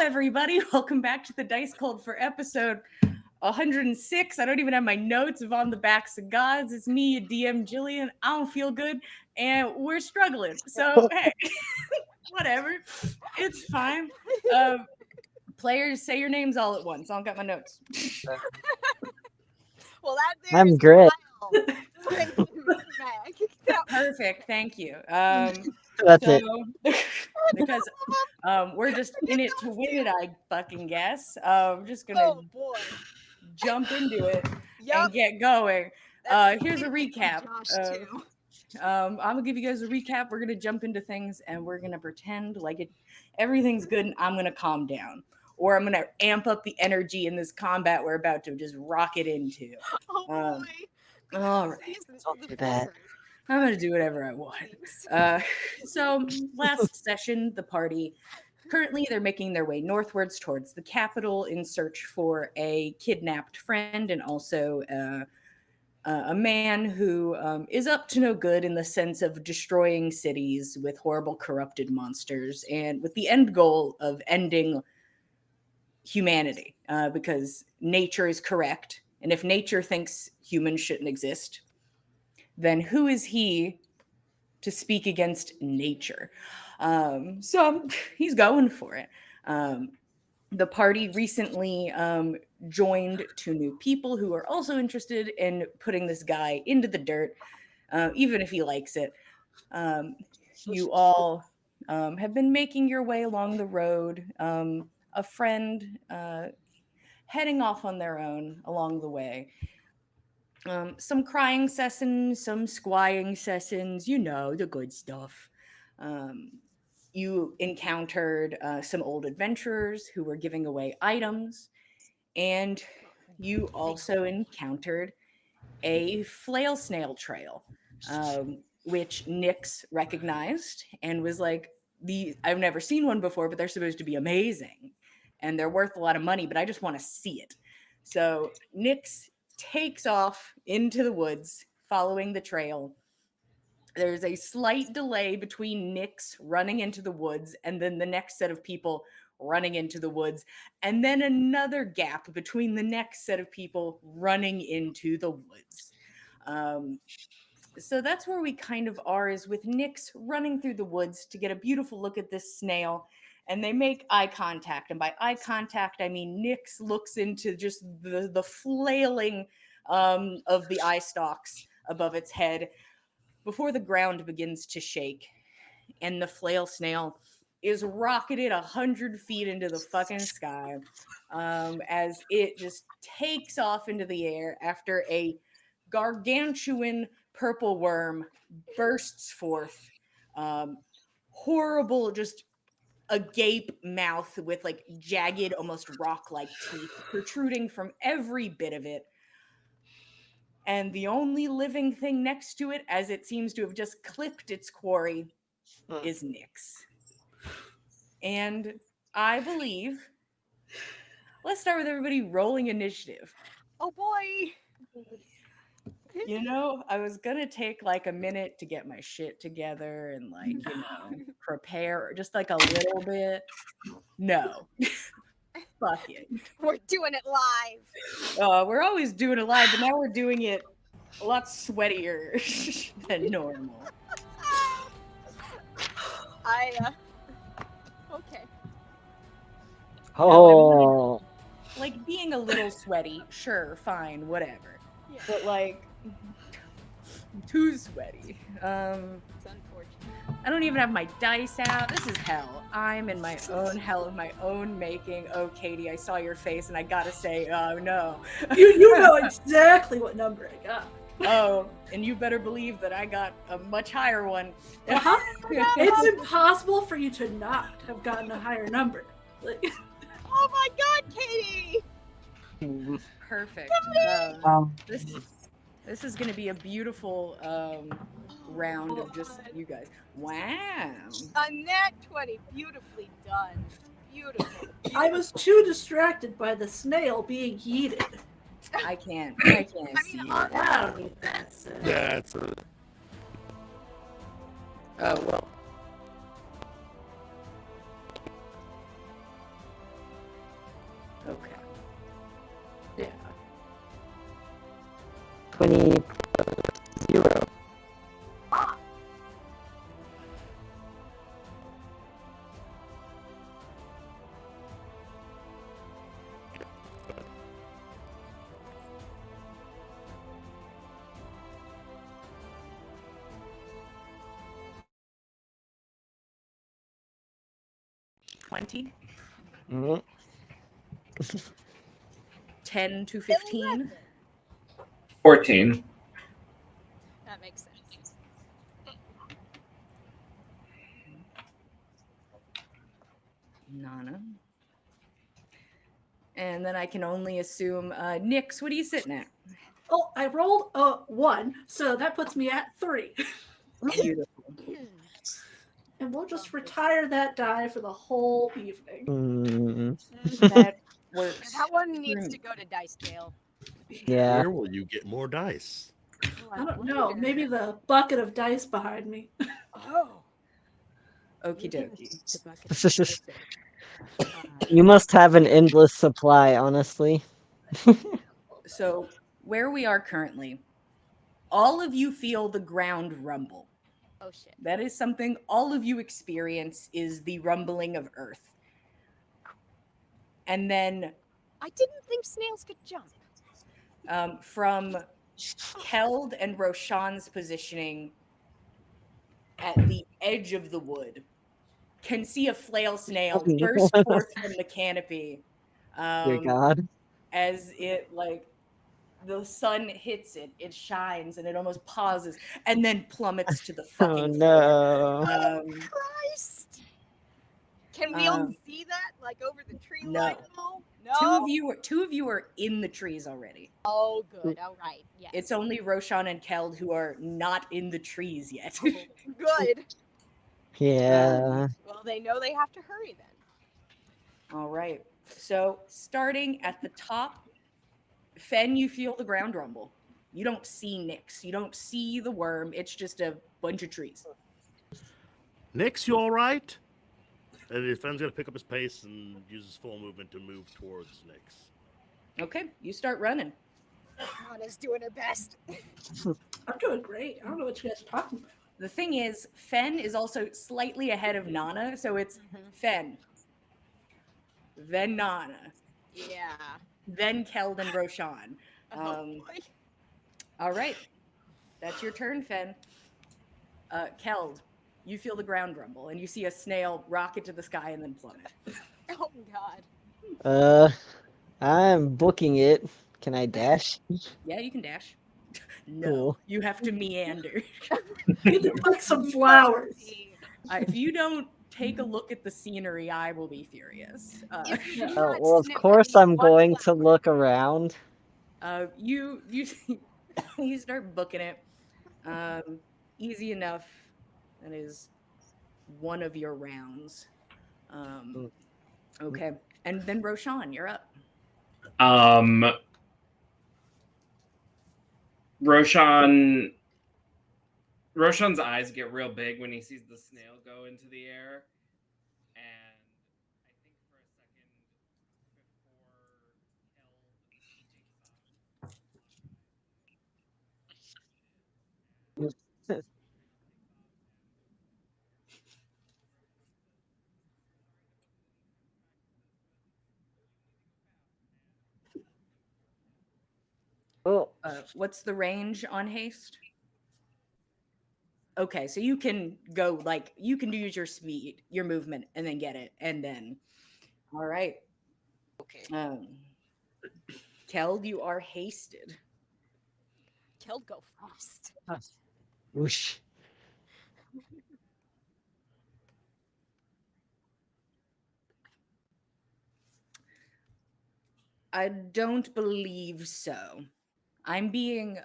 everybody. Welcome back to the Dice Cold for episode 106. I don't even have my notes of On the Backs of Gods. It's me, DM Jillian. I don't feel good, and we're struggling. So, hey, whatever. It's fine. Players, say your names all at once. I don't got my notes. Well, that there I'm is great. Kyle. My name is Meg. Perfect. Thank you. That's it. Because we're just in it to win it, I fucking guess. I'm just gonna Oh boy. jump into it Yup. and get going. That's Here's a completely recap. Josh, too. I'm gonna give you guys a recap. We're gonna jump into things and we're gonna pretend like everything's good, and I'm gonna calm down, or I'm gonna amp up the energy in this combat we're about to just rocket into. Oh boy. All right. Don't do that. I'm gonna do whatever I want. So last session, the party currently they're making their way northwards towards the capital in search for a kidnapped friend and also a man who is up to no good in the sense of destroying cities with horrible corrupted monsters and with the end goal of ending humanity because nature is correct, and if nature thinks humans shouldn't exist, then who is he to speak against nature? So he's going for it. The party recently joined two new people who are also interested in putting this guy into the dirt, even if he likes it. You all have been making your way along the road. A friend heading off on their own along the way. Some crying sessions, some squying sessions, you know, the good stuff. You encountered some old adventurers who were giving away items, and you also encountered a flail snail trail, which Nyx recognized and was like, I've never seen one before, but they're supposed to be amazing. And they're worth a lot of money, but I just want to see it. So Nyx takes off into the woods, following the trail. There's a slight delay between Nyx running into the woods and then the next set of people running into the woods, and then another gap between the next set of people running into the woods. So that's where we kind of are, is with Nyx running through the woods to get a beautiful look at this snail, and they make eye contact. And by eye contact, I mean Nyx looks into just the flailing of the eye stalks above its head before the ground begins to shake, and the flail snail is rocketed 100 feet into the fucking sky as it just takes off into the air after a gargantuan purple worm bursts forth. Horrible, just agape mouth with like jagged, almost rock-like teeth protruding from every bit of it. And the only living thing next to it, as it seems to have just clipped its quarry, is Nyx. And I believe, let's start with everybody rolling initiative. Oh boy. You know, I was gonna take like a minute to get my shit together and like, you know, prepare just like a little bit. No. Fuck it. We're doing it live. We're always doing it live, but now we're doing it a lot sweatier than normal. Okay. Oh, Like being a little sweaty, sure, fine, whatever. Yeah. But like too sweaty. It's unfortunate. I don't even have my dice out. This is hell. I'm in my own hell of my own making. Oh, Katie, I saw your face and I gotta say, oh no. You know exactly what number I got. Oh, and you better believe that I got a much higher one. Uh-huh. It's impossible for you to not have gotten a higher number. Like, Oh my god, Katie! Perfect. wow. This is going to be a beautiful round of just you guys. Wow. A nat 20. Beautifully done. Beautiful. I was too distracted by the snail being yeeted. I can't see it. I don't need that. That's Oh, well. Okay. Yeah. 20 0. Mm-hmm. 10 to 15. 14. That makes sense. Nana. And then I can only assume, Nix, what are you sitting at? Oh, I rolled a 1, so that puts me at 3. Beautiful. And we'll just retire that die for the whole evening. That works. That one for needs to me. go to dice jail. Yeah. Where will you get more dice? Oh, I don't know. Maybe the bucket of dice behind me. Oh. Okie dokie. You must have an endless supply, honestly. So, where we are currently, all of you feel the ground rumble. Oh shit. That is something all of you experience, is the rumbling of earth. And then I didn't think snails could jump. from Keld and Roshan's positioning at the edge of the wood, can see a flail snail Oh, no. burst forth from the canopy Dear God. as it, like, the sun hits it, it shines, and it almost pauses, and then plummets to the Oh fucking floor. no. Christ! Can we all see that, like over the tree line? No. No. Two of you are in the trees already. Oh, good. All right. Yes. It's only Roshan and Keld who are not in the trees yet. Oh, good. Yeah. Well, they know they have to hurry then. All right. So, starting at the top, Fen, you feel the ground rumble. You don't see Nyx. You don't see the worm. It's just a bunch of trees. Nix, you all right? And his friend's gonna pick up his pace and use his full movement to move towards Nix. Okay, you start running. Anna's doing her best. I'm doing great. I don't know what you guys are talking about. The thing is, Fen is also slightly ahead of Nana, so it's Fen, then Nana, Yeah. then Keld and Roshan. Oh boy. All right, that's your turn, Fen. Keld, you feel the ground rumble, and you see a snail rocket to the sky and then plummet. Oh god. I'm booking it. Can I dash? Yeah, you can dash. No, Cool. you have to meander. You need to put some flowers. If you don't take a look at the scenery, I will be furious. If you do Oh, not well, of sniff at course least I'm one going to flower. look around. You you start booking it. Easy enough. That is one of your rounds. Okay, and then Roshan, you're up. Roshan's eyes get real big when he sees the snail go into the air, and I think for a second before Kel Oh, What's the range on haste? Okay, so you can go, like, you can use your speed, your movement, and then get it, and then. All right. okay. Keld, you are hasted. Killed go fast. Whoosh. I don't believe so. I'm being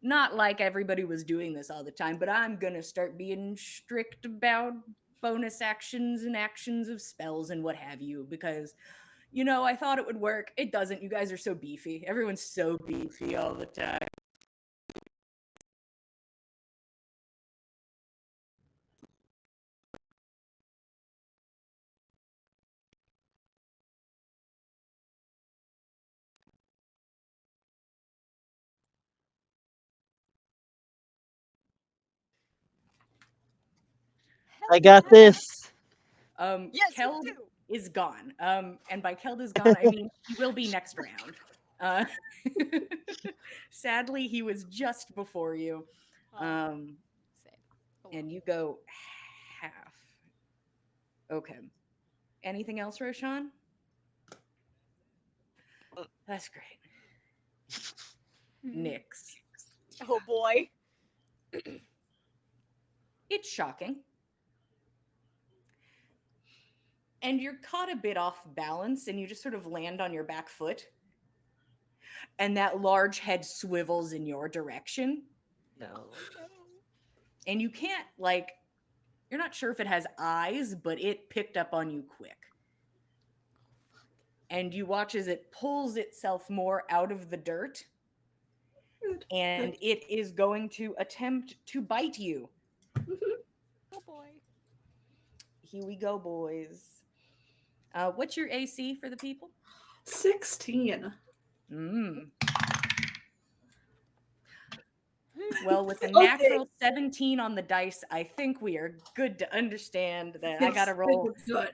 not like everybody was doing this all the time, but I'm gonna start being strict about bonus actions and actions of spells and what have you, because I thought it would work. It doesn't. You guys are so beefy. Everyone's so beefy all the time. I got this. Yes, Keld you do. is gone. And by Keld is gone, I mean he will be next round. Sadly, he was just before you. Same. Oh, And you go half. Okay. Anything else, Roshan? That's great. Nyx. oh boy. It's shocking. And you're caught a bit off balance and you just sort of land on your back foot. And that large head swivels in your direction. No. And you can't, like, you're not sure if it has eyes, but it picked up on you quick. And you watch as it pulls itself more out of the dirt. And it is going to attempt to bite you. Oh boy. Here we go, boys. What's your AC for the people? 16. Well, with a natural 17 on the dice, I think we are good to understand that I gotta roll. Good.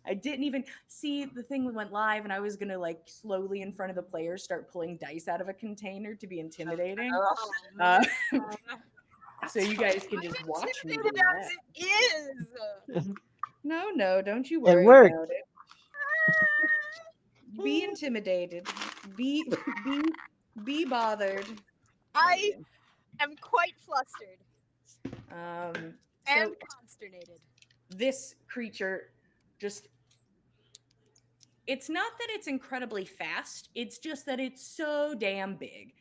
I didn't even see the thing went live, and I was gonna like slowly in front of the players start pulling dice out of a container to be intimidating. So you guys can just watch me do that. It is. No, don't you It worry worked. about it. Be intimidated. Be bothered. I am quite flustered So and consternated. this creature just, it's not that it's incredibly fast, it's just that it's so damn big.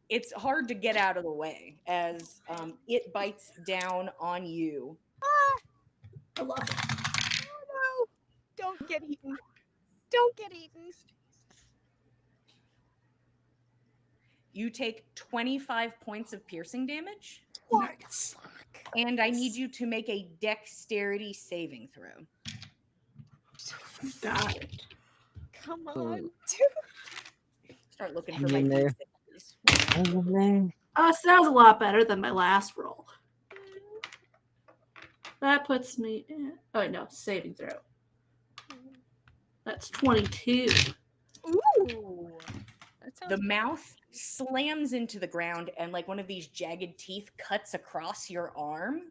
It's hard to get out of the way as it bites down on you. I love it. Oh no! Don't get eaten. Don't get eaten. You take 25 points of piercing damage, Nice. and I need you to make a dexterity saving throw. Got it. Come on. Start looking Hang for my in there. D6s. Hang in there. So that was a lot better than my last roll. That puts me in. Oh, no, saving throw. That's 22. Ooh. That sounds The mouth slams into the ground, and like one of these jagged teeth cuts across your arm,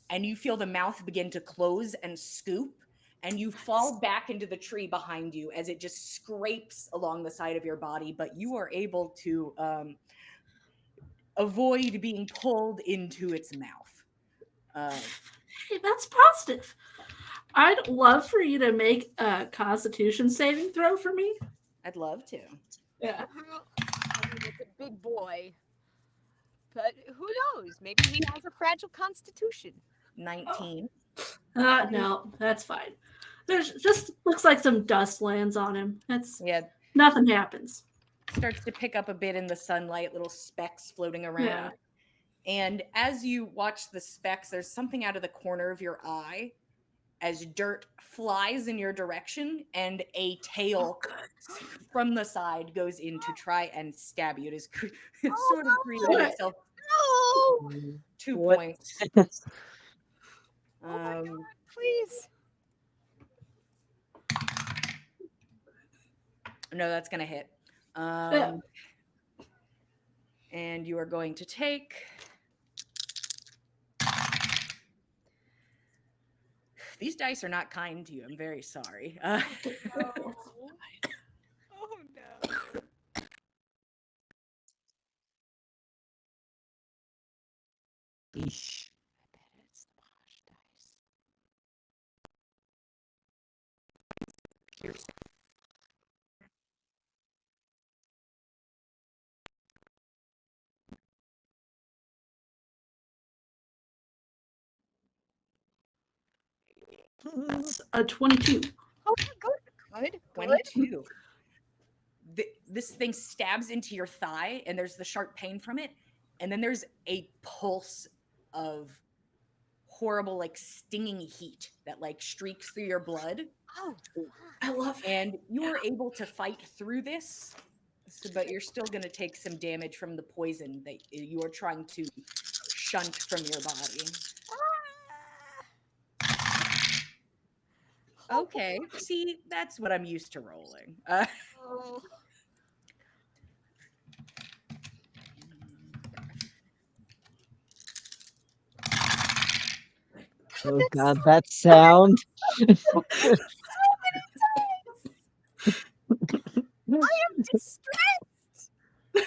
and you feel the mouth begin to close and scoop, and you fall back into the tree behind you as it just scrapes along the side of your body, but you are able to avoid being pulled into its mouth. Hey, that's positive. I'd love for you to make a Constitution saving throw for me. I'd love to. Yeah. I mean, it's a big boy. But who knows? Maybe he has a fragile constitution. 19. No, that's fine. There's just looks like some dust lands on him. That's Yeah, nothing happens. starts to pick up a bit in the sunlight, little specks floating around. Yeah. And as you watch the specks, there's something out of the corner of your eye as dirt flies in your direction and a tail from the side goes in to try and stab you. It is it's sort of created itself No! 2 What? points. Oh my god, please. No, that's going to hit. Yeah. And you are going to take... These dice are not kind to you. I'm very sorry. Oh no. Eesh. I bet it's the posh dice. That's a 22. Oh, good. 22. This thing stabs into your thigh, and there's the sharp pain from it. And then there's a pulse of horrible, like, stinging heat that, like, streaks through your blood. Oh, I love it. And you are able to fight through this, but you're still going to take some damage from the poison that you are trying to shunt from your body. Okay, see, that's what I'm used to rolling. Oh. Oh god, that sound. I am distressed. Uh,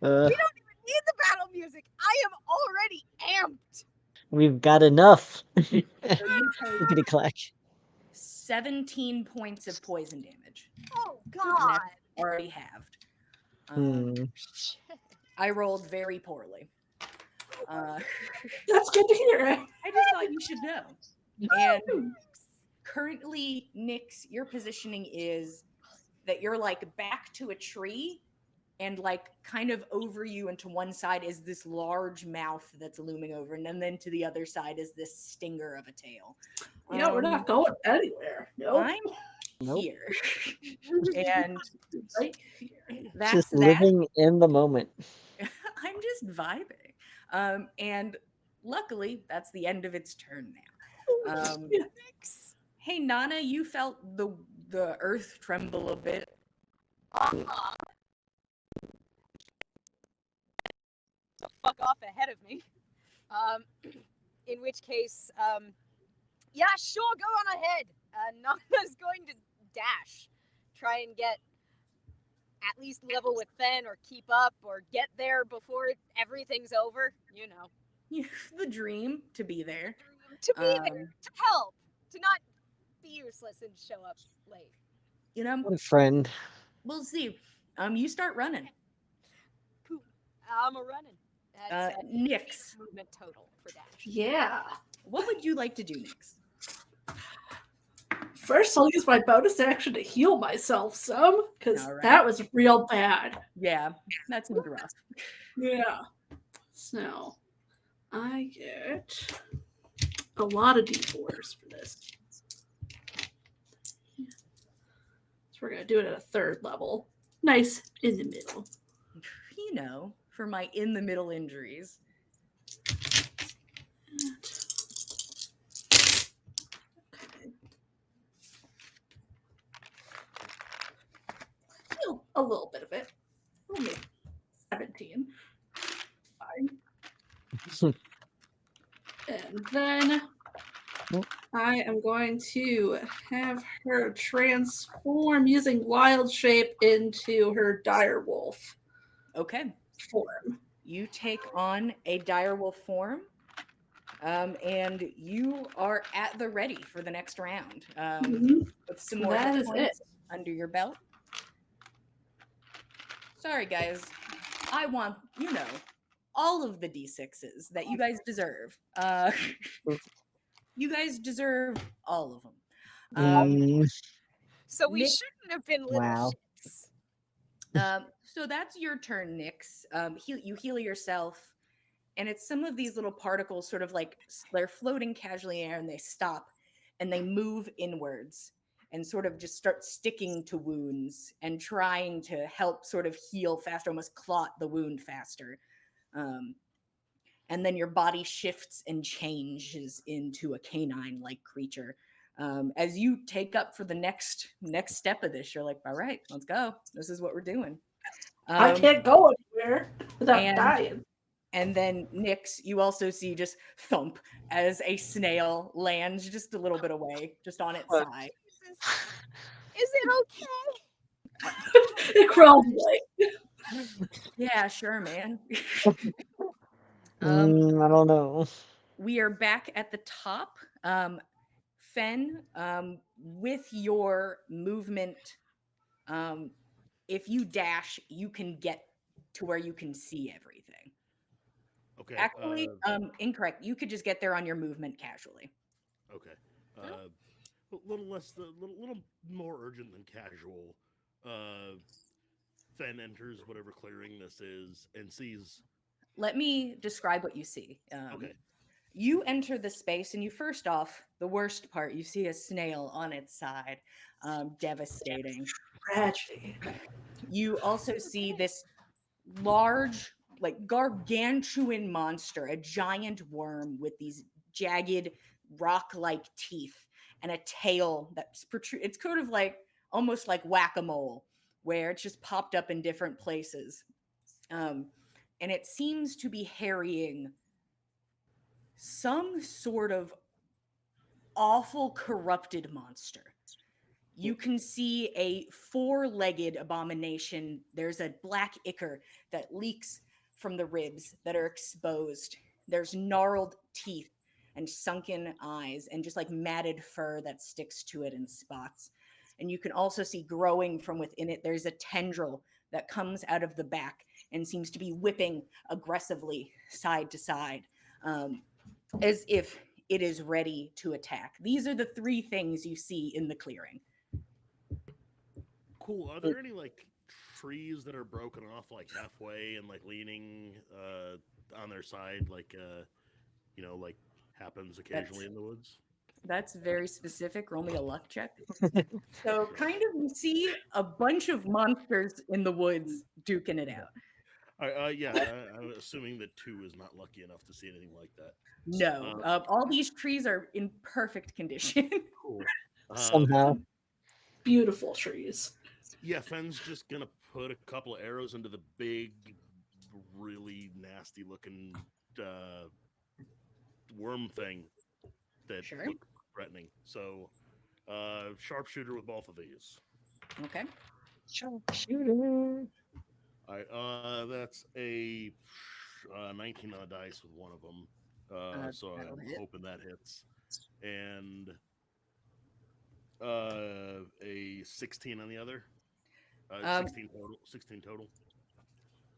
We don't even need the battle music. I am already amped. we've got enough. So you take Clickety clack. 17 points of poison damage. Oh And God. that's already halved. Shit. I rolled very poorly. That's good to hear. I just thought you should know. And currently, Nyx, your positioning is that you're like back to a tree, and like kind of over you and to one side is this large mouth that's looming over, and then to the other side is this stinger of a tail. Yeah, we're not going anywhere. Nope. I'm Nope. here. And Right here. that's Just that. living in the moment. I'm just vibing. And luckily, that's the end of its turn now. Hey, Nana, you felt the earth tremble a bit. So fuck off ahead of me. In which case, yeah, sure, go on ahead. Nana's going to dash, try and get at least level with Fen, or keep up, or get there before everything's over. You know, The dream to be there. to be there, to help, to not be useless and show up late. You know, What a friend. we'll see. You start running. Cool. I'm a running. That's Nyx, movement total for dash. Yeah. what would you like to do, Nyx? First, I'll use my bonus action to heal myself some, because All right. that was real bad. Yeah, that seemed rough. Yeah. So, I get a lot of d4s for this. So we're going to do it at a 3rd level. Nice in the middle. You know, for my in the middle injuries. Okay. Heal a little bit of it. Only 17. Fine. And then I am going to have her transform using wild shape into her dire wolf Okay. form. You take on a direwolf form, and you are at the ready for the next round. Mhm. With some So more that hit is points under your belt. Sorry, guys. I want, all of the D6s that you guys deserve. You guys deserve all of them. So we Nyx, shouldn't have been little Wow. shits. so that's your turn, Nyx. You heal yourself, and it's some of these little particles sort of like they're floating casually in air, and they stop and they move inwards and sort of just start sticking to wounds and trying to help sort of heal faster, almost clot the wound faster. And then your body shifts and changes into a canine-like creature. As you take up for the next step of this, you're like, all right, let's go. This is what we're doing. I can't go anywhere without and- dying. And then Nyx, you also see just thump as a snail lands just a little bit away, just on its side. Is it okay? It crawled away. Yeah, sure, man. I don't know. We are back at the top. Fen, with your movement, if you dash, you can get to where you can see everything. Okay. Actually, incorrect. You could just get there on your movement casually. Okay. A little less, little more urgent than casual. Fen enters whatever clearing this is and sees. Let me describe what you see. Okay. You enter the space, and you first off, the worst part, you see a snail on its side, devastating. Tragedy. You also see this large like gargantuan monster, a giant worm with these jagged rock-like teeth and a tail that's it's kind of like almost like whack-a-mole, where it's just popped up in different places. And it seems to be harrying some sort of awful corrupted monster. You can see a four-legged abomination. There's a black ichor that leaks from the ribs that are exposed. There's gnarled teeth and sunken eyes and just like matted fur that sticks to it in spots. And you can also see growing from within it, there's a tendril that comes out of the back and seems to be whipping aggressively side to side, as if it is ready to attack. These are the three things you see in the clearing. Cool. Are there any like trees that are broken off like halfway and like leaning on their side, like like happens occasionally in the woods? That's very specific. Roll me a luck check. So, kind of, you see a bunch of monsters in the woods duking it out. I'm assuming that 2 is not lucky enough to see anything like that. No, all these trees are in perfect condition. Cool. Somehow. Beautiful trees. Yeah, Fenn's just gonna put a couple of arrows into the big, really nasty looking worm thing that Sure. look threatening. So, sharpshooter with both of these. Okay. Sharpshooter. All right, that's a 19 on a dice with one of them. So that'll I'm hit. hoping that hits. And a 16 on the other. 16 total. 16 total.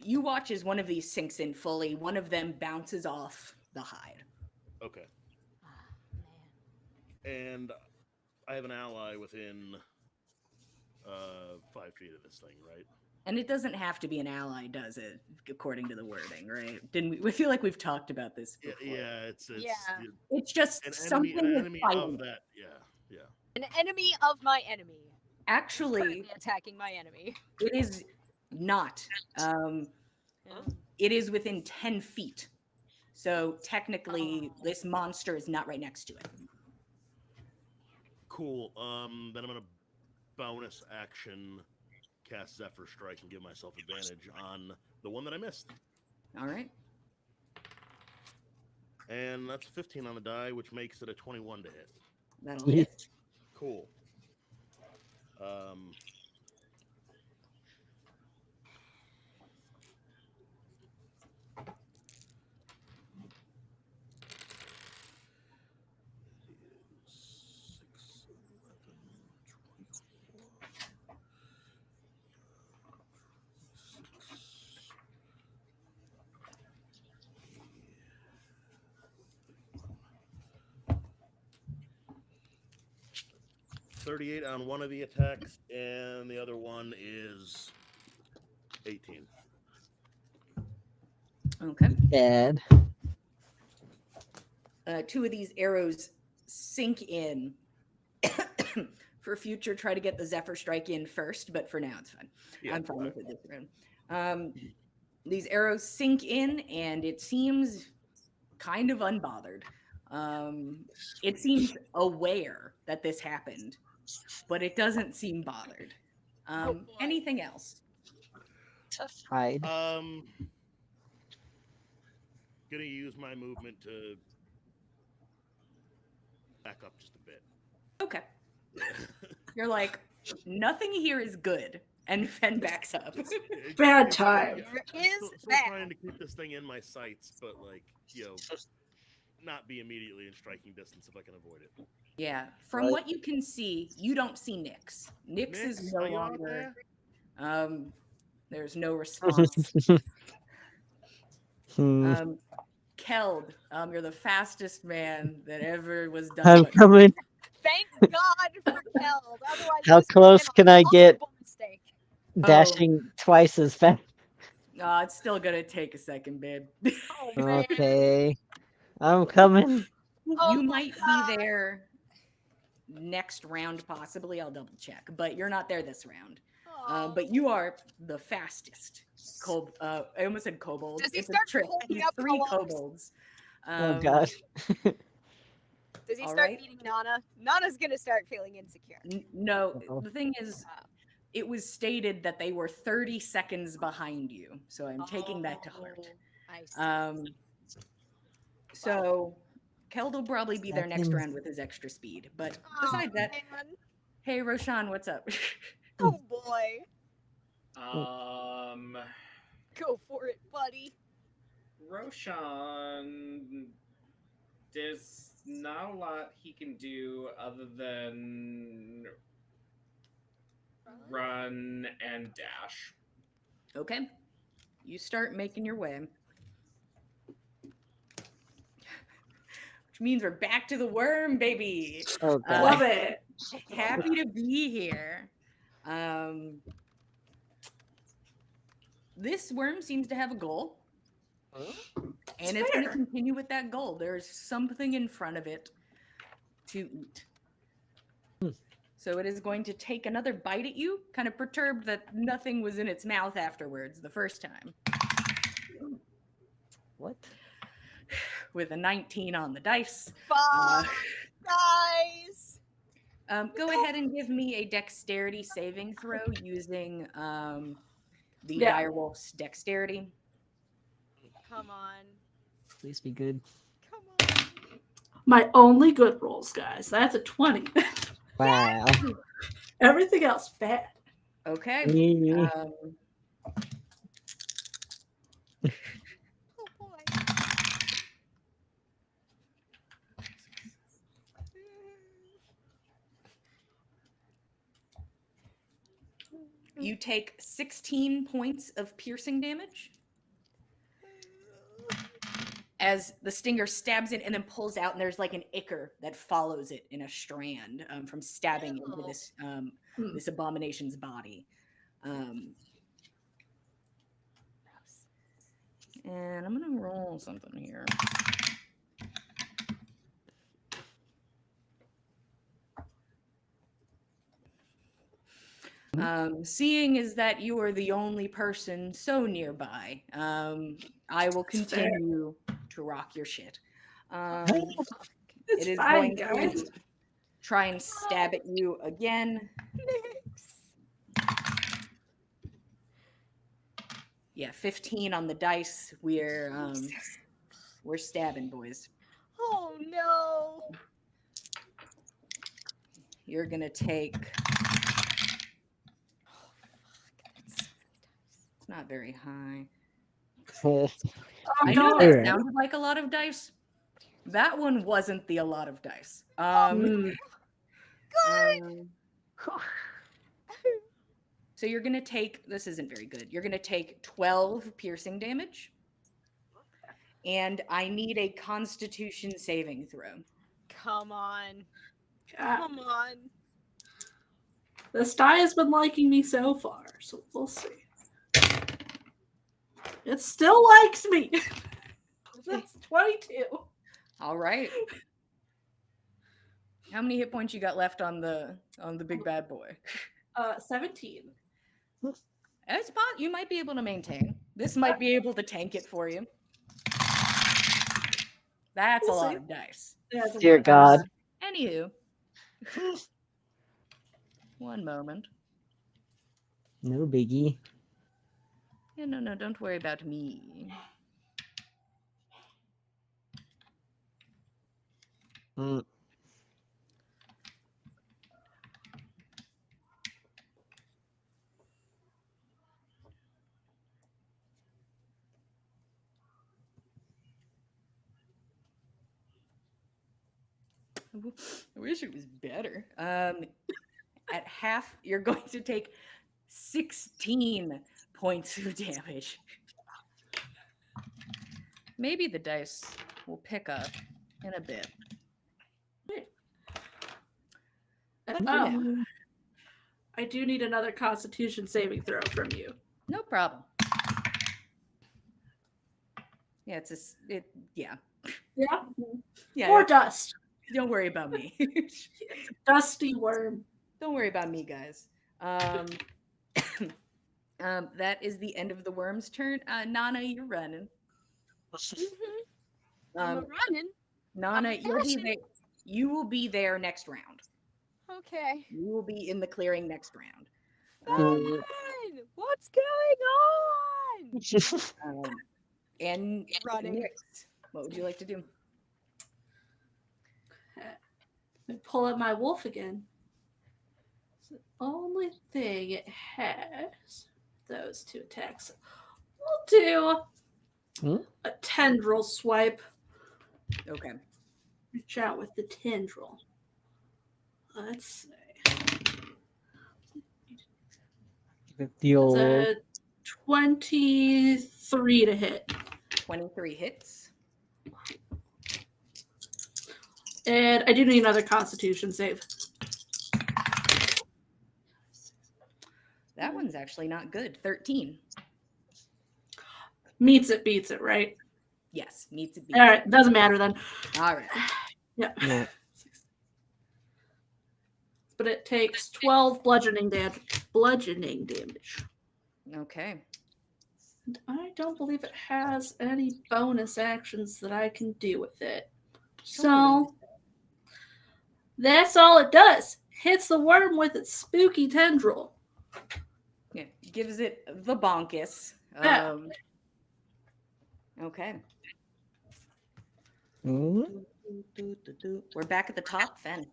You watch as one of these sinks in fully. One of them bounces off the hide. Okay. Man. And I have an ally within 5 feet of this thing, right? And it doesn't have to be an ally, does it? According to the wording, right? Didn't we? I feel like we've talked about this before. Yeah, it's Yeah. It's just an something enemy is of fighting. that. Yeah. An enemy of my enemy. Actually, Currently attacking my enemy. it is not. It is within 10 feet. So technically, this monster is not right next to it. Cool. Then I'm gonna bonus action cast Zephyr Strike and give myself advantage on the one that I missed. All right. And that's 15 on the die, which makes it a 21 to hit. That'll hit. Cool. Six, 38 on one of the attacks, and the other one is 18. Okay. Bad. 2 of these arrows sink in. For future, try to get the Zephyr Strike in first, but for now it's fine. Yeah, I'm fine with it this round. These arrows sink in, and it seems kind of unbothered. It seems aware that this happened, but it doesn't seem bothered. Anything else? Tough hide. Gonna use my movement to back up just a bit. Okay. You're like, nothing here is good. And Fen backs up. Bad time. Still trying to keep this thing in my sights, but not be immediately in striking distance if I can avoid it. Yeah. From what you can see, you don't see Nyx. Nyx is no longer. There's no response. Keld, you're the fastest man that ever was done. I'm coming. Thank God for Keld. Otherwise, How this close would've been can a I get? horrible mistake. Dashing twice as fast. It's still gonna take a second, babe. Oh, man. Okay. I'm coming. Oh You my might God. be there next round, possibly. I'll double check, but you're not there this round. But you are the fastest. I almost said kobolds. Does he It's a start trick. holding He's up 3 Colossus? kobolds. Oh god. Does he All start right. beating Nana? Nana's gonna start feeling insecure. No, Uh-oh. the thing is, it was stated that they were 30 seconds behind you, so I'm taking that to heart. Oh, I see. So Keld will probably be there next Seconds. round with his extra speed. But besides that, man. hey Roshan, what's up? Oh boy, go for it, buddy. Roshan, there's not a lot he can do other than run and dash. Okay, you start making your way. Which means we're back to the worm, baby. Oh god. Love it. Happy to be here. This worm seems to have a goal. And it's going to fair. continue with that goal. There's something in front of it to eat. So it is going to take another bite at you, kind of perturbed that nothing was in its mouth afterwards the first time. What? With a 19 on the dice. Fuck, guys. Go ahead and give me a dexterity saving throw using the Yeah. direwolf's dexterity. Come on, Please be good. come on. My only good rolls, guys. That's a 20. Wow. Everything else bad. Okay. Mm. Oh boy. You take 16 points of piercing damage as the stinger stabs it and then pulls out, and there's like an ichor that follows it in a strand from stabbing into this this abomination's body. And I'm gonna roll something here. Seeing as that you are the only person so nearby, I will continue to rock your shit. It's It is fine, going guys. to try and stab at you again. Yeah, 15 on the dice. We're stabbing, boys. Oh no. You're gonna take. It's not very high. I know that sounded like a lot of dice. That one wasn't the a lot of dice. So you're gonna take. This isn't very good. You're gonna take 12 piercing damage, and I need a Constitution saving throw. Come on. God, Come on. the sty has been liking me so far, so we'll see. It still likes me. That's 22. All right. How many hit points you got left on the big bad boy? 17. You might be able to maintain. This might be able to tank it for you. That's We'll a lot see. of dice. Yeah, it's a Dear lot. God. Anywho. One moment. No biggie. Yeah, no, don't worry about me. Mm. I wish it was better. At half, you're going to take 16 points of damage. Maybe the dice will pick up in a bit. But for now, I do need another Constitution saving throw from you. no problem. Yeah, yeah. Yeah. More dust. Don't worry about me. Dusty worm. Don't worry about me, guys. That is the end of the worm's turn. Nana, you're running. I'm Um, running. Nana, I'm you'll be dashing. there. You will be there next round. Okay. You will be in the clearing next round. Fun! What's going on? And Running. Nix, what would you like to do? I pull up my wolf again. It's the only thing it has those two attacks. We'll do a tendril swipe. Okay. Reach out with the tendril. Let's see. The It's old a 23 to hit. 23 hits. And I do need another constitution save. That one's actually not good. 13. Meets it, beats it, right? Yes, meets it. Beats All right, doesn't matter then. it. All right. Yeah. no. But it takes 12 bludgeoning damage. Okay. And I don't believe it has any bonus actions that I can do with it. So that's all it does. Hits the worm with its spooky tendril. Yeah, gives it the bonkus. Yeah. Okay. Mhm. We're back at the top, Fen.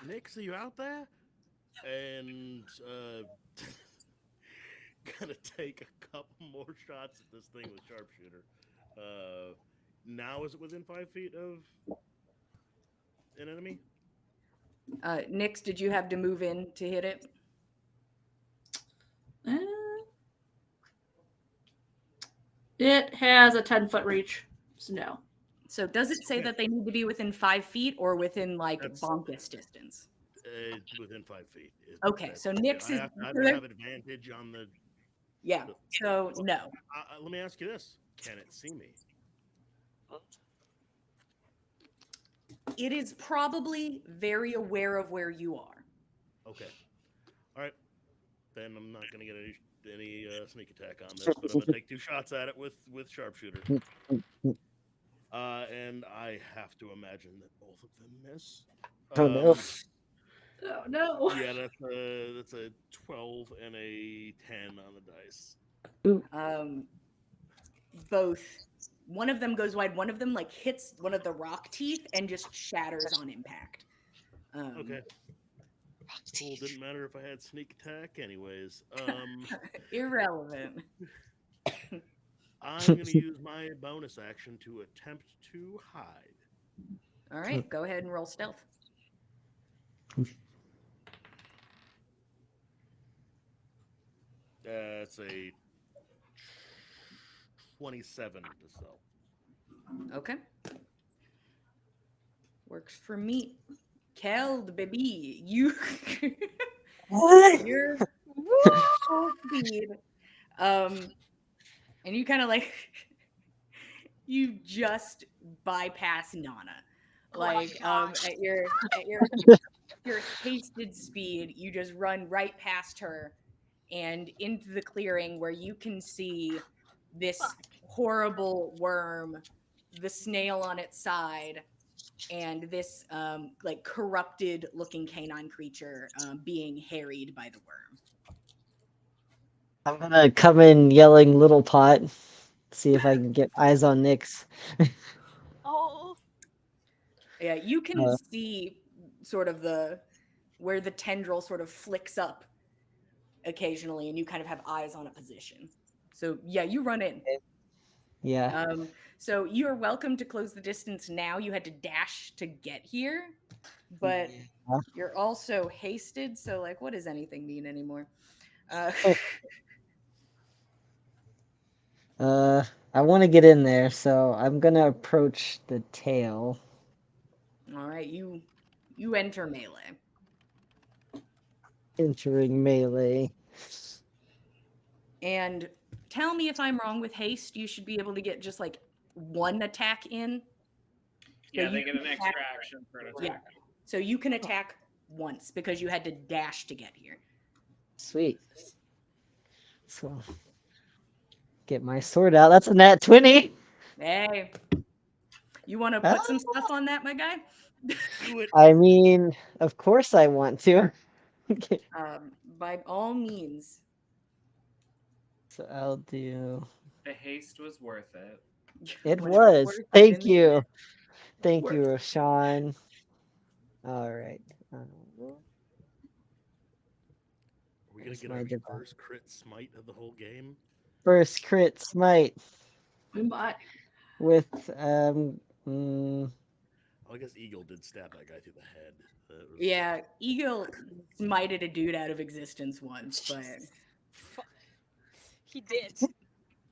Nix, are you out there? And gonna take a couple more shots at this thing with sharpshooter. Now is it within 5 feet of an enemy? Nix, did you have to move in to hit it? It has a 10-foot reach. So no. So does it say that they need to be within 5 feet or within like That's- bonkus distance? Within 5 feet. Okay, so Nix I is. have to have advantage on the. Yeah. So no. Let me ask you this: can it see me? It is probably very aware of where you are. Okay. All right. Then I'm not gonna get any sneak attack on this, but I'm gonna take 2 shots at it with sharpshooter. And I have to imagine that both of them miss. Oh no. Oh no. Yeah, that's a 12 and a 10 on the dice. Both. One of them goes wide. One of them like hits one of the rock teeth and just shatters on impact. Okay. Cool. Didn't matter if I had sneak attack, anyways. Irrelevant. I'm gonna use my bonus action to attempt to hide. All right, go ahead and roll stealth. That's a 27 to stealth. Okay. Works for me. Keld, baby. What? You're full speed. And you kind of like you just bypass Nana. Like at your hasted speed, you just run right past her and into the clearing where you can see this horrible worm, the snail on its side, and this like corrupted looking canine creature being harried by the worm. I'm gonna come in yelling little pot, see if I can get eyes on Nix. Oh. Yeah, you can see sort of where the tendril sort of flicks up occasionally, and you kind of have eyes on a position. So yeah, you run in. Yeah. So you are welcome to close the distance now. You had to dash to get here, but you're also hasted. So like, what does anything mean anymore? I want to get in there, so I'm gonna approach the tail. All right, you enter melee. Entering melee. And tell me if I'm wrong with haste. You should be able to get just like one attack in. Yeah, So they you get can an extra attack- action for an Yeah. attack. So you can attack once because you had to dash to get here. Sweet. So get my sword out. That's a nat 20. Hey, you want to put some stuff on that, my guy? Do it. I mean, of course I want to. By all means. So I'll do. The haste was worth it. It When it was was. worth it Thank in the end. you. Thank you, Worth. Roshan. All right. Are we gonna Where's get my our divine? first crit smite of the whole game? First crit smite We might. with mm, Oh, I guess Eagle did stab that guy through the head. That was... Yeah, Eagle smited a dude out of existence once, but He did.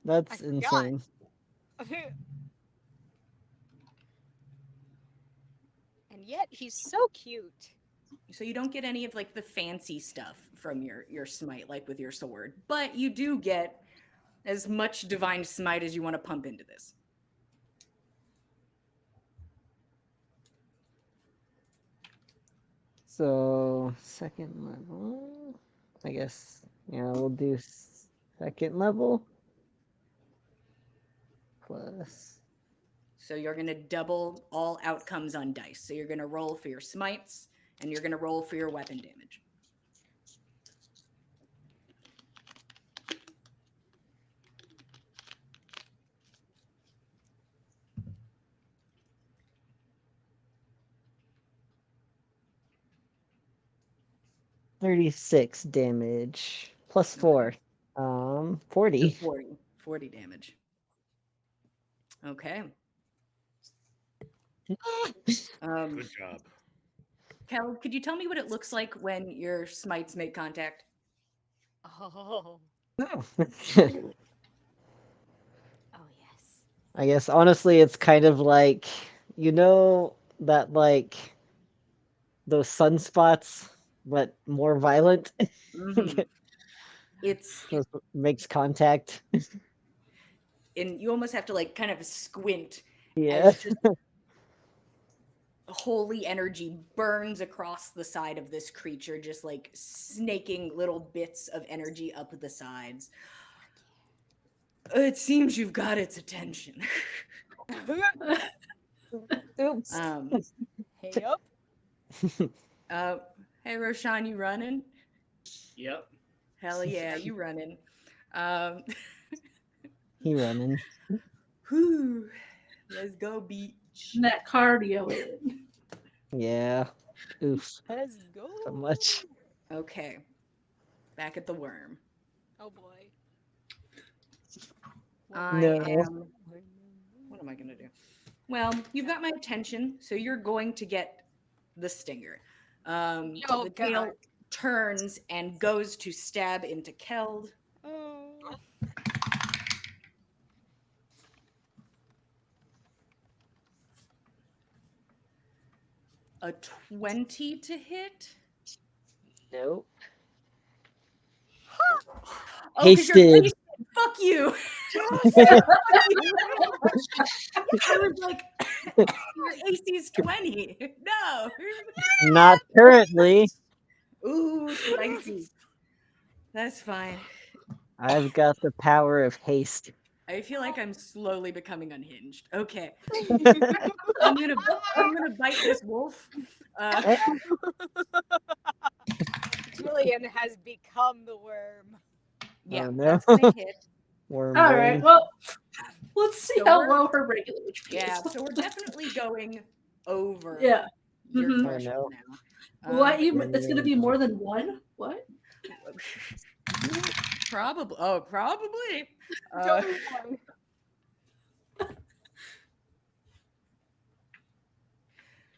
that's I forgot. insane. And yet he's so cute. so you don't get any of like the fancy stuff from your smite like with your sword, but you do get as much divine smite as you want to pump into this. So second level, I guess. Yeah, we'll do second level plus. So you're going to double all outcomes on dice. So you're going to roll for your smites and you're going to roll for your weapon damage. $36 damage plus 4. 40. 40 damage. Okay. Good job. Kel, could you tell me what it looks like when your smites make contact? Oh. Oh. Oh yes. I guess honestly it's kind of like that like those sunspots but more violent. Mm-hmm. It's Makes contact. and you almost have to like kind of squint Yeah. as just holy energy burns across the side of this creature, just like snaking little bits of energy up the sides. It seems you've got its attention. Oops. Hey up. Hey Roshan, you running? Yep. Hell yeah, you running. He running. Whew, let's go beach. That cardio in. Yeah. Oof. Let's go. So much. Okay, back at the worm. Oh boy. No. What am I gonna do? Well, you've got my attention, so you're going to get the stinger. Oh, The God. tail turns and goes to stab into Keld. Oh. A 20 to hit. Nope. Oh, because you're Hasted. hasted. Fuck you. I was like, your AC's 20. No. Not currently. Ooh, spicy. That's fine. I've got the power of haste. I feel like I'm slowly becoming unhinged. Okay. I'm gonna bite this wolf. Julian has become the worm. Yeah, Oh, no. that's gonna hit. Worm All brain. right. Well, let's see So how we're- low her regular HP Yeah, is. so we're definitely going over Yeah. your Mhm. threshold now. What? It's gonna be more than one? What? Probably. Oh, probably.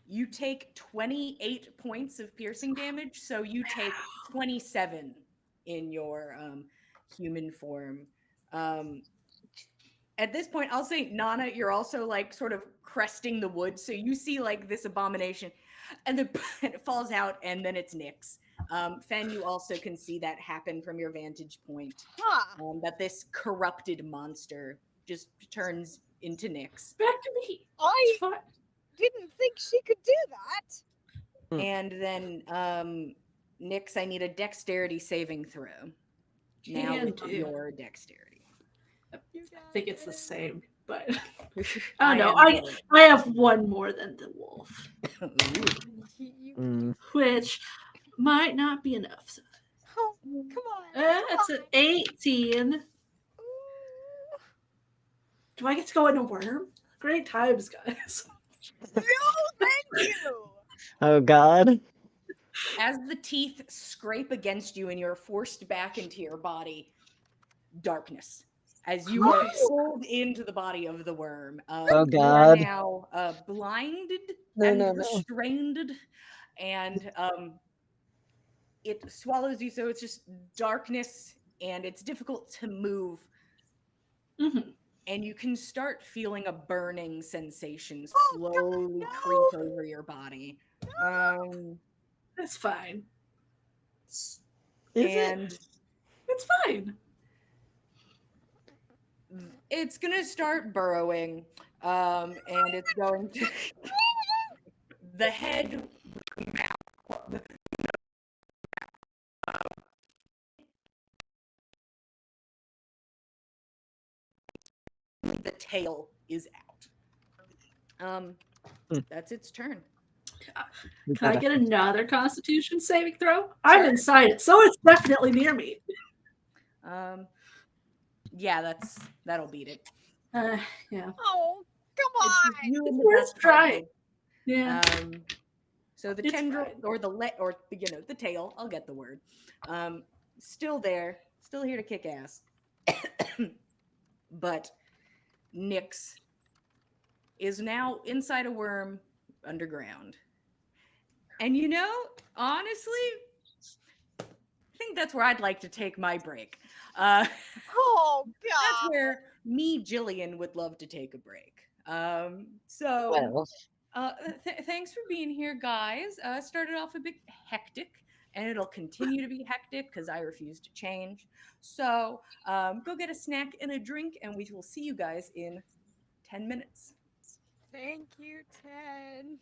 You take 28 points of piercing damage, so you take 27 in your human form. At this point, I'll say, Nana, you're also like sort of cresting the woods, so you see like this abomination, and then it falls out, and then it's Nyx. Fen, you also can see that happen from your vantage point. Huh. That this corrupted monster just turns into Nyx. Back to me. I It's fine. didn't think she could do that. And then Nyx, I need a dexterity saving throw. Now Can with do. your dexterity. I think it's the same, but I I don't know. am I have one more than the wolf, which might not be enough. So. Oh, come on. It's an 18. Ooh. Do I get to go in a worm? Great times, guys. No, thank you. Oh God. As the teeth scrape against you and you're forced back into your body, darkness. As you are Nice. pulled into the body of the worm, Oh you are God. now blinded No, and no, no. restrained, and it swallows you. So it's just darkness, and it's difficult to move. Mm-hmm. And you can start feeling a burning sensation Oh, slowly God, no. creep over your body. That's fine. Is And It's fine. it's gonna start burrowing, and it's going to the head, the tail is out. That's its turn. We Can I gotta- get another Constitution saving throw? I'm inside it, so it's definitely near me. Yeah, that'll beat it. Yeah. Oh, come It's on. just you and the Let's best try part. it. Yeah. So the It's tendril fine. or the tail, I'll get the word. Still there, still here to kick ass. But Nyx is now inside a worm underground. And honestly, I think that's where I'd like to take my break. Oh, That's God. where me, Jillian, would love to take a break. So Well, thanks for being here, guys. Started off a bit hectic, and it'll continue to be hectic because I refuse to change. So go get a snack and a drink, and we will see you guys in 10 minutes. Thank you, Ted.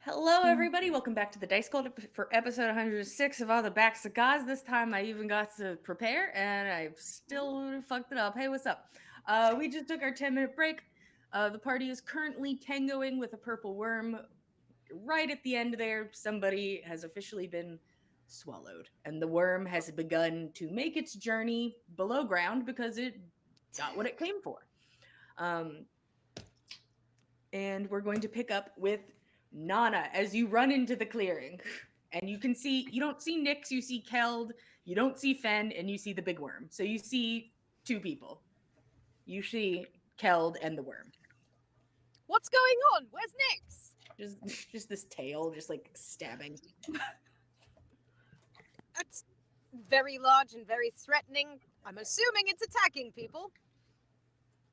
Hello, everybody. Welcome back to the Dice Cult for episode 106 of All the Backs of Gods. This time I even got to prepare, and I've still fucked it up. Hey, what's up? We just took our 10-minute break. The party is currently tangoing with a purple worm. Right at the end there, somebody has officially been swallowed, and the worm has begun to make its journey below ground because it got what it came for. And we're going to pick up with Nana as you run into the clearing. And you don't see Nyx, you see Keld, you don't see Fen, and you see the big worm. So you see two people. You see Keld and the worm. What's going on? Where's Nyx? Just this tail, just like stabbing. That's very large and very threatening. I'm assuming it's attacking people.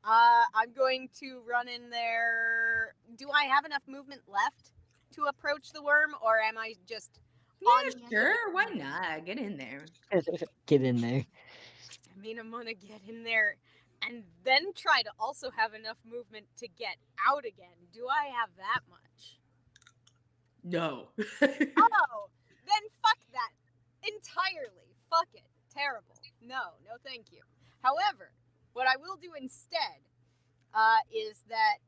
I'm going to run in there. Do I have enough movement left to approach the worm, or am I just on the Sure, why not? Get in there. Get in there. I mean, I'm gonna get in there and then try to also have enough movement to get out again. Do I have that much? No. Oh, then fuck that entirely. Fuck it. Terrible. No, thank you. However, what I will do instead is that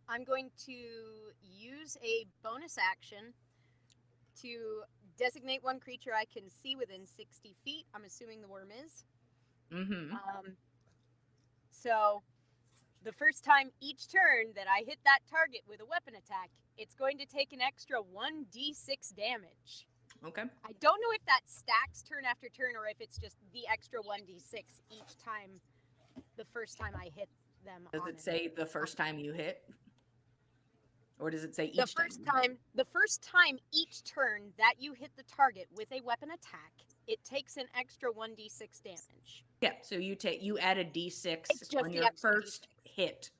I'm going to use a bonus action to designate one creature I can see within 60 feet. I'm assuming the worm is. Mm-hmm. So the first time each turn that I hit that target with a weapon attack, it's going to take an extra 1d6 damage. Okay. I don't know if that stacks turn after turn or if it's just the extra 1d6 each time, the first time I hit them. Does it say the first time you hit? Or does it say each The first time each turn that you hit the target with a weapon attack, it takes an extra 1d6 damage. Yeah, so you add a d6 on your first hit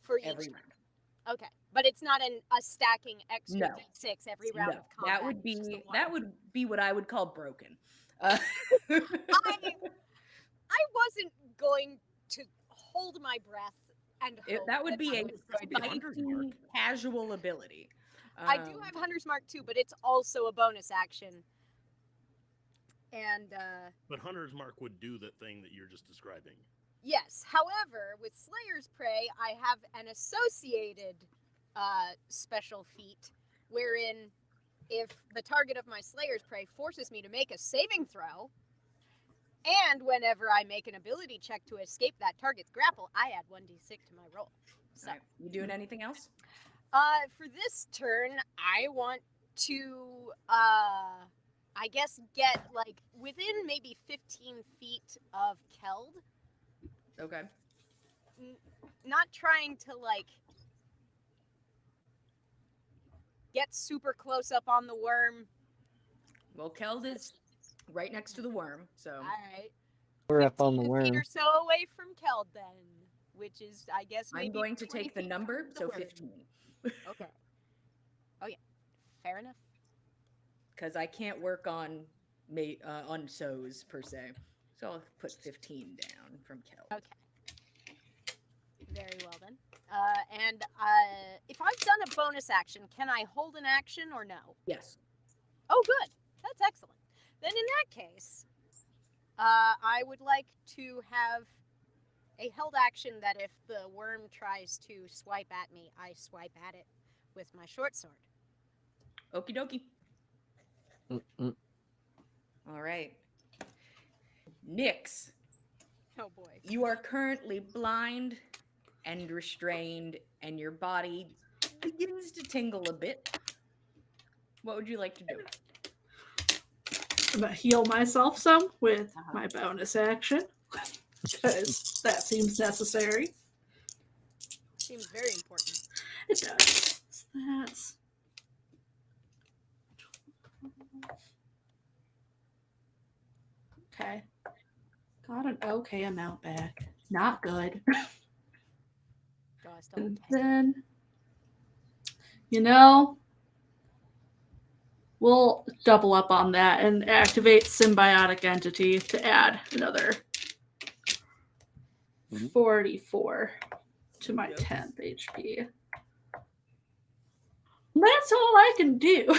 for every each round. Okay, but it's not a stacking extra d6 every round of combat. That would be what I would call broken. I wasn't going to hold my breath and hope that would be a spicy casual ability. I do have Hunter's Mark too, but it's also a bonus action. And but Hunter's Mark would do the thing that you're just describing. Yes. However, with Slayer's Prey, I have an associated special feat wherein if the target of my Slayer's Prey forces me to make a saving throw, and whenever I make an ability check to escape that target's grapple, I add 1d6 to my roll. So, right. You doing anything else? For this turn, I want to, I guess, get like within maybe 15 feet of Keld. Okay. Not trying to like get super close up on the worm. Well, Keld is right next to the worm, so. All right. We're up on the worm. Feet or so away from Keld then, which is, I guess, maybe I'm going to take the number, so 15. Okay. Oh yeah, fair enough. Because I can't work on sows per se, so I'll put 15 down from Keld. Okay. Very well then. And if I've done a bonus action, can I hold an action or no? Yes. Oh, good. That's excellent. Then in that case, I would like to have a held action that if the worm tries to swipe at me, I swipe at it with my short sword. Okie dokie. Mm-mm. All right. Nyx. Oh boy. You are currently blind and restrained, and your body begins to tingle a bit. What would you like to do? I'm going to heal myself some with my bonus action, because that seems necessary. Seems very important. It does. So that's... Okay. Got an okay amount back. Not good. And then, we'll double up on that and activate Symbiotic Entity to add another 44 to my 10th HP. That's all I can do.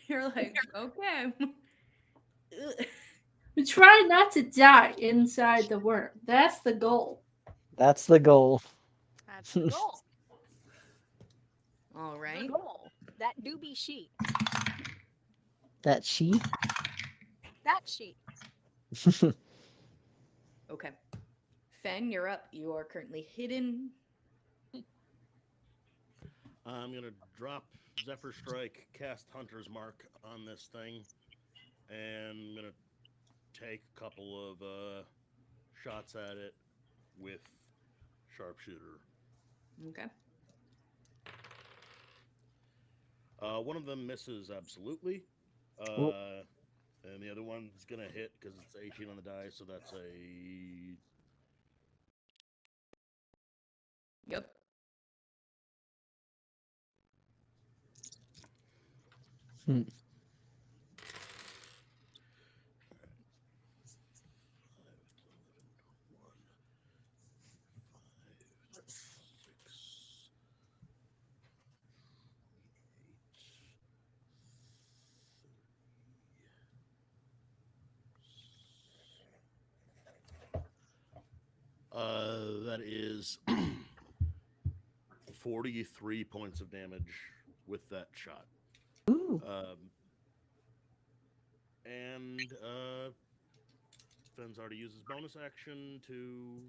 You're like, okay. We try not to die inside the worm. That's the goal. That's the goal. That's the goal. All The right. goal. That do be she. That she? That she. Okay. Fen, you're up. You are currently hidden. I'm gonna drop Zephyr Strike, cast Hunter's Mark on this thing, and I'm gonna take a couple of shots at it with Sharpshooter. Okay. One of them misses absolutely, Oop. and the other one's gonna hit because it's 18 on the die, so that's a Yep. Hmm. That is 43 points of damage with that shot. Ooh. And Fenn's already used his bonus action to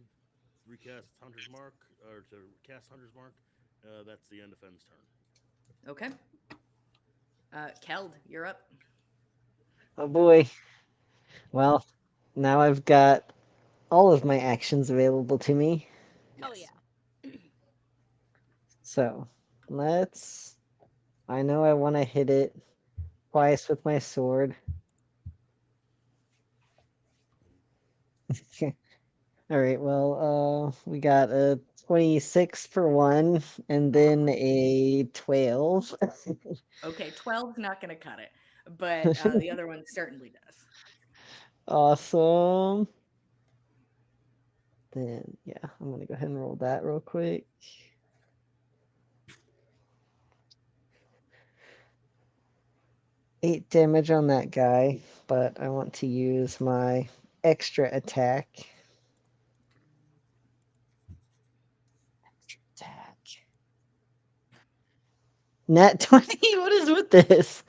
recast Hunter's Mark, or to cast Hunter's Mark. That's the end of Fenn's turn. Okay. Keld, you're up. Oh boy. Well, now I've got all of my actions available to me. Hell yeah. So let's. I know I want to hit it twice with my sword. All right. Well, we got a 26 for one, and then a 12. Okay, 12's not going to cut it, but the other one certainly does. Awesome. Then yeah, I'm gonna go ahead and roll that real quick. Eight damage on that guy, but I want to use my extra attack. Extra attack. Nat 20. What is with this?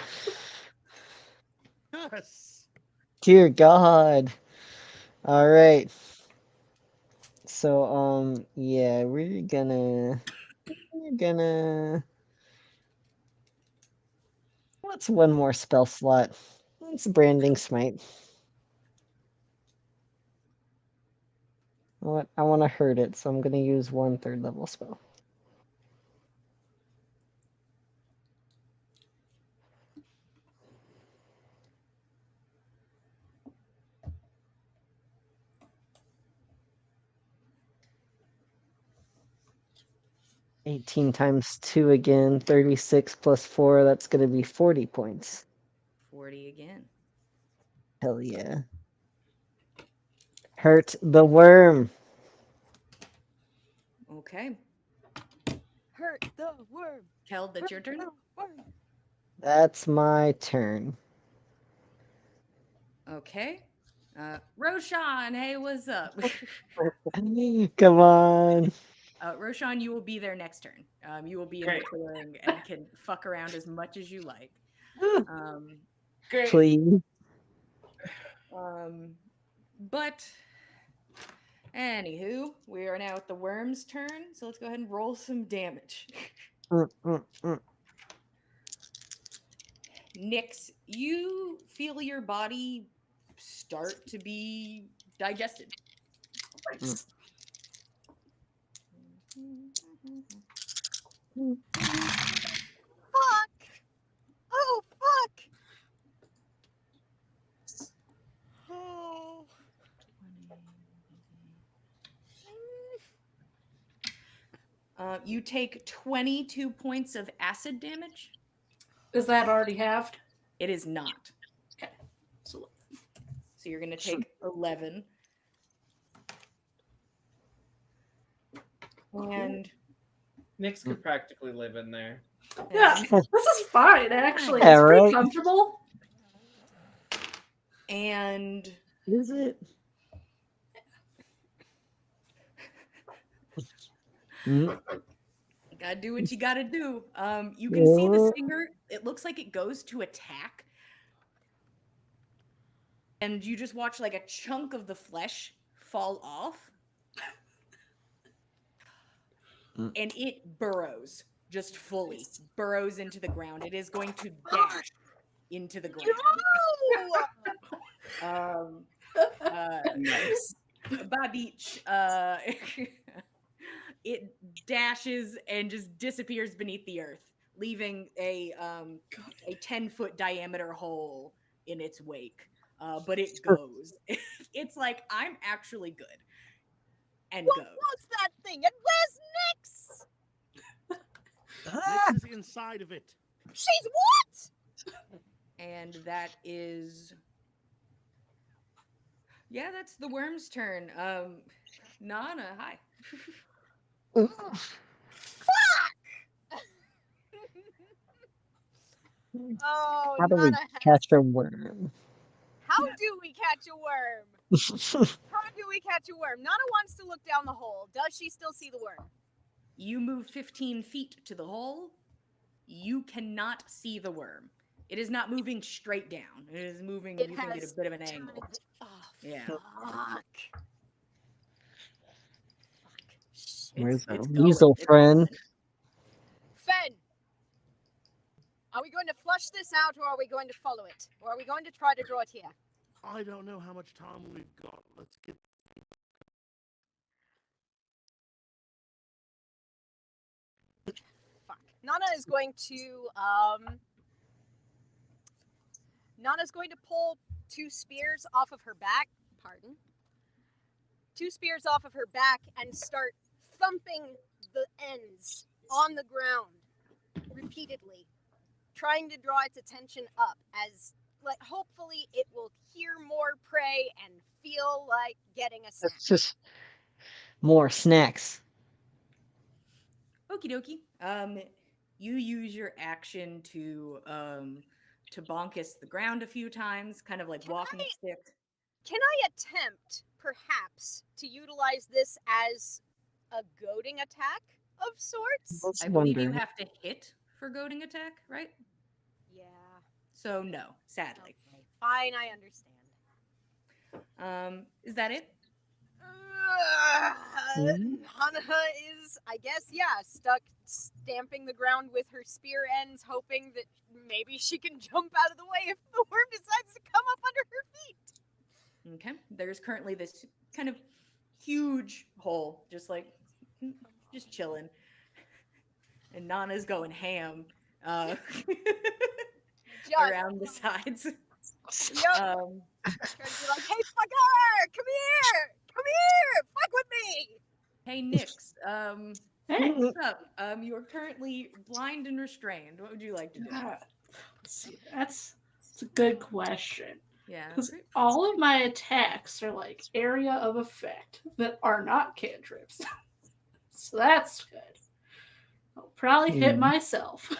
Yes. Dear God. All right. So yeah, we're gonna what's one more spell slot? It's branding smite. What I want to hurt it, so I'm gonna use one third level spell. $18 times 2 again, 36 plus 4, that's gonna be 40 points. 40 again. Hell yeah. Hurt the worm. Okay. Hurt the worm. Keld, that's your turn. The worm. That's my turn. Okay. Roshan, hey, what's up? Come on. Roshan, you will be there next turn. You will be in Great. the clearing and can fuck around as much as you like. Great. Please. But anywho, we are now at the worm's turn, so let's go ahead and roll some damage. Nyx, you feel your body start to be digested. Fuck! Oh, fuck! Oh. You take 22 points of acid damage. Is that already halved? It is not. Okay. So So you're going to take 11. And Nyx could practically live in there. Yeah, this is fine, actually. Yeah, It's pretty right? comfortable. And Is it? Mm. you gotta do what you gotta do. You can see the Yeah. stinger. It looks like it goes to attack. And you just watch like a chunk of the flesh fall off. And it burrows just fully, burrows into the ground. It is going to dash into the ground. Nice. Babich, it dashes and just disappears beneath the earth, leaving a 10-foot diameter hole in its wake. But it goes. It's like, I'm actually good. And What goes. was that thing? And where's Nyx? Nyx is inside of it. She's what? And that is... Yeah, that's the worm's turn. Nana, hi. Oh, How do we Nana catch a worm? How do we catch a worm? How do we catch a worm? Nana wants to look down the hole. Does she still see the worm? You move 15 feet to the hole. You cannot see the worm. It is not moving straight down. It is moving, you think, at a bit of an angle. Oh, Yeah. fuck. Where's our It's weasel going. friend? Fen! Are we going to flush this out, or are we going to follow it? Or are we going to try to draw it here? I don't know how much time we've got. Let's get. Fuck. Nana is going to, Nana's going to pull 2 spears off of her back. Pardon. 2 spears off of her back and start thumping the ends on the ground repeatedly, trying to draw its attention up as, like, hopefully it will hear more prey and feel like getting a snack. That's just more snacks. Okie dokie. You use your action to bonkus the ground a few times, kind of like walking a stick. Can I attempt, perhaps, to utilize this as a goading attack of sorts? I believe you have to hit for goading attack, right? Yeah. So no, sadly. Okay. Fine, I understand. Is that it? Hana is, I guess, stuck stamping the ground with her spear ends, hoping that maybe she can jump out of the way if the worm decides to come up under her feet. Okay. There's currently this kind of huge hole, just chilling. And Nana's going ham around the sides. Yep. Trying to be like, hey, fucker! Come here! Come here! Fuck with me! Hey, Nyx. Hey. What's up? You are currently blind and restrained. What would you like to do? Let's see, that's a good question. Yeah. Because all of my attacks are like area of effect that are not cantrips. So that's good. I'll probably hit myself.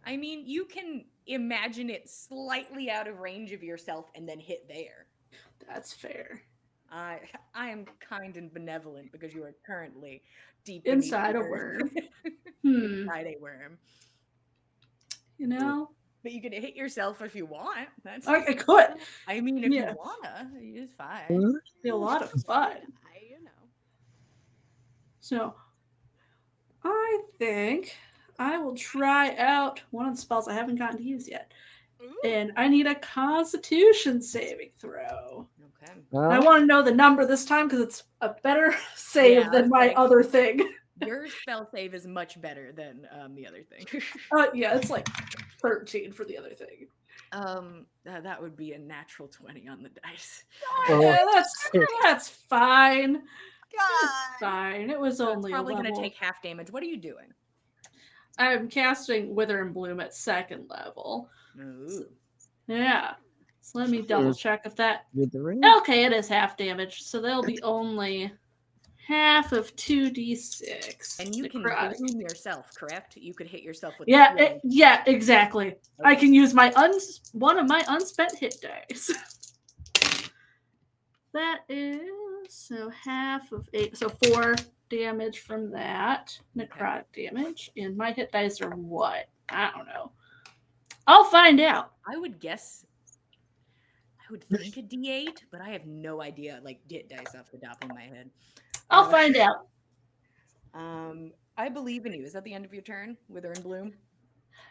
I mean, you can imagine it slightly out of range of yourself and then hit there. That's fair. I am kind and benevolent because you are currently deep Inside a beneath the worm. earth. Inside a worm. You know? But you can hit yourself if you want. That's I could. I mean, if you wanna, it's fine. Be a lot of fun. You know. So, I think I will try out one of the spells I haven't gotten to use yet. Ooh. And I need a Constitution saving throw. Okay. I want to know the number this time because it's a better save than my other thing. Your spell save is much better than the other thing. Yeah, it's like 13 for the other thing. That would be a natural 20 on the dice. Yeah, that's fine. God. It's fine. It was only probably going to take half damage. What are you doing? I'm casting Wither and Bloom at 2nd level. Ooh. Yeah. So let me double check if that... Withering? Okay, it is half damage, so they'll be only half of 2d6. And you can necrotic. bloom yourself, correct? You could hit yourself with Yeah, the flames. yeah, exactly. I Okay. can use my one of my unspent hit dice. That is so half of 8, so 4 damage from that necrotic damage. And my hit dice are what? I don't know. I'll find out. I would guess. I would think a D8, but I have no idea. Like hit dice off the top of my head. I'll find out. I believe in you. Is that the end of your turn, Wither and Bloom?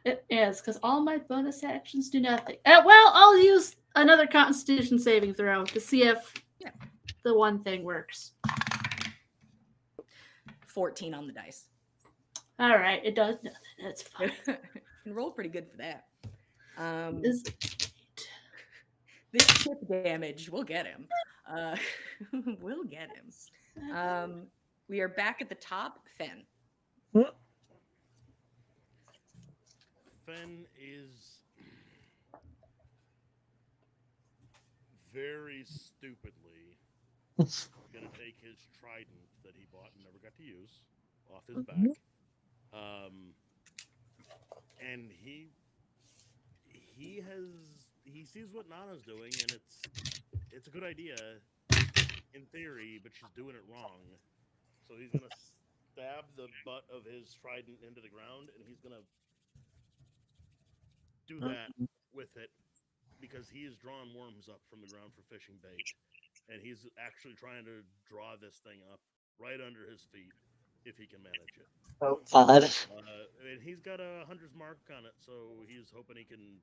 It is, because all my bonus actions do nothing. Well, I'll use another Constitution saving throw to see if the one thing works. 14 on the dice. All right, it does nothing. That's fine. And roll pretty good for that. Is This chip damage, we'll get him. We'll get him. We are back at the top. Fen. Fen is very stupidly gonna take his trident that he bought and never got to use off his back. And he sees what Nana's doing, and it's a good idea in theory, but she's doing it wrong. So he's gonna stab the butt of his trident into the ground, and he's gonna do that with it because he has drawn worms up from the ground for fishing bait, and he's actually trying to draw this thing up right under his feet if he can manage it. Oh God. And he's got a hunter's mark on it, so he's hoping he can,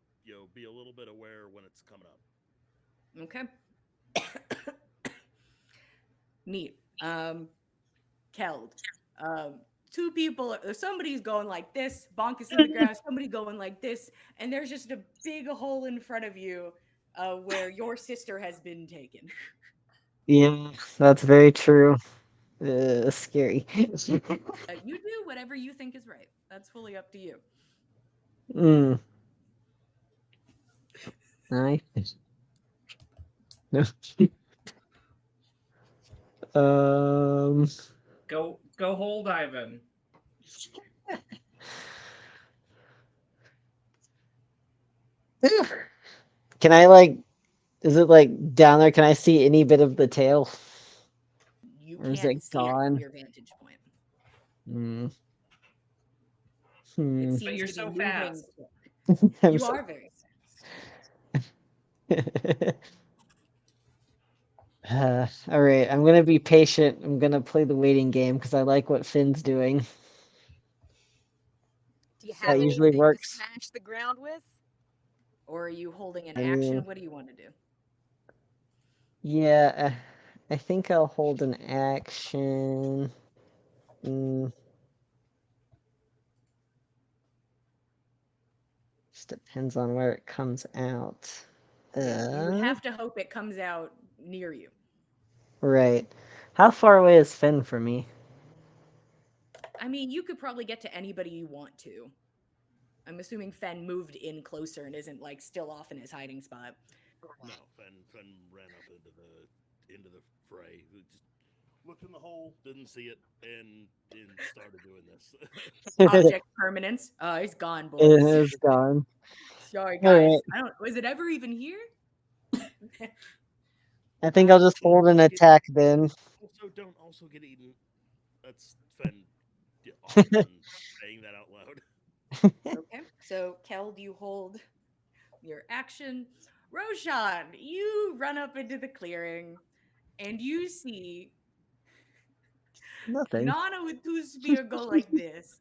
be a little bit aware when it's coming up. Okay. Neat. Keld. Two people, somebody's going like this, bonk is in the ground, somebody going like this, and there's just a big hole in front of you where your sister has been taken. Yeah, that's very true. Scary. You do whatever you think is right. That's fully up to you. Nice. No. Go hold Ivan. Can I is it down there? Can I see any bit of the tail? You Or is can't it see it from gone? your vantage point. It seems But you're to be so moving. fast. You are very fast. All right, I'm gonna be patient. I'm gonna play the waiting game because I like what Finn's doing. Do you That have usually anything works. to smash the ground with? Or are you holding an I action? mean- What do you want to do? Yeah, I think I'll hold an action. Just depends on where it comes out. You would have to hope it comes out near you. Right. How far away is Finn from me? I mean, you could probably get to anybody you want to. I'm assuming Fen moved in closer and isn't still off in his hiding spot. No, Fen ran up into the fray. He just looked in the hole, didn't see it, and started doing this. Object permanence. He's gone, boys. It is gone. Sorry, All guys. right. Was it ever even here? I think I'll just hold an attack then. Also, don't also get eaten. That's Fen often saying that out loud. Okay. So, Keld, you hold your action. Roshan, you run up into the clearing and you see Nothing. Nana with two spear go like this.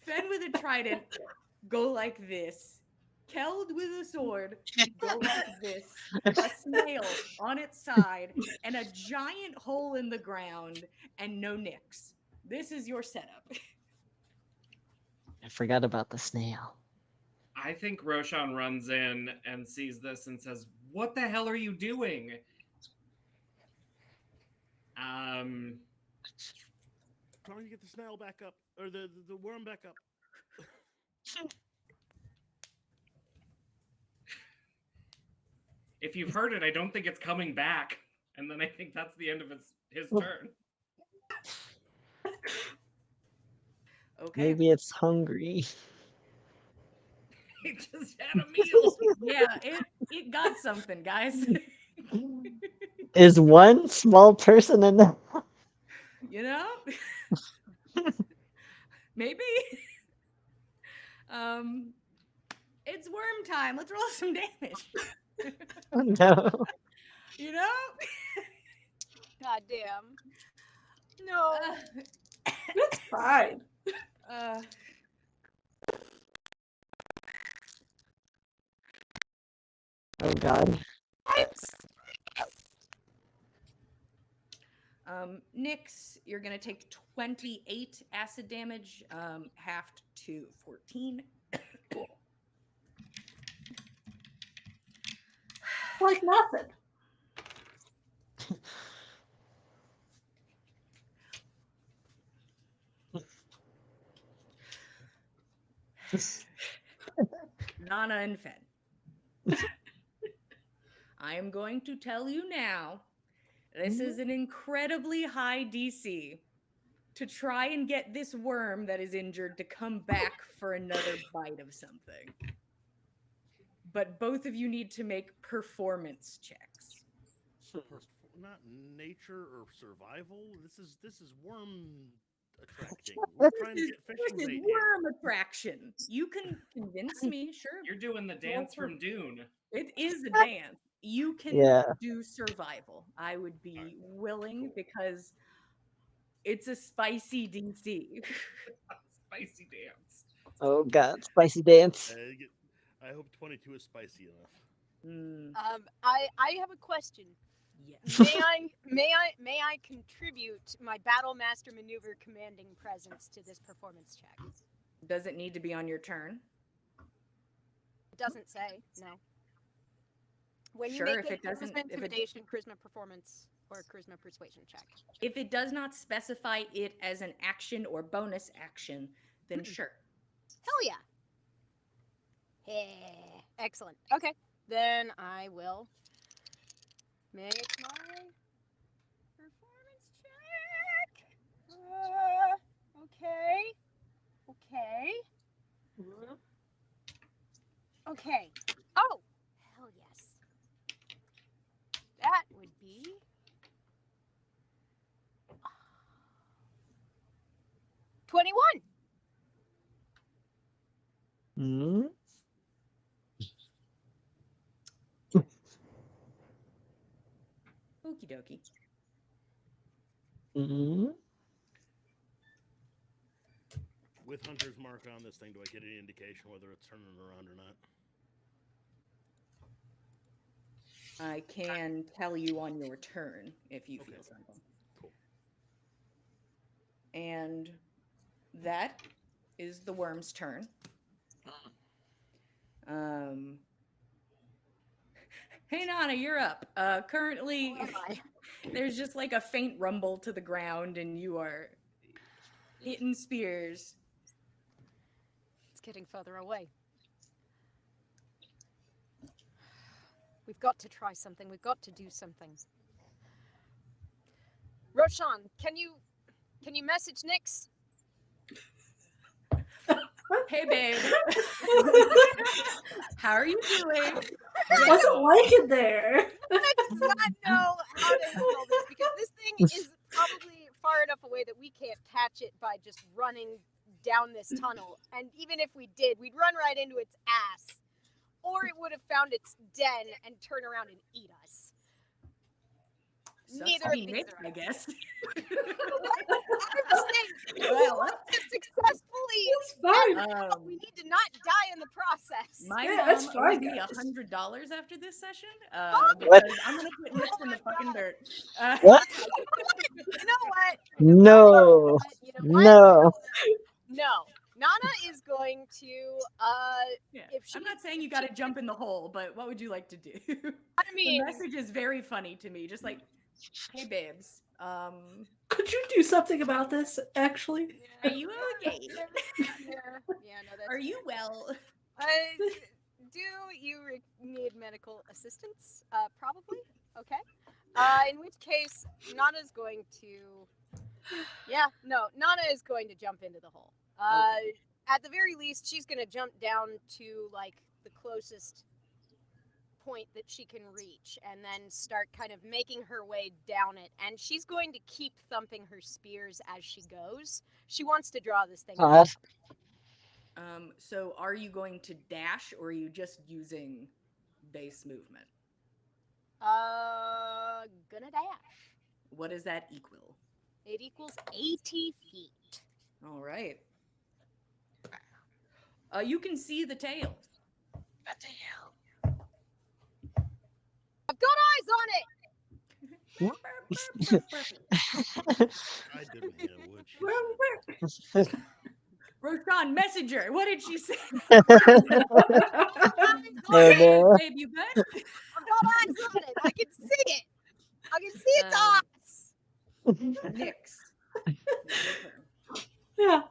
Fen with a trident go like this. Keld with a sword go like this. A snail on its side and a giant hole in the ground and no nicks. This is your setup. I forgot about the snail. I think Roshan runs in and sees this and says, "What the hell are you doing?" Trying to get the snail back up, or the worm back up. If you've heard it, I don't think it's coming back. And then I think that's the end of his turn. Okay. Maybe it's hungry. It just had a meal. Yeah, it got something, guys. Is one small person enough? You know? Maybe. Um, it's worm time. Let's roll some damage. Oh, no. You know? God damn. No. It's fine. Uh, Oh god. Nyx, you're gonna take 28 acid damage, halved to 14. Like nothing. Nana and Fen. I am going to tell you now, this is an incredibly high DC to try and get this worm that is injured to come back for another bite of something. But both of you need to make performance checks. Not nature or survival. This is worm attracting. We're trying to get This fishing is bait here. worm attraction. You can convince me, sure. You're doing the dance from Dune. It is a dance. You can Yeah. do survival. I would be Alright, willing cool. because it's a spicy DC. Spicy dance. Oh god. Spicy dance. I hope 22 is spicy enough. I have a question. Yes. May I contribute my battle master maneuver commanding presence to this performance check? Does it need to be on your turn? It doesn't say, no. When Sure, you if make it a doesn't- charisma if it- intimidation, charisma performance, or a charisma persuasion check. If it does not specify it as an action or bonus action, then sure. Hell yeah. Yeah. Excellent. Okay. Then I will make my performance check. Okay. Okay. Oh, hell yes. That would be 21. Hmm? Okie dokie. Hmm? With Hunter's mark on this thing, do I get any indication whether it's turning around or not? I can tell you on your turn if you feel something. Cool. And that is the worm's turn. Hey Nana, you're up. Currently, Am I? there's just like a faint rumble to the ground, and you are hitting spears. It's getting further away. We've got to try something. We've got to do something. Roshan, can you message Nyx? Hey babe, how are you doing? What's it like in there? I do not know how to handle this because this thing is probably far enough away that we can't catch it by just running down this tunnel. And even if we did, we'd run right into its ass. Or it would have found its den and turn around and eat us. Sucks Neither to of be these Nick, are I guess. I'm just saying, we Well, want to successfully. It's fine. We need to not die in the process. My Yeah, mom that's owes fine, me guys. $100 after this session. What? Because I'm gonna put Nick in the fucking dirt. What? You know what? No. You know what? No. No. Nana is going to. Yeah. If she, I'm not saying you got to jump in the hole, but what would you like to do? I mean, the message is very funny to me. Just like, hey babes, Could you do something about this, actually? are you okay? yeah, no, that's. Are you well? Do you need medical assistance? Probably. Okay. In which case, Nana's going to Yeah, no, Nana is going to jump into the hole. At the very least, she's going to jump down to like the closest point that she can reach and then start kind of making her way down it. And she's going to keep thumping her spears as she goes. She wants to draw this thing out. So are you going to dash or are you just using base movement? Gonna dash. What does that equal? It equals 80 feet. All right. You can see the tail. What the hell? I've got eyes on it! I didn't hear what she said. Roshan, messenger, what did she say? Oh Hey, no. babe, you good? I've got eyes on it! I can see it! I can see its eyes! Nix. Yeah.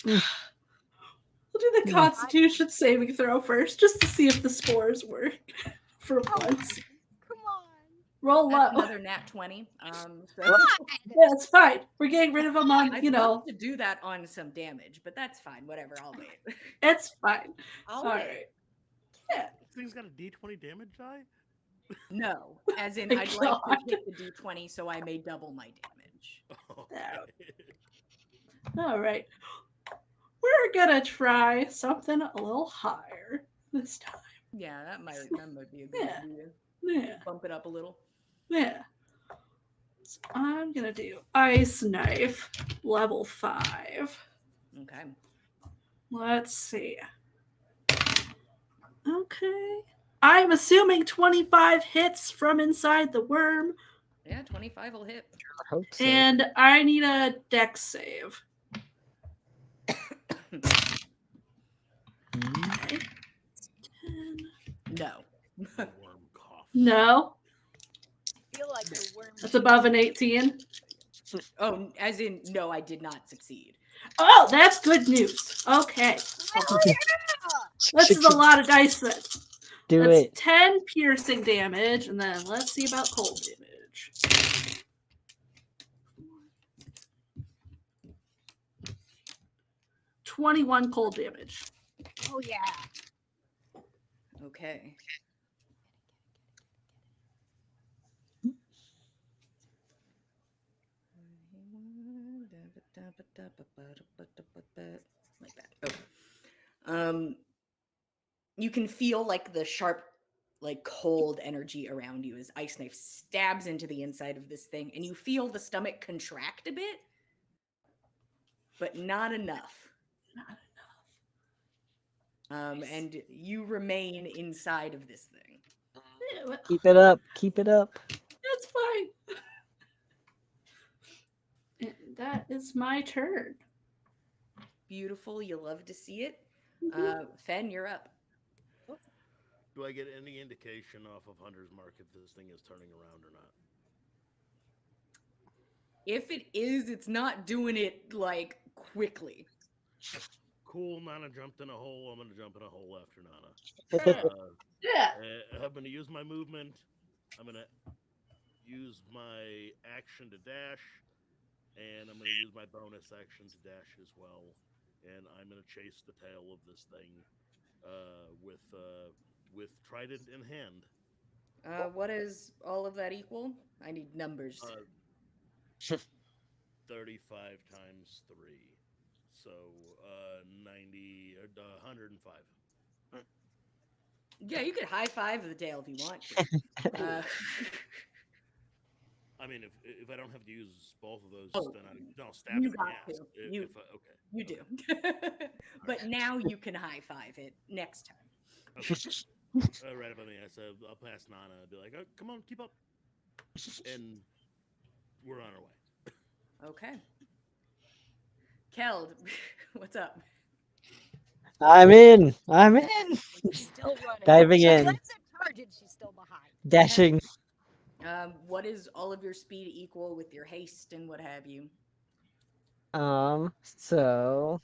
We'll do the Constitution saving throw first, just to see if the spores work for once. Come on. Roll That's low. another nat 20. So Yeah, it's fine. We're getting rid of them on, I'd love to do that on some damage, but that's fine. Whatever, I'll wait. It's fine. I'll All wait. right. Yeah. This thing's got a D20 damage die? No, as in My I'd like God. to hit the d20 so I may double my damage. Okay. All right. We're gonna try something a little higher this time. Yeah, that might be a good Yeah. idea. Yeah. Bump it up a little. Yeah. So I'm gonna do Ice Knife level 5. Okay. Let's see. Okay. I'm assuming 25 hits from inside the worm, Yeah, 25 will hit. I hope so. and I need a dex save. Okay. 10. No. Worm cough. No, I feel like the worm. that's above an 18. Oh, as in, no, I did not succeed. Oh, that's good news. Okay. This is a lot of dice then. Do That's it. 10 piercing damage, and then let's see about cold damage. $21 cold damage. Oh yeah. Okay. Like that. Okay. You can feel like the sharp, like cold energy around you as Ice Knife stabs into the inside of this thing, and you feel the stomach contract a bit, but not enough. Not And you remain inside of this thing. Yeah, well, Keep it up. Keep it up. that's fine. And that is my turn. Beautiful. You love to see it. Mhm. Fen, you're up. Do I get any indication off of Hunter's Mark if this thing is turning around or not? If it is, it's not doing it like quickly. Cool, Nana jumped in a hole. I'm gonna jump in a hole after Nana. Yeah. I'm gonna use my movement. I'm gonna use my action to dash, and I'm gonna use my bonus action to dash as well. And I'm gonna chase the tail of this thing with trident in hand. What is all of that equal? I need numbers. 35 times 3. So 90 or 105. Yeah, you could high five the tail if you want to. I mean, if I don't have to use both of those, Oh, then I'll stab it you in the got ass. to. Okay. You do. But now you can high five it next time. Okay. Right up on the ass. I'll pass Nana and be like, oh, come on, keep up. And we're on our way. Okay. Keld, what's up? I'm in. I'm in. She's still running. Diving She in. led the charge and she's still behind. Dashing. What is all of your speed equal with your haste and what have you? So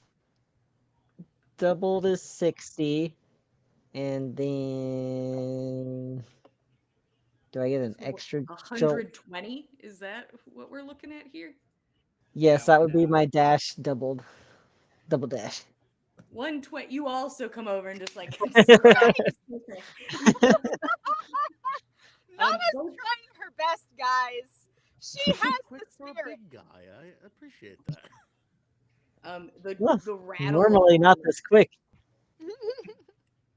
double to 60, and then do I get an So extra jolt? 120? Is that what we're looking at here? Yes, Now that would be down. my dash doubled. Double dash. 120. You also come over and just like Nice. Okay. Nana's those- trying her best, guys. She has Quick the for a spirit. big guy. I appreciate that. Well, the rattle. normally not this quick.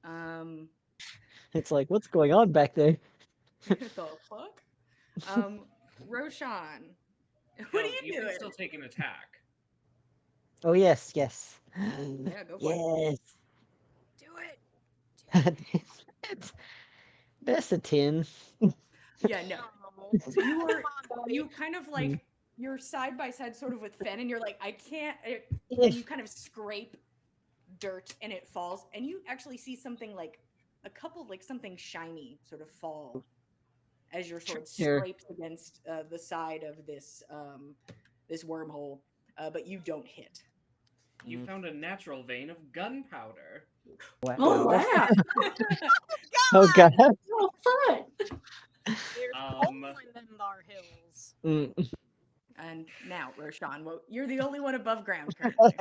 Um, It's like, what's going on back there? the fuck? Roshan, what No, are you you doing? can still take an attack. Oh yes, yes. Yeah, go for it. Yes. Do it. That's a 10. Yeah, no. Oh, You are come on, buddy. you kind of like you're side by side sort of with Fen and you're like I can't and you kind of scrape dirt and it falls and you actually see something like a couple like something shiny sort of fall as your sword Sure. scrapes against the side of this wormhole, but you don't hit. You found a natural vein of gunpowder. Wow. Oh wow! Oh god. Oh fun! There's Um, coal in them thar hills. Mm. And now, Roshan, well, you're the only one above ground currently.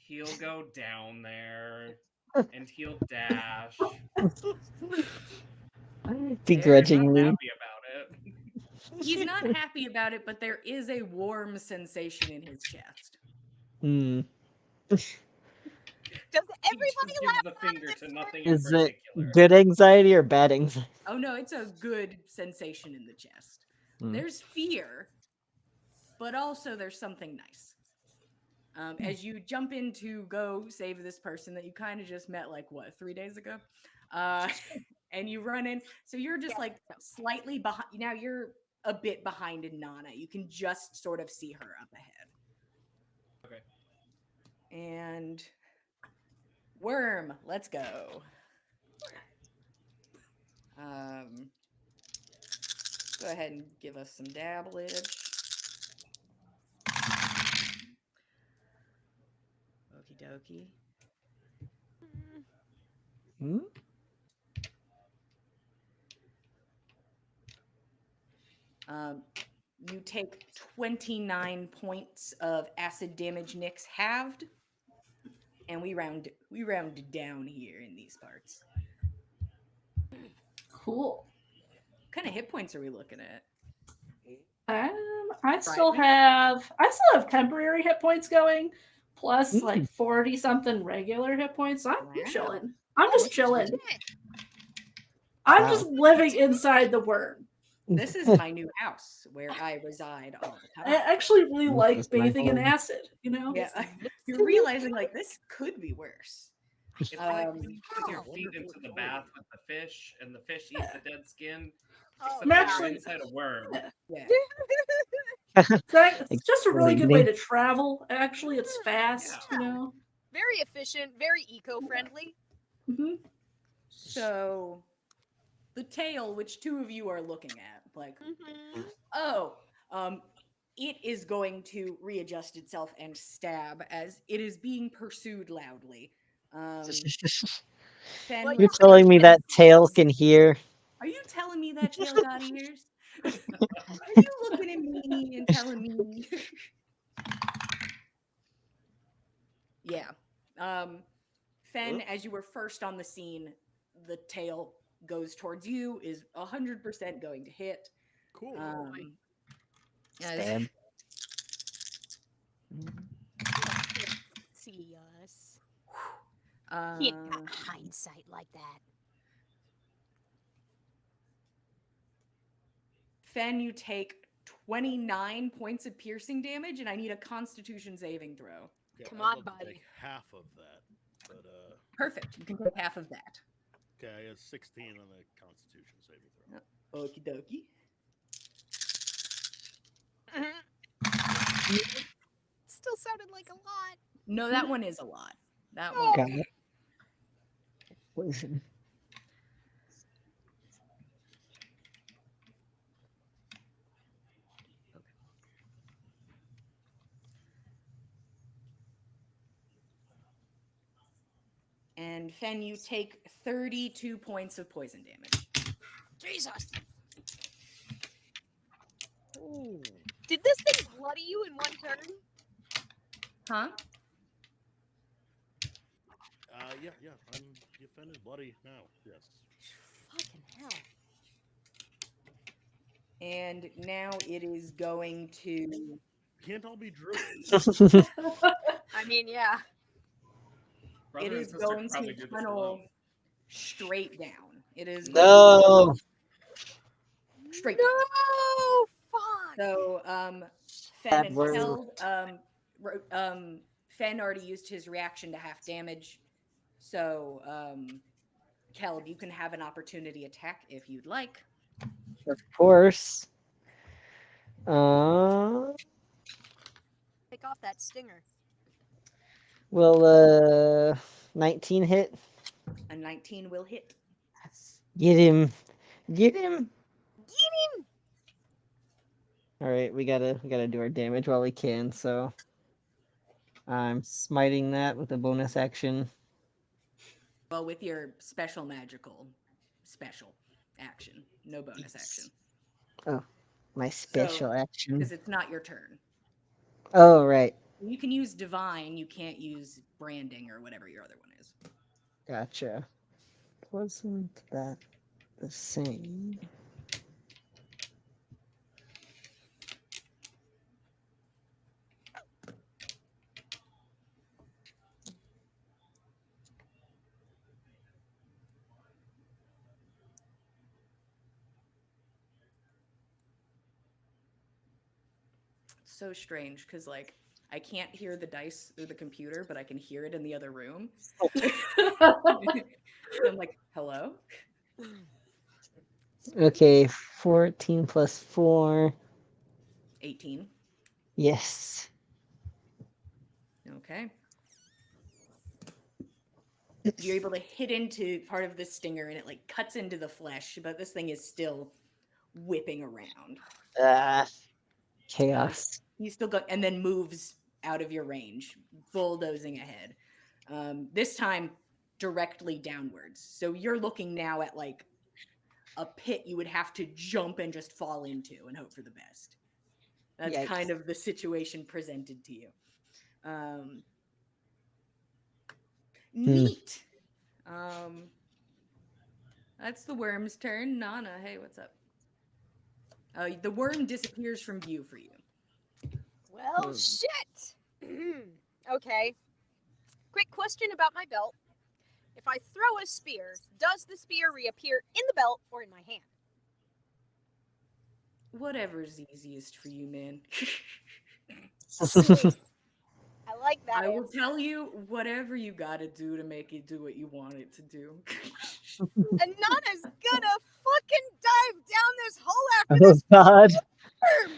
He'll go down there and he'll dash. He's not Begrudgingly. happy about it. He's not happy about it, but there is a warm sensation in his chest. Hmm. Does He everybody just gives laugh the out finger this to way? nothing in Is it particular. good anxiety or bad anxiety? Oh no, it's a good sensation in the chest. There's fear, but also there's something nice. As you jump in to go save this person that you kind of just met, like what, 3 days ago, and you run in. So you're just like slightly behind. Now you're a bit behind in Nana. You can just sort of see her up ahead. Okay. And Worm, let's go. Go ahead and give us some dabblage. Okie dokie. Hmm? You take 29 points of acid damage, Nyx halved, and we round down here in these parts. Cool. What kind of hit points are we looking at? I still have temporary hit points going, plus like 40 something regular hit points. I'm chilling. I'm just chilling. I'm just living inside the worm. This is my new house where I reside all the I time. actually really This like is my bathing in home. acid, you know? Yeah, you're realizing like this could be worse. It's like when you put your feet Wonderful into the story. bath with the fish, and the fish eat the dead skin. Oh, Except I'm you're actually- inside a worm. Yeah. It's just a really good way Explaining. to travel. Actually, it's fast, you know? very efficient, very eco-friendly. Hmm. So the tail, which two of you are looking at, like, Mm-hmm. oh, it is going to readjust itself and stab as it is being pursued loudly. Fen, Well, You're with telling me that 36 tail can hear? Are you telling me that tail got ears? Are you looking at me and telling me? Yeah. Fen, as you were first on the scene, the tail goes towards you, is 100% going to hit. Cool. As- Stab. See us. He ain't got hindsight like that. Fen, you take 29 points of piercing damage, and I need a Constitution saving throw. Yeah, Come I'd on, love to buddy. take half of that, but Perfect. You can take half of that. okay, I have 16 on the Constitution saving throw. Okie dokie. Still sounded like a lot. No, that one is a lot. That Oh. one. God. What is it? And Fen, you take 32 points of poison damage. Jesus. Oh. Did this thing bloody you in one turn? Huh? Yeah. I'm defended bloody now. Yes. Fucking hell. And now it is going to. Can't all be druids. I mean, yeah. Brother It and is sister going could probably to do this tunnel alone. straight down. It is going to No. straight. No! Fuck! So, Fen Bad and word. Kel, Fen already used his reaction to half damage. So, Kelb, you can have an opportunity attack if you'd like. Of course. Uh, Pick off that stinger. will 19 hit? A 19 will hit. Get him. Get him. Get him! All right, we gotta do our damage while we can. So I'm smiting that with a bonus action. Well, with your special action, no bonus action. Oh, my special action. Because it's not your turn. Oh, right. You can use divine, you can't use branding or whatever your other one is. Gotcha. Wasn't that the same? So strange because like I can't hear the dice or the computer, but I can hear it in the other room. I'm like, hello? Okay, 14 plus 4. 18. Yes. Okay. You're able to hit into part of the stinger and it like cuts into the flesh, but this thing is still whipping around. Ah, chaos. He's still going and then moves out of your range, bulldozing ahead. This time directly downwards. So you're looking now at like a pit you would have to jump and just fall into and hope for the best. That's Yikes. kind of the situation presented to you. Neat. That's the worm's turn. Nana, hey, what's up? The worm disappears from view for you. Well, shit! Okay. Quick question about my belt. If I throw a spear, does the spear reappear in the belt or in my hand? Whatever's easiest for you, man. Sweet. I like that I will answer. tell you whatever you gotta do to make it do what you want it to do. And Nana's gonna fucking dive down this hole after Oh, this God. worm!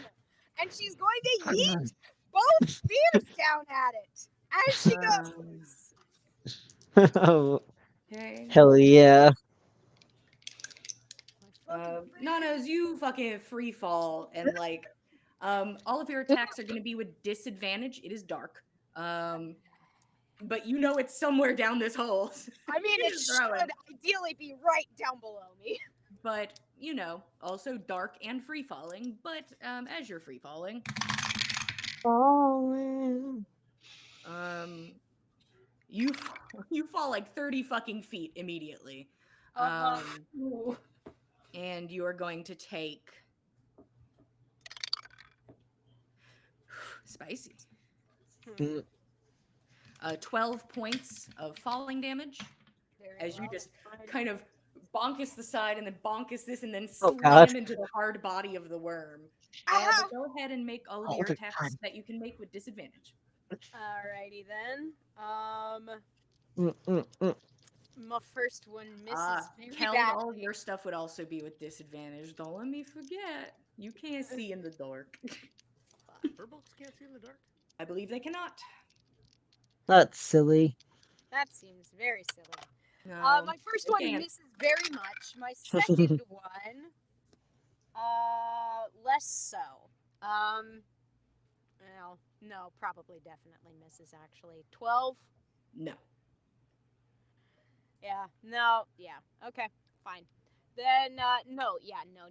And she's going to yeet both spears down at it as she goes. Oh, Okay. hell yeah. Nana, as you fucking free fall and like all of your attacks are gonna be with disadvantage. It is dark. But you know it's somewhere down this hole. I mean, it should ideally be right down below me. But, you know, also dark and free falling. But as you're free falling, you fall like 30 fucking feet immediately. And you are going to take spicy. 12 points of falling damage as you just kind of bonkus the side and then bonkus this and then slam into the hard body of the worm. But go ahead and make all of your attacks that you can make with disadvantage. Alrighty then. My first one misses very bad. All of your stuff would also be with disadvantage. Don't let me forget. You can't see in the dark. Furbolgs can't see in the dark? I believe they cannot. That's silly. That seems very silly. No, my first one misses very much. My second one, less so. Well, no, probably definitely misses actually. 12? No. Yeah, no, yeah. Okay, fine. Then, no,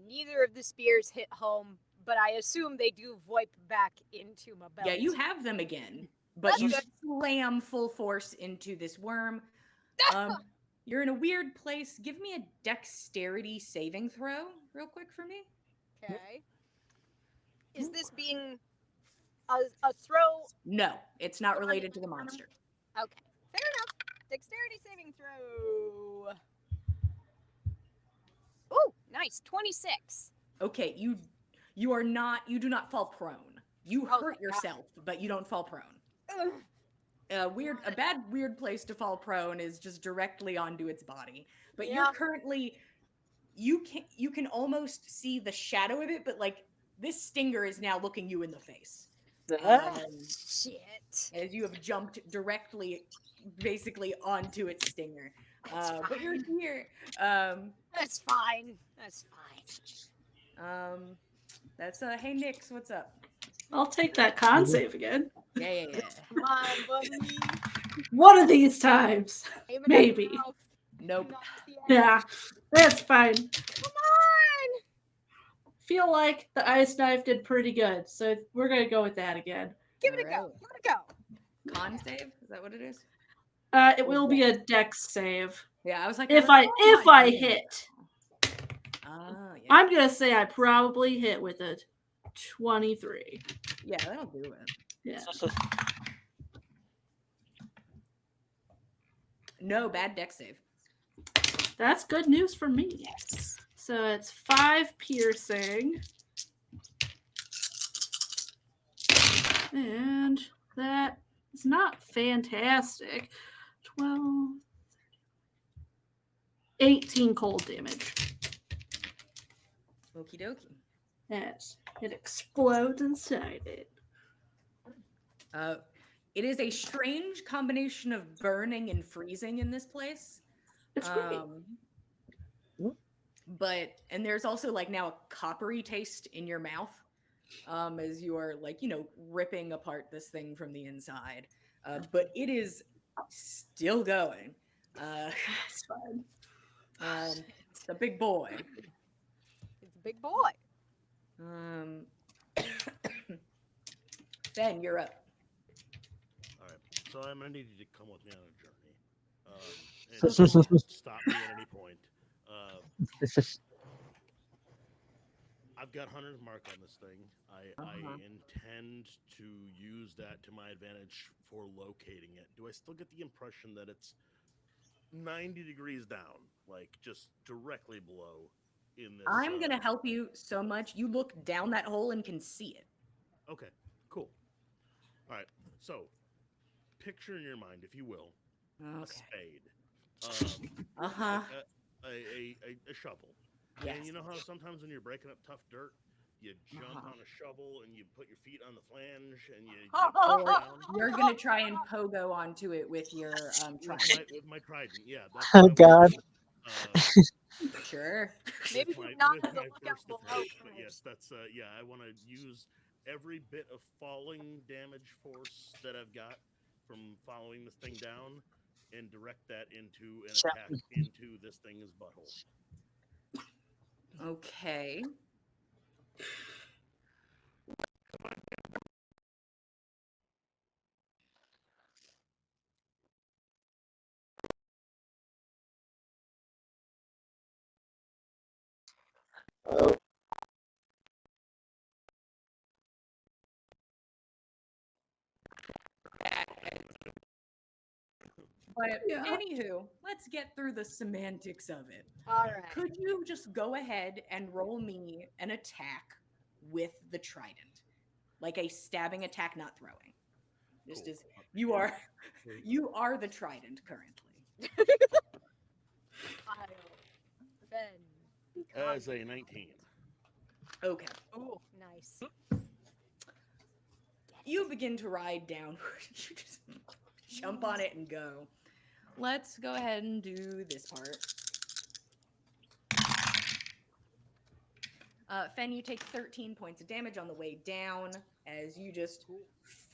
neither of the spears hit home, but I assume they do VoIP back into my belt. Yeah, you have them again, but That's you good. slam full force into this worm. You're in a weird place. Give me a dexterity saving throw, real quick, for me. Okay. Is this being a throw? No, it's not on related to the animal? monster. Okay, fair enough. Dexterity saving throw. Ooh, nice, 26. Okay, you do not fall prone. You Oh, hurt thank God. yourself, but you don't fall prone. Ugh. A bad weird place to fall prone is just directly onto its body. But Yeah. you're currently you can almost see the shadow of it, but like this stinger is now looking you in the face. Shit. As you have jumped directly basically onto its stinger. That's But you're fine. here. That's fine. That's fine. That's hey Nix, what's up? I'll take that con save again. Yeah. Come on, buddy. One of these times. Aim it at Maybe. your mouth, Nope. not at the ass. Yeah, that's fine. Come on. Feel like the ice knife did pretty good, so we're gonna go with that again. Give it a go. Alright. Give it a go. Con save? Is that what it is? It will be a dex save. Yeah, I was like, If I'm I not doing hit, yeah. I'm gonna say I probably hit with a 23. Yeah, that'll do it. Yeah. No, bad dex save. That's good news for me. So it's 5 piercing. And that is not fantastic. 12, 18 cold damage. Okie dokie. As it explodes inside it. It is a strange combination of burning and freezing in this place. It's great. But there's also like now a coppery taste in your mouth as you are like, ripping apart this thing from the inside. But it is still going. It's fine. It's a big boy. It's a big boy. Ben, you're up. All right, so I'm gonna need you to come with me on a journey, and don't stop me at any point. I've got Hunter's Mark on this thing. I intend to use that to my advantage for locating it. Do I still get the impression that it's 90 degrees down, like just directly below in this? I'm going to help you so much. You look down that hole and can see it. Okay, cool. All right, so picture in your mind, if you will, a spade. A shovel. Yes. And you know how sometimes when you're breaking up tough dirt, you jump on a shovel and you put your feet on the flange and you push down? You're going to try and pogo onto it with your trident. With my trident, yeah. That's Oh, what God. Sure. Maybe with not my to the lookout first below. approach, but yes, that's I want to use every bit of falling damage force that I've got from following this thing down and direct that into an attack into this thing's butthole. Okay. But anywho, let's get through the semantics of it. All right. Could you just go ahead and roll me an attack with the trident? Like a stabbing attack, not throwing. Just Cool. as you are the trident currently. Kyle, Ben, As a 19. Okay. Oh, nice. You begin to ride downward. You just jump on it and go. Let's go ahead and do this part. Fen, you take 13 points of damage on the way down as you just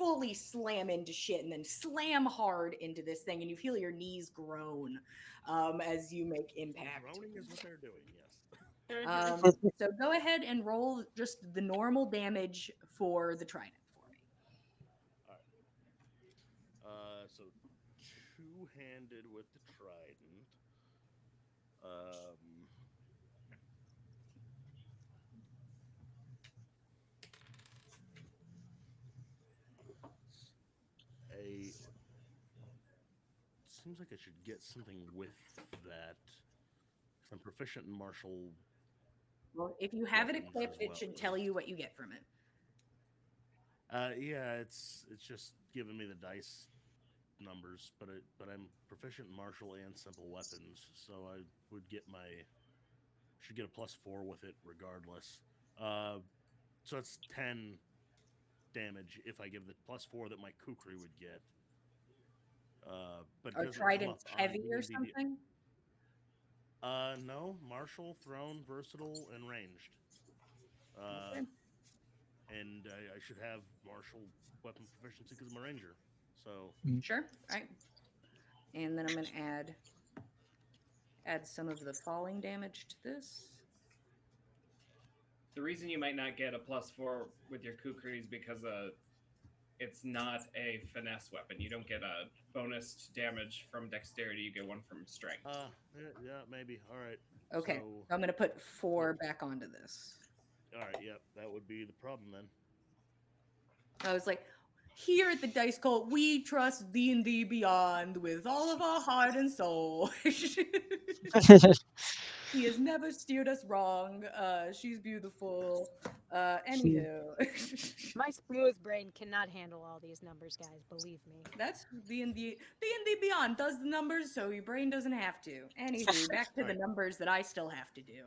fully slam into shit and then slam hard into this thing, and you feel your knees groan as you make impact. Groaning is what they're doing. Yes. So go ahead and roll just the normal damage for the trident for me. So two-handed with the trident. Um, a seems like I should get something with that. 'Cause I'm proficient in martial Well, if you have it weapons equipped, as it well. should tell you what you get from it. Yeah, it's just giving me the dice numbers, but I'm proficient in martial and simple weapons, so I would get should get a +4 with it regardless. So it's 10 damage if I give the +4 that my kukri would get. But it Are doesn't come up tridents on heavy or D&D. something? No, martial, thrown, versatile, and ranged. Uh, Okay. and I should have martial weapon proficiency because I'm a ranger. So Sure. All right. And then I'm going to add some of the falling damage to this. The reason you might not get a +4 with your kukri is because it's not a finesse weapon. You don't get a bonus damage from dexterity. You get one from strength. yeah, maybe. All right. Okay. So I'm going to put 4 back onto this. all right, yep, that would be the problem then. I was like, here at the Dice Cult, we trust D&D Beyond with all of our heart and soul. He has never steered us wrong. She's beautiful. Anywho. My smooth brain cannot handle all these numbers, guys. Believe me. That's D&D Beyond does the numbers, so your brain doesn't have to. Anywho, back to the Right. numbers that I still have to do.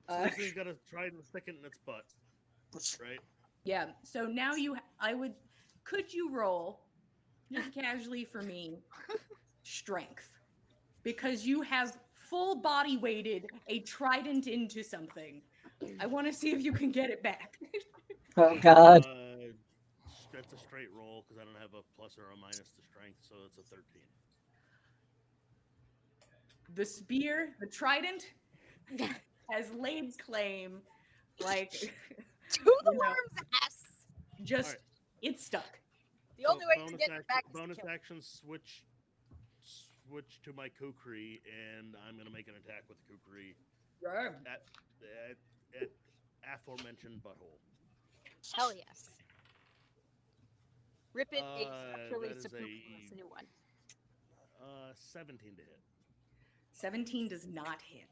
So this thing's got to try and stick it in its butt, right? Yeah. So now could you roll just casually for me strength, because you have full body weighted a trident into something. I want to see if you can get it back. Oh God. That's a straight roll because I don't have a plus or a minus to strength, so it's a 13. The spear, the trident, has laid claim, like To the you know, worm's ass. just Alright. it's stuck. The only way to get it back is to bonus kill it. action switch to my kukri, and I'm gonna make an attack with the kukri at aforementioned butthole. Hell yes. Rip it a sexually That is superfluous new one. 17 to hit. 17 does not hit.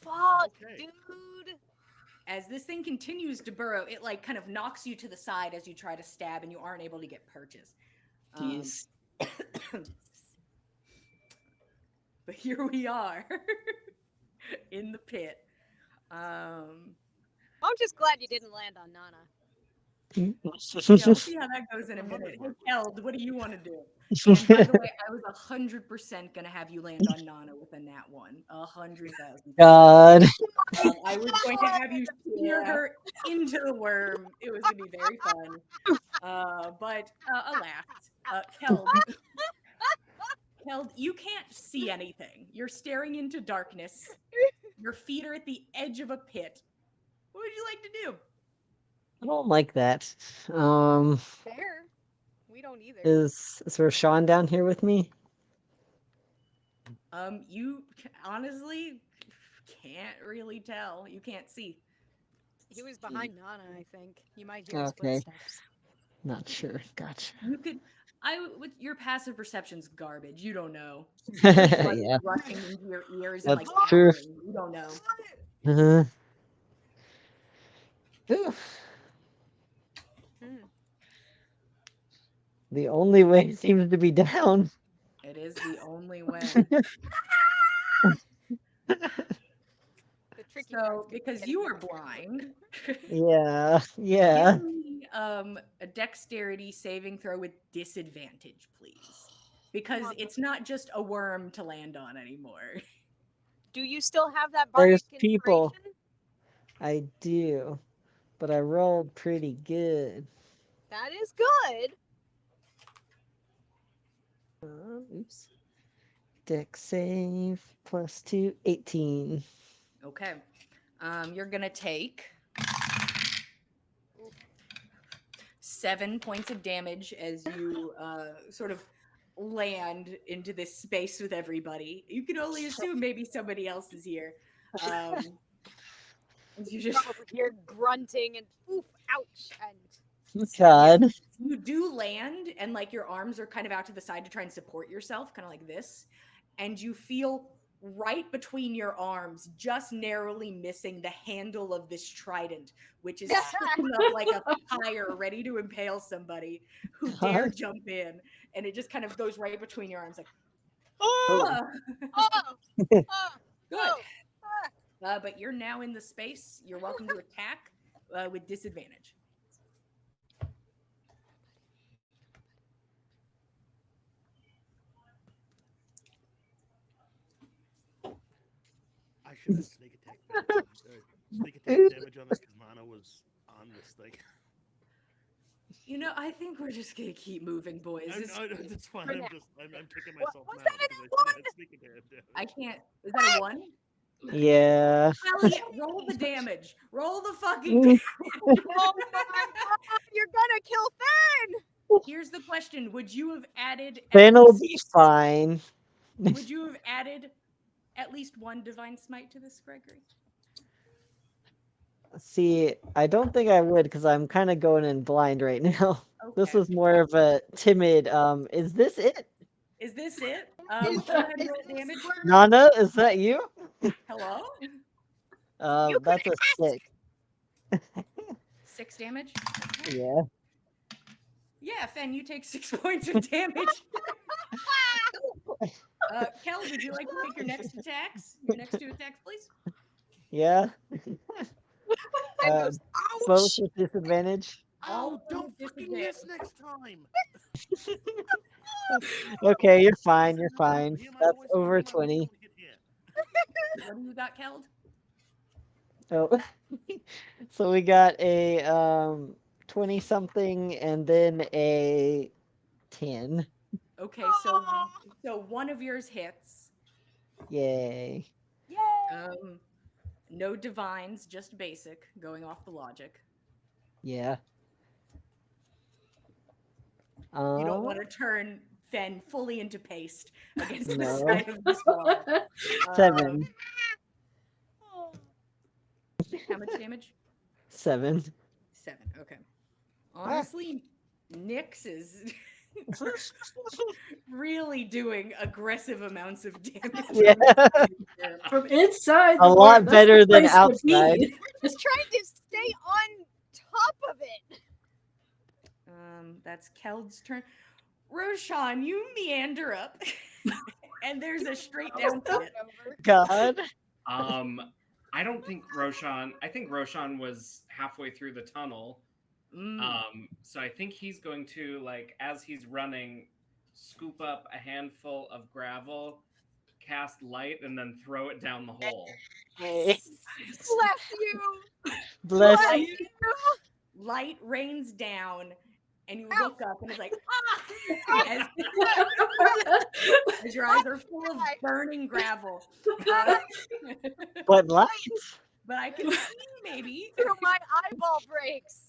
Fuck, Okay. dude. As this thing continues to burrow, it like kind of knocks you to the side as you try to stab, and you aren't able to get purchase. Jeez. But here we are in the pit. I'm just glad you didn't land on Nana. Yeah, we'll see how that goes in a minute. Hey, Keld, what do you want to do? And by the way, I was 100% gonna have you land on Nana with a nat 1. 100,000. God. I was going to have you steer her into the worm. It was gonna be very fun. But alas, Keld, you can't see anything. You're staring into darkness. Your feet are at the edge of a pit. What would you like to do? I don't like that. Fair. We don't either. Is Rashawn down here with me? You honestly can't really tell. You can't see. He was behind Nana, I think. You might hear his Okay. footsteps. Not sure. Gotcha. You could. With your passive perception's garbage. You don't know. Yeah. Rushing into your ears and That's like true. cackling. You don't know. Uh-huh. Oof. The only way seems to be down. It is the only way. The tricky So, part's because getting you are back there. blind, Yeah. Yeah. give me a dexterity saving throw with disadvantage, please. Because it's not just a worm to land on anymore. Do you still have that bardic There's people. inspiration? I do. But I rolled pretty good. That is good. Oops. Dex save +2, 18. Okay. You're gonna take 7 points of damage as you sort of land into this space with everybody. You can only assume maybe somebody else is here. You just Over here grunting and oof, ouch, and God. you do land, and like your arms are kind of out to the side to try and support yourself, kind of like this, and you feel right between your arms, just narrowly missing the handle of this trident, which is sticking up like a fire, ready to impale somebody who dare God. jump in, and it just kind of goes right between your arms, like oh, "Ah." oh, Good. oh, But you're now in the space. You're welcome to attack with disadvantage. I should have sneak attack damage on this because Mana was on this thing. You know, I think we're just gonna keep moving, boys. That's fine. For I'm now. kicking What myself was now that because an I should have had sneak attack damage. I can't. Is that a 1? Yeah. Elliot, roll the damage. Roll the fucking Mm. damage. oh my god, you're gonna kill Finn! Here's the question: would you have added? Then will be fine. Would you have added at least 1 divine smite to this, Gregory? See, I don't think I would because I'm kind of going in blind right now. This Okay. was more of a timid. Is this it? Is this it? Is- Go ahead and is roll this damage. where Nana, is that you? Hello. you could That's a ask? 6. 6 damage. Yeah. Yeah, Fen, you take 6 points of damage. Kel, would you like to make your next attacks? Your next 2 attacks, please. Yeah. Finn Uh, goes, both ouch! with disadvantage. Oh, All don't fucking miss next time. Okay, you're fine. You're Listen, fine. me and my That's boys wanna over be my 20. hotel to get hit. What do you got, Keld? Oh, so we got a 20 something and then a 10. Okay, Aw. so one of yours hits. Yay. Yay! No divines, just basic, going off the logic. Yeah. You don't want to turn Fen fully into paste against the No. side of this wall. 7. Oh. How much damage? 7. 7. Okay. Honestly, Nyx is really doing aggressive amounts of damage. Yeah. From inside A the lot ward, that's better the than place to outside. be. Just trying to stay on top of it. That's Keld's turn. Roshan, you meander up, and there's a straight down pit. God. I don't think Roshan. I think Roshan was halfway through the tunnel. So I think he's going to, like, as he's running, scoop up a handful of gravel, cast light, and then throw it down the hole. Hey. Bless you. Bless Bless you. you. Light rains down, and you look up, and it's like, as, as your eyes are full of burning gravel. But light. But I can see maybe. Till my eyeball breaks.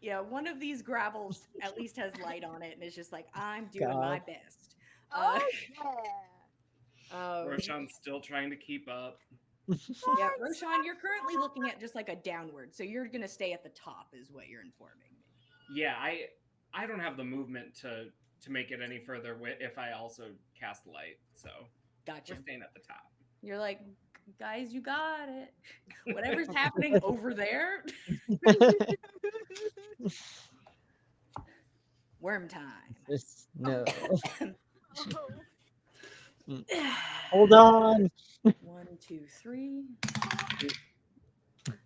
Yeah, one of these gravels at least has light on it, and it's just like, I'm doing God. my best. Oh yeah. Roshan's still trying to keep up. Yeah, Roshan, you're currently looking at just like a downward, so you're gonna stay at the top, is what you're informing me. Yeah, I don't have the movement to make it any further if I also cast light, so Gotcha. we're staying at the top. You're like, guys, you got it. Whatever's happening over there. Worm time. Just no. Oh. Hold on. 1, 2, 3.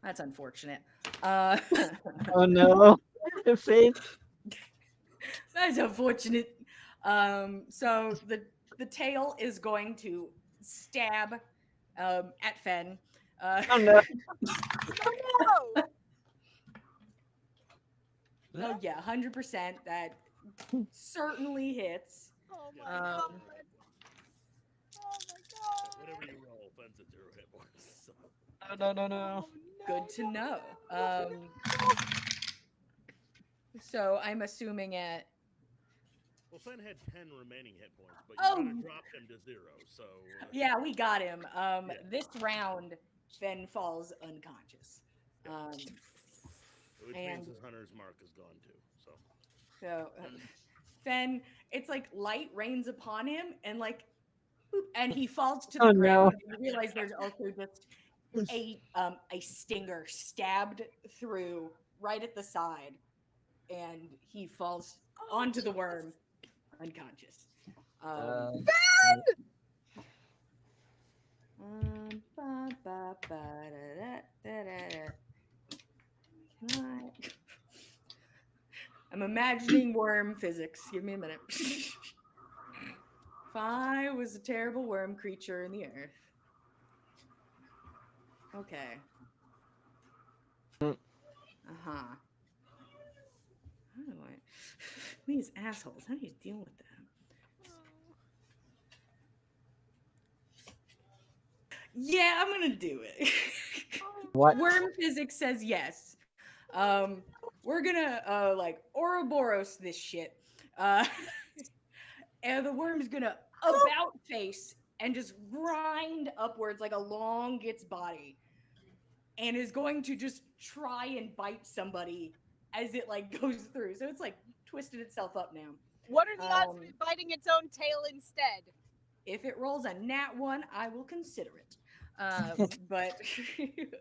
That's unfortunate. Oh no. Faith. That's unfortunate. So the tail is going to stab at Fen. Oh no. No. Oh yeah, 100%. That certainly hits. Oh my Um, god. Oh my god. Whatever you roll, offense at 0 hit points. So. No. Oh, no, Good to know. So I'm assuming at Well, Fen had 10 remaining hit points, but you Oh. could have dropped him to 0. So yeah, we got him. Yeah. This round, Fen falls unconscious. Yeah. Which and means his hunter's mark is gone too. So so Fen, it's like light rains upon him, and like, boop, and he falls to the Oh, ground. no. And you realize there's also just a stinger stabbed through right at the side, and he falls onto the worm, unconscious. Ba, ba, ba, da, da, da, da. Can I? I'm imagining worm physics. Give me a minute. Phi was a terrible worm creature in the earth. Okay. Uh-huh. How do I... These assholes, how do you deal with them? Yeah, I'm gonna do it. What? Worm physics says yes. We're gonna like Ouroboros this shit. And the worm's gonna about face and just grind upwards like along its body, and is going to just try and bite somebody as it like goes through. So it's like twisted itself up now. What are the odds of it biting its own tail instead? If it rolls a nat 1, I will consider it. But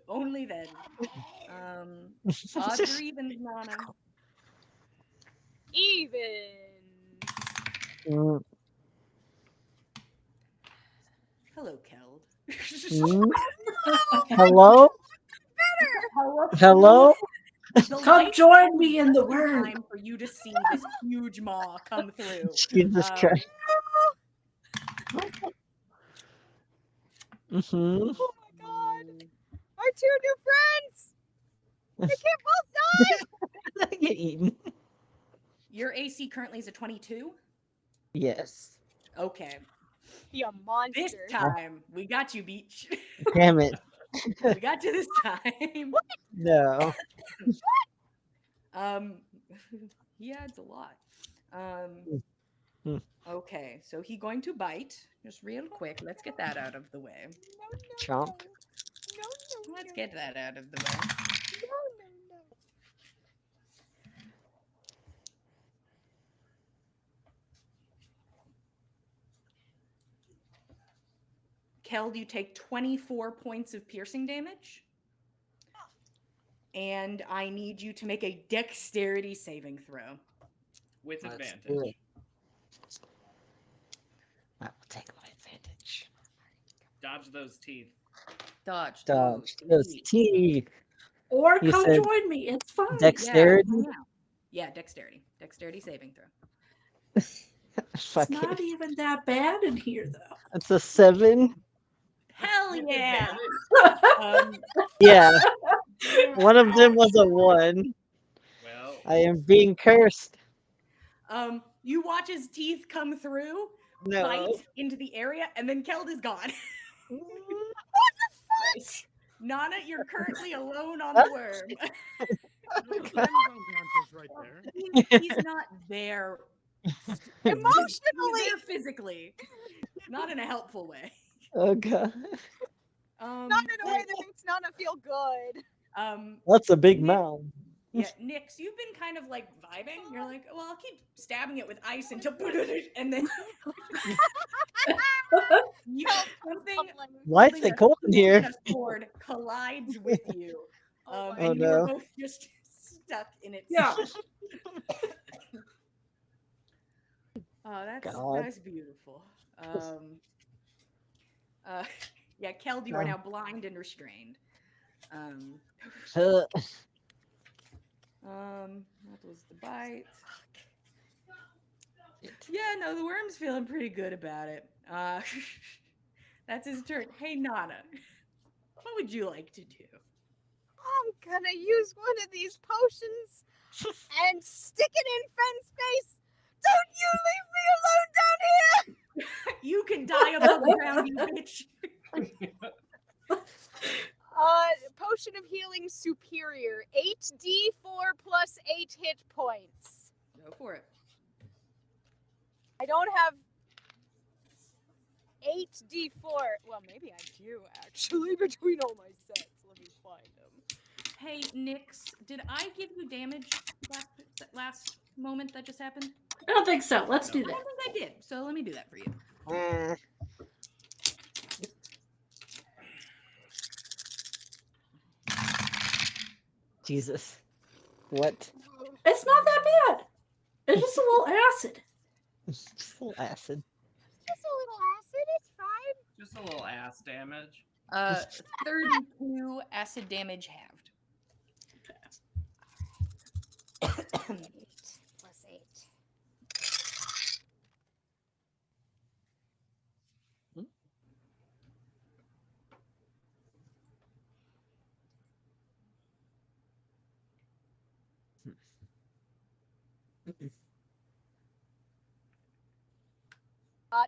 only then. Odds or evens, Nana? Even. Hello, Keld. Hello? Hello? Come join me in the worm. Time for you to see this huge maw come through. Jesus Christ. Oh my god! Our 2 new friends! They can't both die! Get eaten. Your AC currently is a 22? Yes. Okay. Be a monster. This time, we got you, Beach. Damn it. We got you this time. No. He adds a lot. Okay, so he going to bite. Just real quick, let's get that out of the way. Chomp. Let's get that out of the way. Keld, you take 24 points of piercing damage. And I need you to make a dexterity saving throw. With Let's advantage. do it. I will take my advantage. Dodge those teeth. Dodge Dodge those teeth. Or You come said join me. It's fine. Dexterity? Yeah, dexterity. Dexterity saving throw. It's not even that bad in here, though. It's a 7. Hell yeah! Yeah. One of them was a 1. Well, I am being cursed. You watch his teeth come through, No. bite into the area, and then Keld is gone. What the fuck? Nana, you're currently alone on the worm. right there. He's not there Emotionally! He's there physically. Not in a helpful way. Oh god. Not in a way that makes Nana feel good. That's a big Nick, mound. Yeah, Nix, you've been kind of like vibing. You're like, well, I'll keep stabbing it with ice until and then Why is it cold in here? A sword collides with you. Oh, and no. you're both just stuck in it. Yeah. Oh, God. that's beautiful. Yeah, Keld, you are now blind and restrained. That was the bite. Yeah, no, the worm's feeling pretty good about it. That's his turn. Hey, Nana, what would you like to do? I'm gonna use one of these potions and stick it in Fen's face Don't you leave me alone down here! You can die above ground, you bitch. Potion of Healing Superior. 8d4 plus 8 hit points. Go for it. I don't have 8d4. Well, maybe I do, actually, between all my sets. Let me find them. Hey, Nyx, did I give you damage that last moment that just happened? I don't think so. Let's do I that. don't think I did, so let me do that for you. Jesus. What? It's not that bad. It's just a little acid. Just a little acid. Just a little acid, it's fine. Just a little ass damage. 32 acid damage halved. 8 plus 8. Hmm.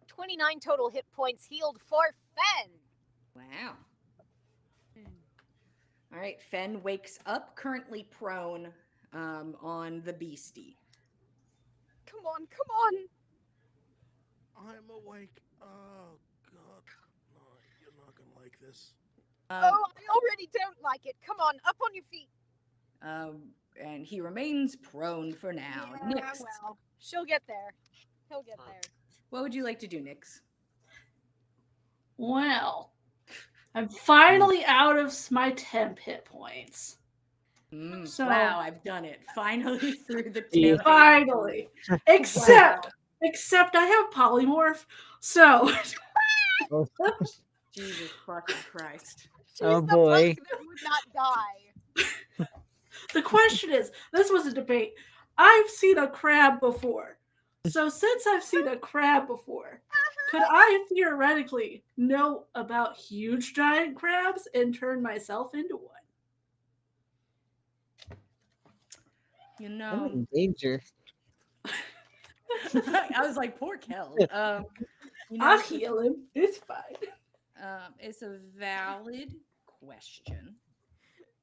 29 total hit points healed for Fen. Wow. All right, Fen wakes up, currently prone on the beastie. Come on, come on. I'm awake. Oh, God. No, you're not going to like this. Oh, I already don't like it. Come on, up on your feet. And he remains prone for now. Yeah, Nyx, well, she'll get there. He'll get there. what would you like to do, Nyx? Well, I'm finally out of my temp hit points. So- Wow, I've done it. Finally through the Yeah. temp. Finally. Except I have polymorph. So Jesus fucking Christ. She's Oh, the boy. bug that would not die. the question is, this was a debate. I've seen a crab before. So since I've seen a crab before, could I theoretically know about huge giant crabs and turn myself into one? You I'm know, in danger. I was like, poor Kel. You know, I'll heal him. It's fine. it's a valid question.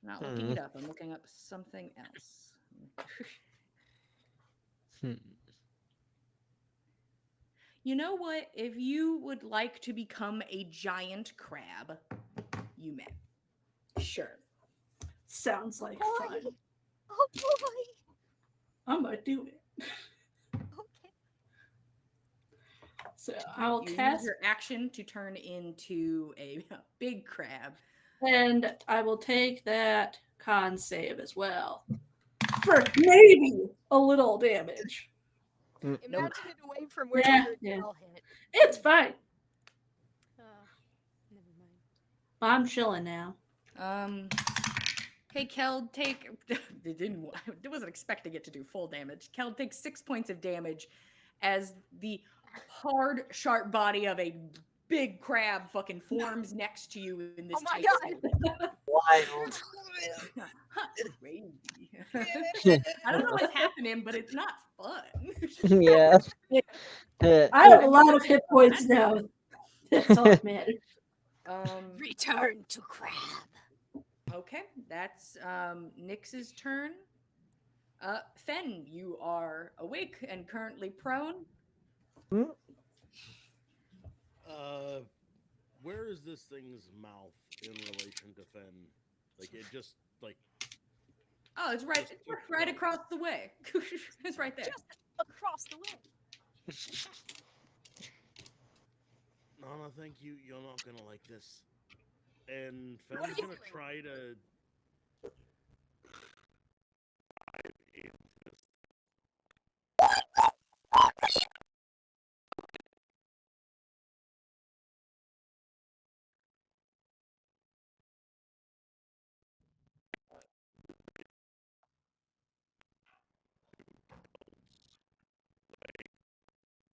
I'm not looking it up. I'm looking up something else. You know what? If you would like to become a giant crab, you may. Sure. Sounds like Boy. fun. Oh boy. I'm gonna do it. Okay. So I'll You use cast your action to turn into a big crab. and I will take that con save as well. For maybe a little damage. Imagine it away from where Yeah, your yeah. tail hit. It's fine. Never mind. I'm chilling now. Hey, Kel, take. I wasn't expecting it to do full damage. Kel takes 6 points of damage as the hard, sharp body of a big crab fucking forms next to you in this Oh my tight God. Wild. Crazy. I don't know what's happening, but it's not fun. Yeah. I have a lot of hit points now. That's all that matters. Return to crab. Okay, that's Nyx's turn. Fen, you are awake and currently prone. Where is this thing's mouth in relation to Fen? Like, it just, like... Oh, it's right. It's right across the way. It's right there. Just across the way. Nana, thank you. You're not gonna like this. And What Fen's are you gonna doing? try to...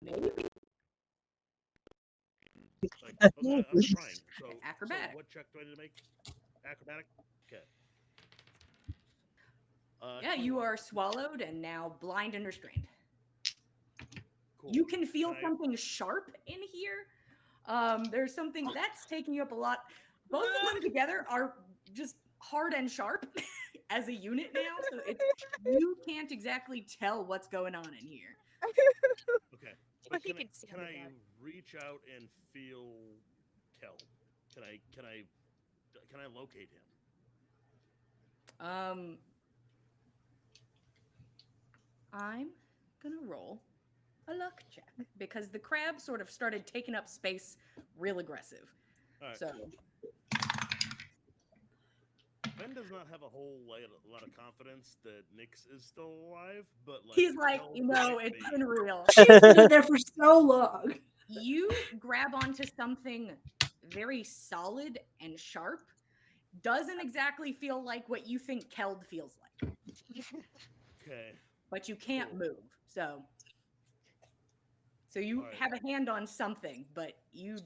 Maybe. Like, okay, I'm trying. So, Acrobatic. So what check do I need to make? Acrobatic? Okay. Yeah, you 21. are swallowed and now blind and restrained. Cool. You can feel Can I- something sharp in here. There's something that's taking you up a lot. Both of them together are just hard and sharp as a unit now, so you can't exactly tell what's going on in here. Okay. But But he can see can in the I dark. reach out and feel Kel? Can I locate him? I'm gonna roll a luck check because the crab sort of started taking up space real aggressive. All right. So Ben does not have a lot of confidence that Nyx is still alive, but like he's like, Kel no, might it's be. been real. She's been there for so long. You grab onto something very solid and sharp. Doesn't exactly feel like what you think Keld feels like, Okay. but you can't Cool. move. So you Alright. have a hand on something, but you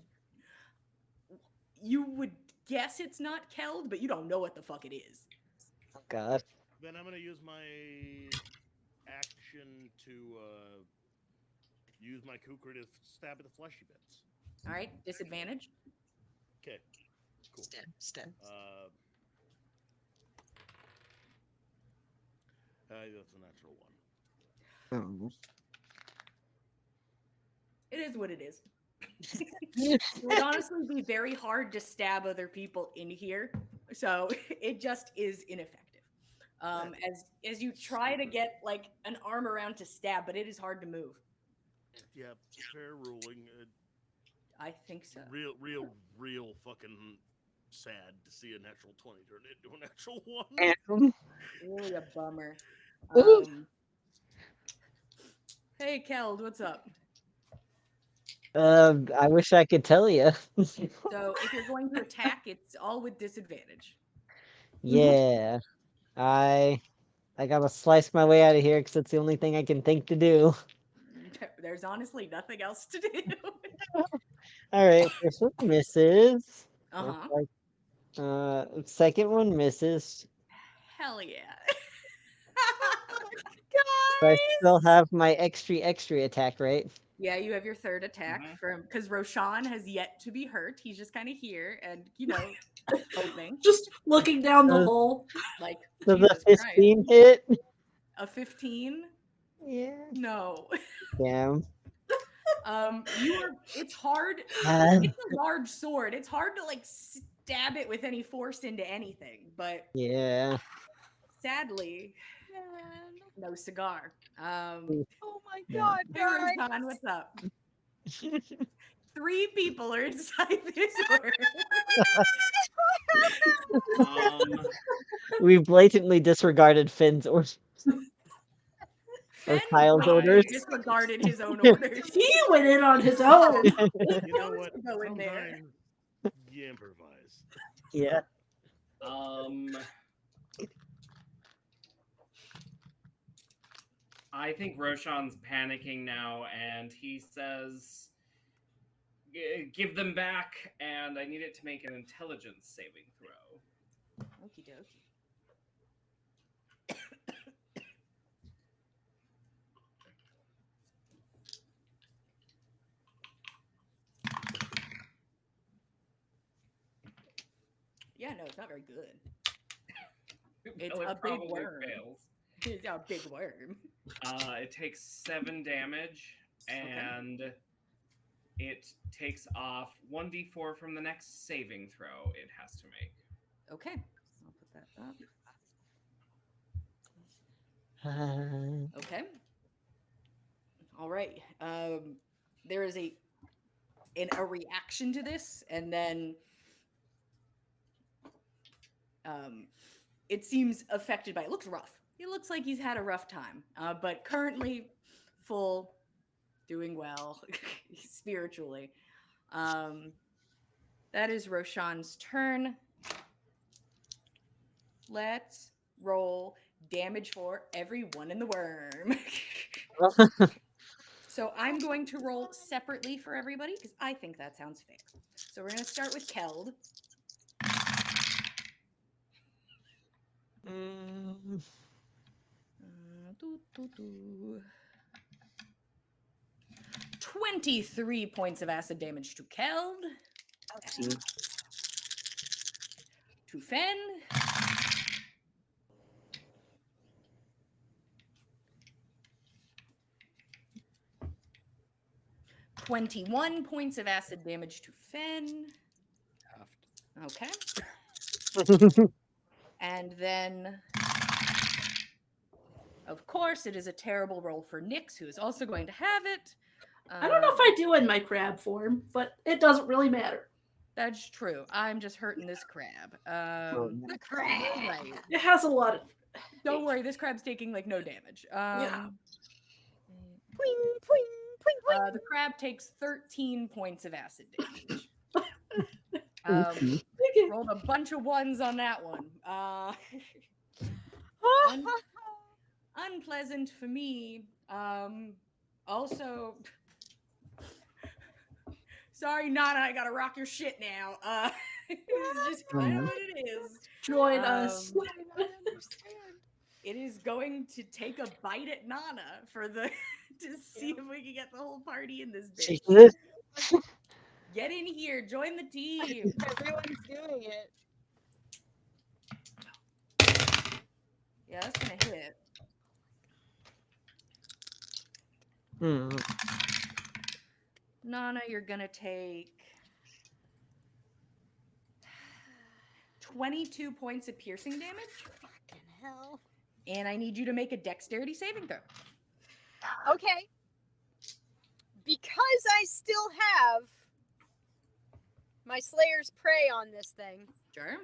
would guess it's not Keld, but you don't know what the fuck it is. Oh God. Then I'm gonna use my action to use my kukri to stab at the fleshy bits. All right, disadvantage. Okay. Cool. Stab. That's a natural one. Oh. It is what it is. It would honestly be very hard to stab other people in here, so it just is ineffective. As you try to get like an arm around to stab, but it is hard to move. Yep. Fair ruling. I think so. Real fucking sad to see a natural 20 turn into a natural 1. Really a bummer. Ooh. Hey, Keld, what's up? I wish I could tell you. So if you're going to attack, it's all with disadvantage. Yeah. I gotta slice my way out of here because it's the only thing I can think to do. There's honestly nothing else to do. All right, first one misses. Uh-huh. Second one misses. Hell yeah. So I still have my extra attack, right? Yeah, you have your third attack from because Roshan has yet to be hurt. He's just kind of here and hoping. Just looking down the hole. Like So the Jesus Christ. 15 hit. A 15? Yeah. No. Damn. It's hard. Uh, It's a large sword. It's hard to like stab it with any force into anything, but yeah. sadly, no cigar. Oh my Yeah. god, Hey guys. Roshan, what's up? 3 people are inside this worm. We blatantly disregarded Finn's orders. Or Fenn Kyle's blatantly orders. disregarded his own orders. He went in on his own. You know what? To go in there. Sometimes you improvise. Yeah. I think Roshan's panicking now, and he says, "Give them back, and I need it to make an intelligence saving throw." Okie dokie. Yeah, no, it's not very good. It's Well, a it big probably worm. fails. It's a big worm. It takes 7 damage, and it takes off 1d4 from the next saving throw it has to make. Okay, I'll put that up. Okay. All right. There is a reaction to this, and then it seems affected by it. Looks rough. It looks like he's had a rough time, but currently full, doing well spiritually. That is Roshan's turn. Let's roll damage for everyone in the worm. So I'm going to roll separately for everybody because I think that sounds fair. So we're going to start with Keld. 23 points of acid damage to Keld. Okay. To Fen. $21 points of acid damage to Fen. Okay. And then, of course, it is a terrible roll for Nyx, who is also going to have it. I don't know if I do in my crab form, but it doesn't really matter. That's true. I'm just hurting this crab. The crab. You're right. It has a lot of. Don't worry, this crab's taking like no damage. Yeah. Pwing, pwing, pwing, pwing. The crab takes 13 points of acid damage. Okay. Rolled a bunch of ones on that one. Unpleasant for me. Also, sorry, Nana, I gotta rock your shit now. It's just kind of what it is. Join us. I don't understand. It is going to take a bite at Nana for the to see if we can get the whole party in this bitch. Jesus. Get in here, join the team. Everyone's doing it. Yeah, that's gonna hit. Nana, you're gonna take 22 points of piercing damage, Fucking hell. and I need you to make a dexterity saving throw. Okay. Because I still have my Slayer's Prey on this thing, Sure.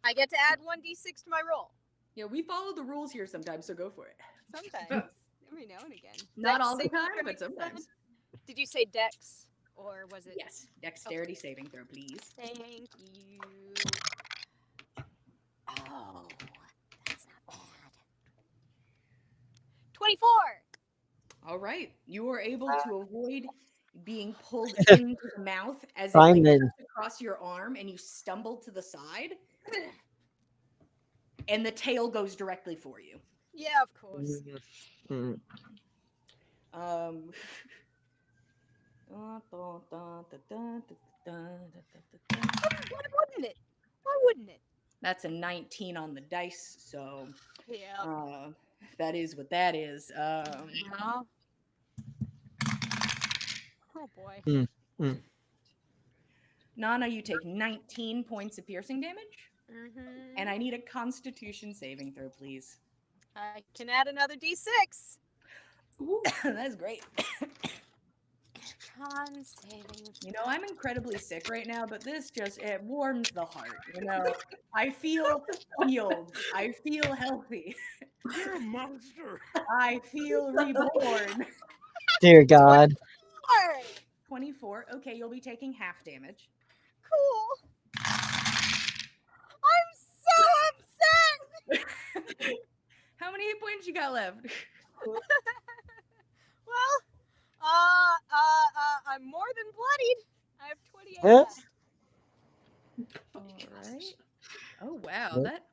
I get to add 1d6 to my roll. Yeah, we follow the rules here sometimes, so go for it. Sometimes. Every now and again. Not Dex all the saving time, throw, but you said? sometimes. Did you say dex? Or was it? Yes, dexterity saving throw, please. Thank you. Oh, that's not bad. 24! All right, you are able to avoid being pulled into the mouth as it like, Simon. cuts across your arm, and you stumble to the side, and the tail goes directly for you. Yeah, of course. Why wouldn't it? Why wouldn't it? That's a 19 on the dice, so Yeah. that is what that is. Oh boy. Nana, you take 19 points of piercing damage, Mm-hmm. and I need a Constitution saving throw, please. I can add another d6. That's great. Con saving. You know, I'm incredibly sick right now, but this just, it warms the heart. You know, I feel healed. I feel healthy. You're a monster. I feel reborn. Dear God. 24. Okay, you'll be taking half damage. Cool. I'm so upset. How many hit points you got left? Well, I'm more than bloodied. I have 28 Yes. left. All right. Oh, wow. That.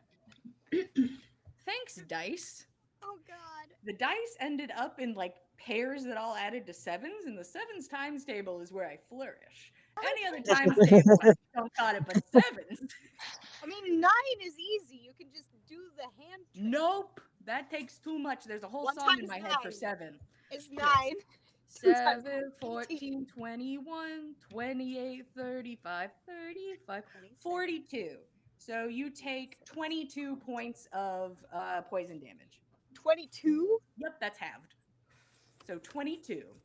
Thanks, dice. Oh God. The dice ended up in like pairs that all added to sevens, and the sevens times table is where I flourish. Any other times table, I don't got it, but sevens. I mean, 9 is easy. You can just do the hand trick. Nope. That takes too much. There's a whole One song in times my head for 9. 7. It's 9. 7, 14, 21, 28, 35, 35, 42. So you take 22 points of poison damage. 22? Yep, that's halved. So 22.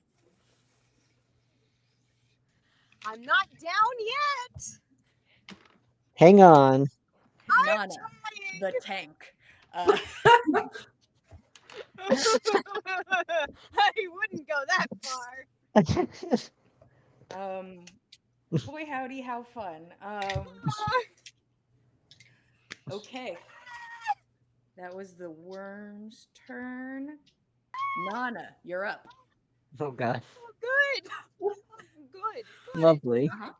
I'm not down yet. Hang on. Nana, trying. the tank. I wouldn't go that far. Boy howdy, how fun. Okay. That was the worm's turn. Nana, you're up. Oh God. Oh, good. Good. Lovely. I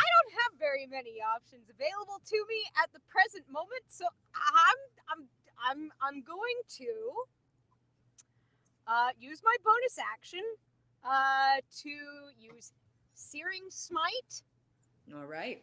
don't have very many options available to me at the present moment, so I'm going to use my bonus action to use Searing Smite. All right.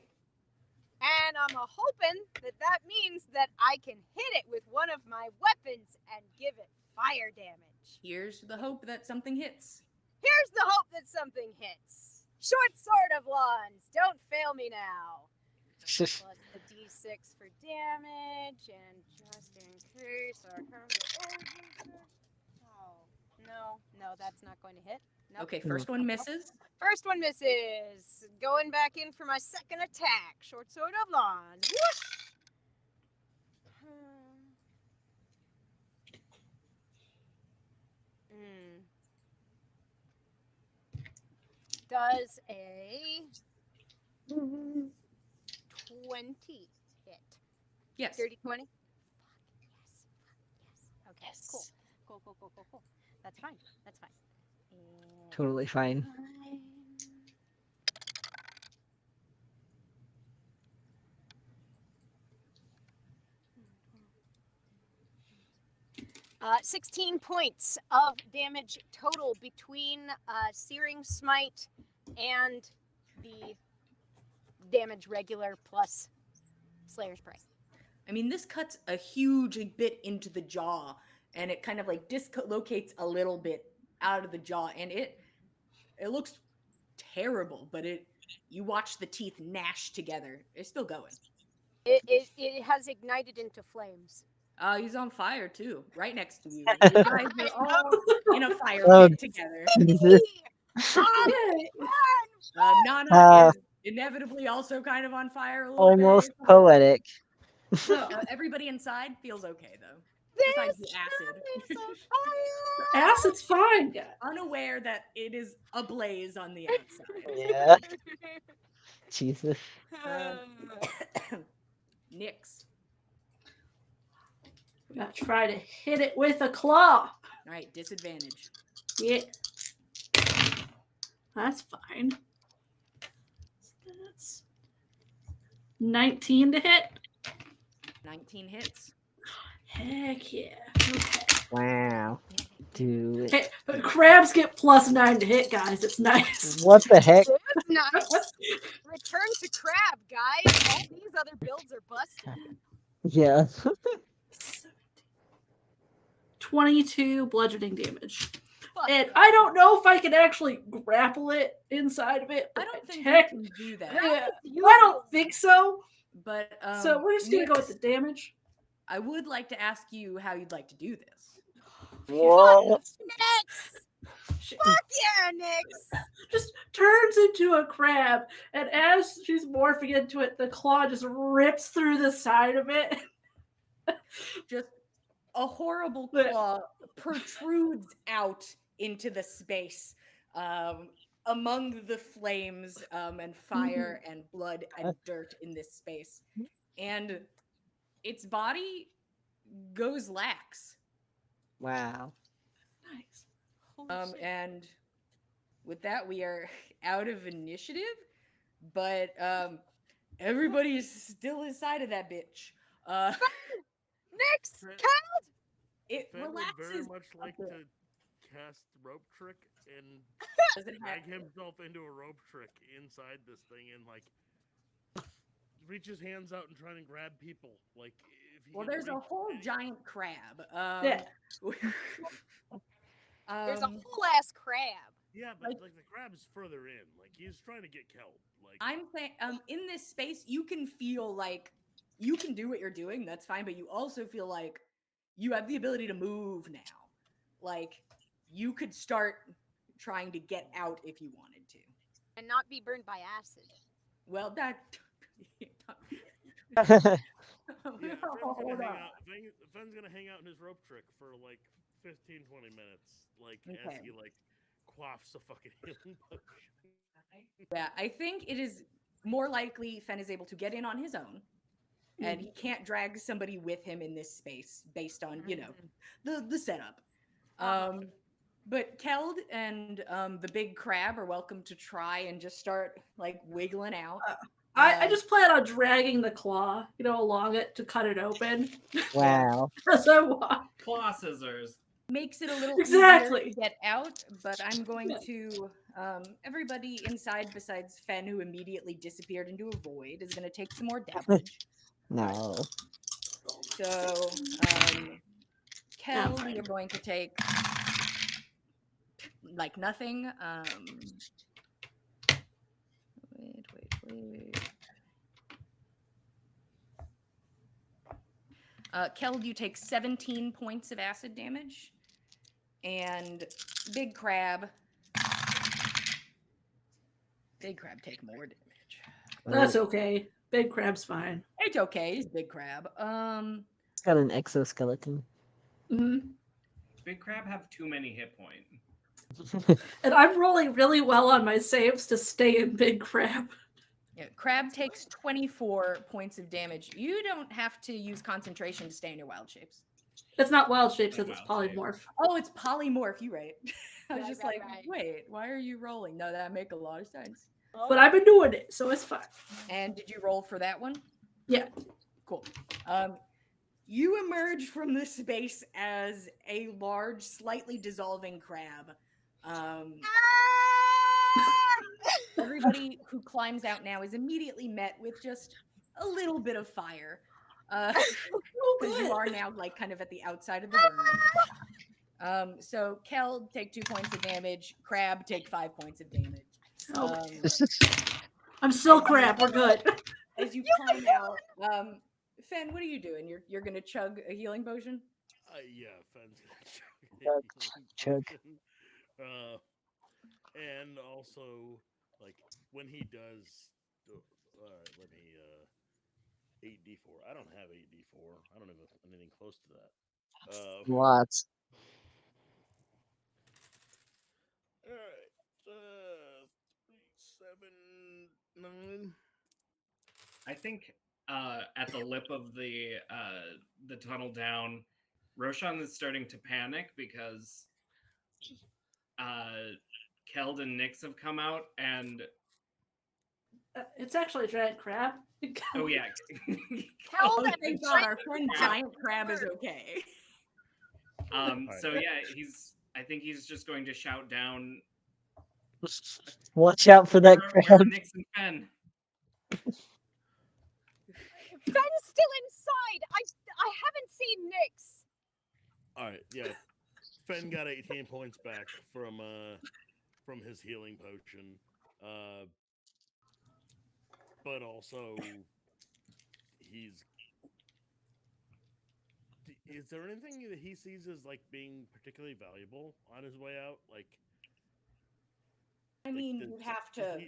And I'm hoping that means that I can hit it with one of my weapons and give it fire damage. Here's the hope that something hits. Here's the hope that something hits. Short Sword of Wands, don't fail me now. Plus the d6 for damage, and just in case I have the Oh, no, that's not going to hit. Nope. Okay, first one misses. First one misses. Going back in for my second attack. Short Sword of Wands. Whoosh! Does a 20 hit? Yes. Dirty 20? Yes. Okay, yes. Cool. That's fine. And Totally fine. 16 points of damage total between Searing Smite and the damage regular plus Slayer's Prey. I mean, this cuts a huge bit into the jaw, and it kind of like dislocates a little bit out of the jaw, and it looks terrible, but you watch the teeth gnash together. It's still going. It has ignited into flames. He's on fire too, right next to you. You guys are all in a fire pit together. Nana is inevitably also kind of on fire a little Almost bit. poetic. Everybody inside feels okay though. Besides the acid. Acid's fine, guys. Unaware that it is ablaze on the outside. Yeah. Jesus. Nyx. I'm gonna try to hit it with a claw. All right, disadvantage. Yeah. That's fine. That's 19 to hit. 19 hits. Heck yeah. Okay. Wow. Dude. Hey, but crabs get +9 to hit, guys. It's nice. What the heck? Nice. Return to crab, guys. All these other builds are busted. Yeah. 22 bludgeoning damage. And I don't know if I can actually grapple it inside of it. I don't think you can do that. Yeah, I don't think so. But so we're just gonna go with the damage. I would like to ask you how you'd like to do this. Whoa. Nyx! Fuck yeah, Nyx! Just turns into a crab, and as she's morphing into it, the claw just rips through the side of it. Just a horrible claw protrudes out into the space among the flames and fire and blood and dirt in this space. And its body goes lax. Wow. Nice. And with that, we are out of initiative, but everybody is still inside of that bitch. Nyx! Killed! It Fen would relaxes. very much like to cast rope trick and drag himself into a rope trick inside this thing and like reach his hands out and try and grab people. Like, if he There's a whole giant crab. Yeah. There's a whole ass crab. Yeah, but like the crab is further in. Like he's trying to get kelp. Like I'm saying, in this space, you can feel like you can do what you're doing. That's fine, but you also feel like you have the ability to move now. Like you could start trying to get out if you wanted to, and not be burned by acid. Well, that. Yeah, Fenn's gonna hang out in his rope trick for like 15-20 minutes, like as he like quaffs a fucking healing potion. Yeah, I think it is more likely Fenn is able to get in on his own, and he can't drag somebody with him in this space based on the setup. But Keld and the big crab are welcome to try and just start like wiggling out. I just plan on dragging the claw, along it to cut it open. Wow. As I walk. Claw scissors. makes it a little easier Exactly. to get out, but I'm going to everybody inside besides Fen, who immediately disappeared into a void, is going to take some more damage. No. So, Kel, fine. you're going to take like nothing. Wait. Kel, you take 17 points of acid damage, and Big Crab take more damage. That's okay. Big Crab's fine. It's okay. He's Big Crab. It's got an exoskeleton. Mm-hmm. Big Crab have too many hit points. And I'm rolling really well on my saves to stay in Big Crab. Yeah, Crab takes 24 points of damage. You don't have to use concentration to stay in your wild shapes. It's not wild shape, Like since it's wild shape. polymorph. Oh, it's polymorph. You right. I was Right, just right, like, right. wait, why are you rolling? No, that make a lot of sense. But I've been doing it, so it's fine. And did you roll for that one? Yeah. Cool. You emerge from this space as a large, slightly dissolving crab. Everybody who climbs out now is immediately met with just a little bit of fire. Because you are now like kind of at the outside of the worm. So Kel, take 2 points of damage. Crab, take 5 points of damage. I'm still Crab. We're good. As you climb out, Fen, what are you doing? You're gonna chug a healing potion? Yeah, Fen's gonna Chug. And also, like, when he does, let me, 8d4. I don't have 8d4. I don't have anything close to that. Lots. Alright, 7, 9. I think at the lip of the tunnel down, Roshan is starting to panic because Keld and Nyx have come out, and It's actually a giant crab. oh yeah, Kel and thank a God, our giant friend crab. Giant Crab is okay. so yeah, I think he's just going to shout down, Watch out for that Where crab. are Nyx and Fen? Fen's still inside. I haven't seen Nyx. Alright, yeah. Fen got 18 points back from his healing potion. But also is there anything that he sees as like being particularly valuable on his way out? I mean, you have to,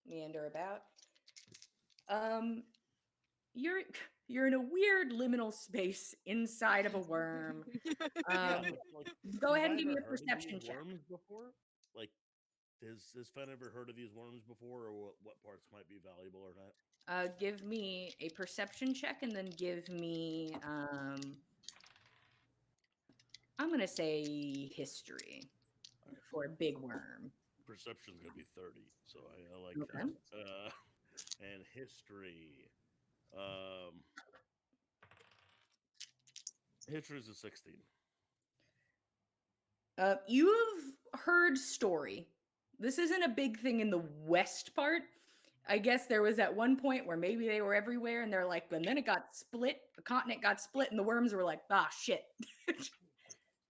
meander about. You're in a weird liminal space inside of a worm. Go ahead and give me a perception check. Worms before? Like, has Fen ever heard of these worms before, or what parts might be valuable or not? Give me a perception check, and then give me, I'm gonna say history for a big worm. Perception's gonna be 30, so I like Okay. that. And history, history's a 16. You've heard story. This isn't a big thing in the west part. I guess there was at one point where maybe they were everywhere, and they're like, and then it got split. The continent got split, and the worms were like, ah, shit.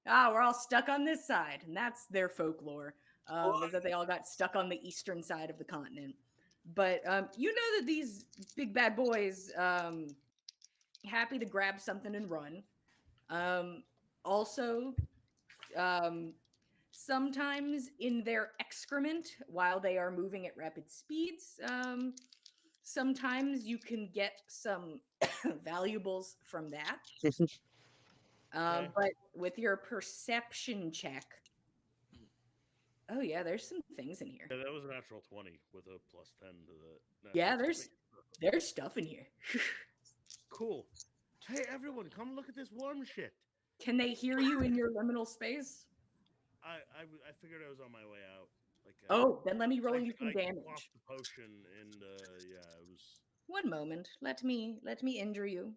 We're all stuck on this side, and that's their folklore. Is that they all got stuck on the eastern side of the continent. But you know that these big bad boys happy to grab something and run. Also, sometimes in their excrement, while they are moving at rapid speeds, sometimes you can get some valuables from that. Okay. But with your perception check, oh yeah, there's some things in here. Yeah, that was a natural 20 with a plus 10 to the. Yeah, natural there's stuff in here. Cool. Hey, everyone, come look at this worm shit. Can they hear you in your liminal space? I figured I was on my way out. Oh, then let me roll you some I damage. popped the potion, and yeah, it was. One moment. Let me injure you.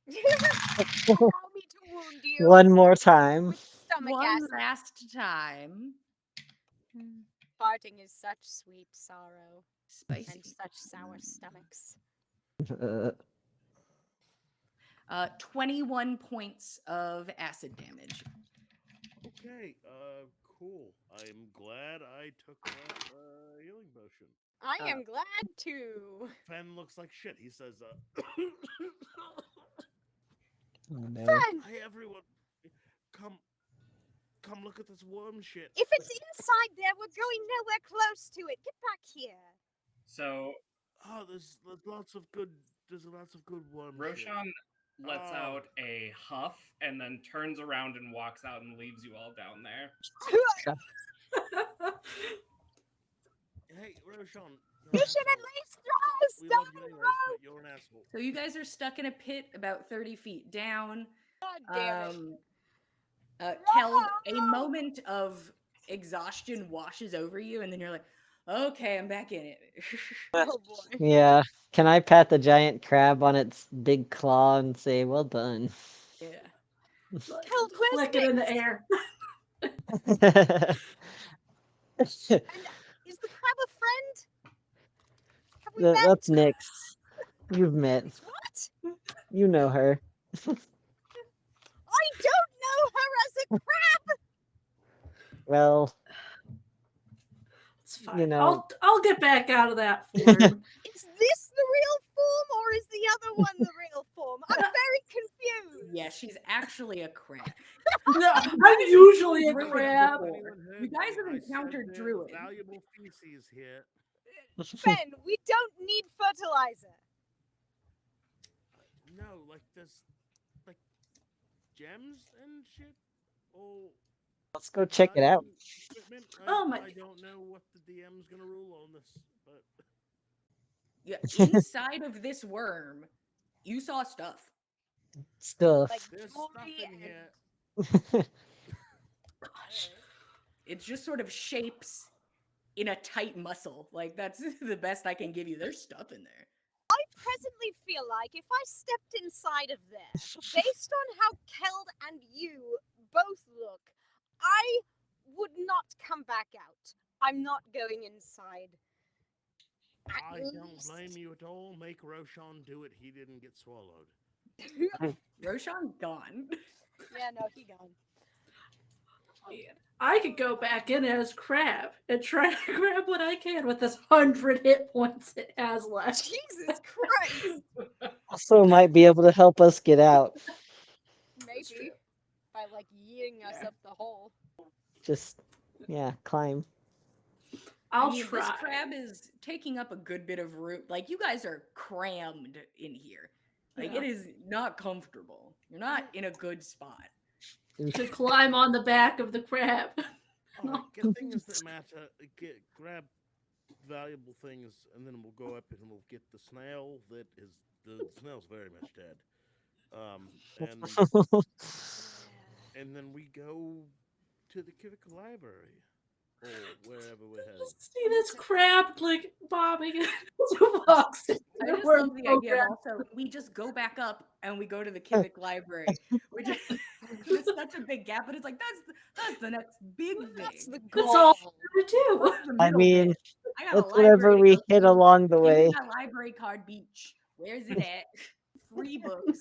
Allow me to wound you. One more time. With stomach One acid. last time. Parting is such sweet sorrow Spicy. and such sour stomachs. 21 points of acid damage. Okay, cool. I'm glad I took that healing potion. I am glad to. Fen looks like shit. He says, Oh, no. Fen, "Hey everyone, come look at this worm shit." if it's inside there, we're going nowhere close to it. Get back here. So Oh, there's lots of good worm shit. Roshan lets Oh. out a huff and then turns around and walks out and leaves you all down there. Hey, Roshan. You should at least throw us We down love you the anyways, road. but you're an asshole. So you guys are stuck in a pit about 30 feet down. God damn it. Kel, a moment of exhaustion washes over you, and then you're like, okay, I'm back in it. Oh boy. Yeah. Can I pat the giant crab on its big claw and say, well done? Yeah. Killed where's Flick it in the Nix? air. And is the crab a friend? Have we met? That's Nyx. You've met. What? You know her. I don't know her as a crab. Well, It's fine. You know. I'll get back out of that form. Is this the real form or is the other one the real form? I'm very confused. Yeah, she's actually a crab. No, I'm usually a crab. You guys have encountered druids. Valuable feces here. Fen, we don't need fertilizer. No, like this, like gems and shit. Oh, let's go check it out. equipment? Oh my I don't know what the DM's gonna rule on this, but Yeah, inside of this worm, you saw stuff. Stuff. Like there's stuff jewelry in and here. Gosh. It's just sort of shapes in a tight muscle. Like, that's the best I can give you. There's stuff in there. I presently feel like if I stepped inside of there, based on how Keld and you both look, I would not come back out. I'm not going inside. At I don't least. blame you at all. Make Roshan do it. He didn't get swallowed. Roshan's gone. Yeah, no, he gone. I could go back in as crab and try to grab what I can with this 100 hit points it has left. Jesus Christ. Also might be able to help us get out. Maybe. By like yeeting us up the hole. Just, yeah, climb. I'll This try. crab is taking up a good bit of room. Like, you guys are crammed in here. Like, Yeah. it is not comfortable. You're not in a good spot. To climb on the back of the crab. Alright, get things that matter. Grab valuable things, and then we'll go up and we'll get the snail. The snail's very much dead. And then we go to the Civic Library or wherever we're headed. See this crab like bobbing as it walks into I the just worm love the idea of program. also, we just go back up and we go to the Civic Library, which is it's such a big gap, but it's like, that's the next big thing. That's the That's goal. all to do. What's the I middle mean, bit? I got a it's whatever library to we go hit to. along the Give me way. that library card beach. Where's it at? Free books.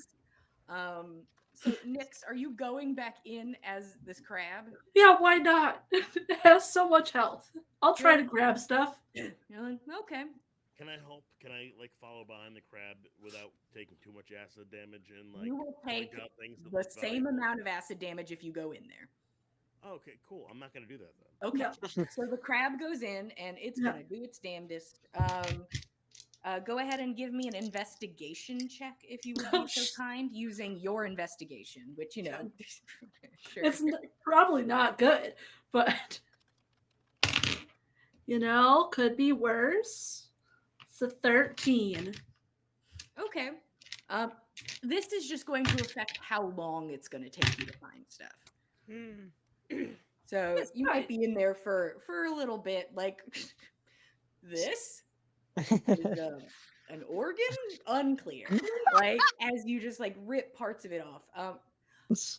So Nyx, are you going back in as this crab? Yeah, why not? It has so much health. I'll try to grab stuff. You're like, okay. Can I help? Can I like follow behind the crab without taking too much acid damage and like You will point take out things that the look same valuable? amount of acid damage if you go in there. Oh, okay, cool. I'm not gonna do that then. Okay. No. So the crab goes in and it's Yeah. gonna do its damnedest. Go ahead and give me an investigation check if you would be so kind, using your investigation, which you know. Sure. It's probably not good, but you know, could be worse. It's a 13. Okay. This is just going to affect how long it's going to take you to find stuff. So That's you fine. might be in there for a little bit. Like, this is an organ? Unclear. Like, as you just like rip parts of it off.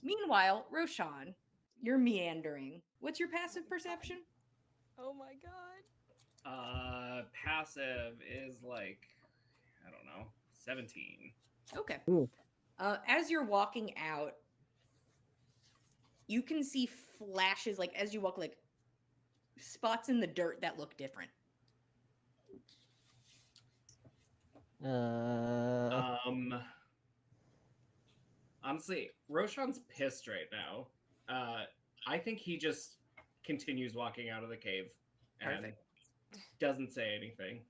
Meanwhile, Roshan, you're meandering. What's your passive perception? Oh my god. Passive is like, I don't know, 17. Okay. Ooh. As you're walking out, you can see flashes, like as you walk, like spots in the dirt that look different. Honestly, Roshan's pissed right now. I think he just continues walking out of the cave and Perfect. doesn't say anything.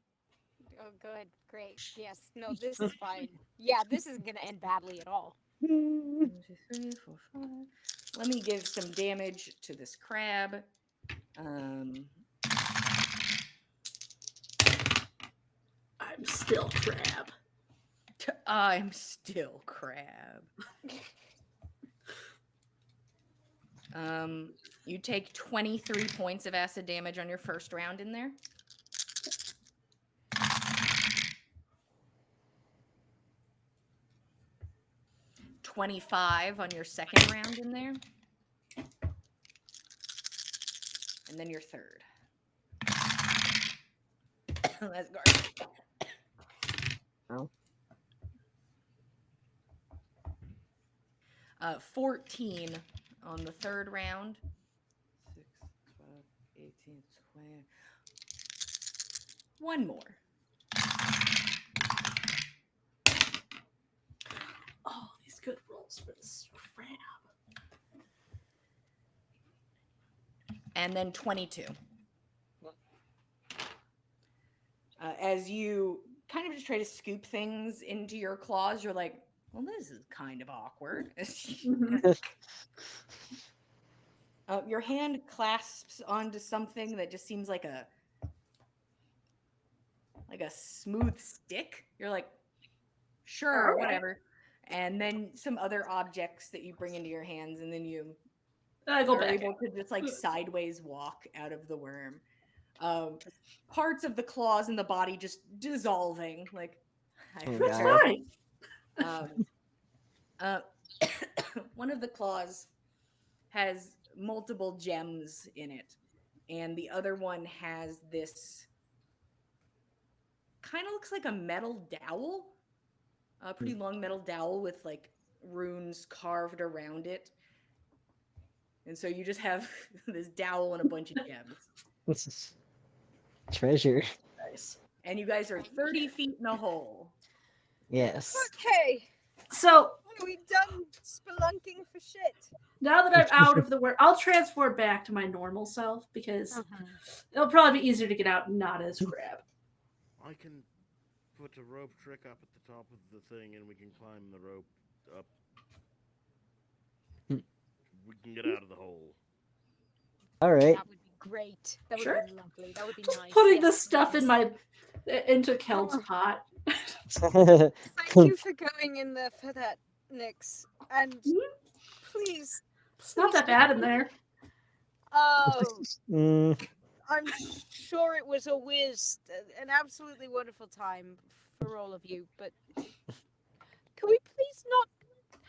Oh, good. Great. Yes. No, this is fine. Yeah, this isn't going to end badly at all. 1, 2, 3, 4, 5. Let me give some damage to this crab. I'm still crab. I'm still crab. You take 23 points of acid damage on your first round in there. $25 on your second round in there. And then your third. Let's go. Oh. 14 on the third round. 6, 12, 18, 20. One more. Oh, these good rolls for this crab. And then 22. As you kind of just try to scoop things into your claws, you're like, well, this is kind of awkward. Your hand clasps onto something that just seems like a smooth stick. You're like, sure, Okay. whatever. And then some other objects that you bring into your hands, and then you I go are back. able to just like sideways walk out of the worm. Parts of the claws and the body just dissolving. Like, Oh, That's God. fine. One of the claws has multiple gems in it, and the other one has this kind of looks like a metal dowel, a pretty long metal dowel with like runes carved around it. And so you just have this dowel and a bunch of gems. This is treasure. Nice. And you guys are 30 feet in a hole. Yes. Okay. So Are we done spelunking for shit? now that I'm out of the work, I'll transform back to my normal self because it'll probably be easier to get out not as crab. I can put a rope trick up at the top of the thing and we can climb the rope up. We can get out of the hole. All right. That would be great. That would Sure. be lovely. That would be Just nice. putting Yes, the stuff please. into Kel's pot. Thank you for going in there for that, Nyx. And please. It's not that bad in there. Oh, Mm, I'm sure it was a whiz, an absolutely wonderful time for all of you. But can we please not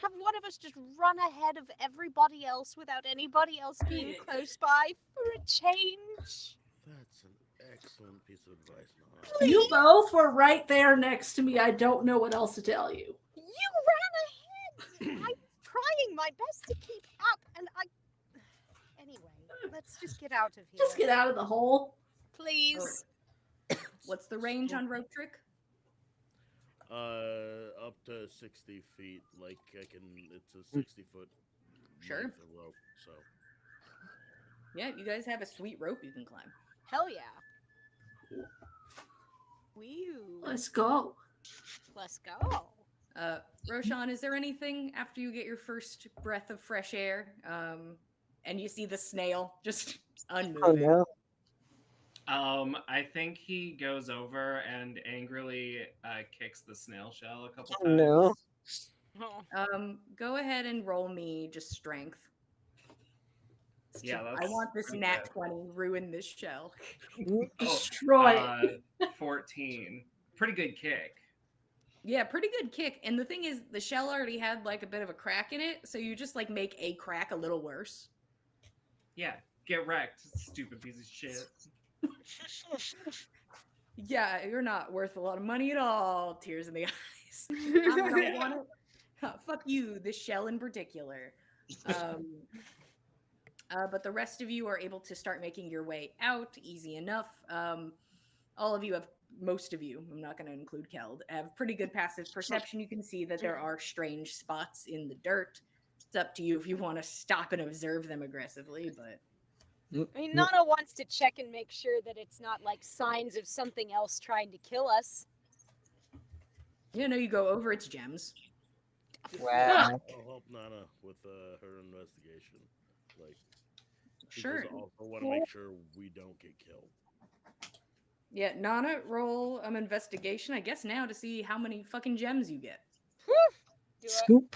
have one of us just run ahead of everybody else without anybody else being close by for a change? That's an excellent piece of advice, Nana. You both were right there next to me. I don't know what else to tell you. You ran ahead. I'm trying my best to keep up, and Anyway, let's just get out of here. Just get out of the hole. Please. What's the range on rope trick? Up to 60 feet. Like it's a 60-foot Sure. length of rope. So Yeah, you guys have a sweet rope you can climb. Hell yeah. Woo. Let's go. Let's go. Roshan, is there anything after you get your first breath of fresh air, and you see the snail just unmoving? oh no. I think he goes over and angrily kicks the snail shell a couple Oh, times. no. Oh. Go ahead and roll me just strength. Yeah, I that's want this pretty nat good. 20 ruin this shell. Destroy it. 14. Pretty good kick. Yeah, pretty good kick. And the thing is, the shell already had like a bit of a crack in it, so you just like make a crack a little worse. Yeah, get wrecked, stupid piece of shit. Yeah, you're not worth a lot of money at all. Tears in the eyes. I don't want it. Fuck you, this shell in particular. But the rest of you are able to start making your way out easy enough. All of you have, most of you, I'm not going to include Keld, have pretty good passive perception. You can see that there are strange spots in the dirt. It's up to you if you want to stop and observe them aggressively, but I mean, Nana wants to check and make sure that it's not like signs of something else trying to kill us. you know, you go over its gems. Wow. I'll help Nana with her investigation. Like, Sure. because I also want to make sure we don't get killed. Yeah, Nana, roll investigation, I guess now to see how many fucking gems you get. Scoop.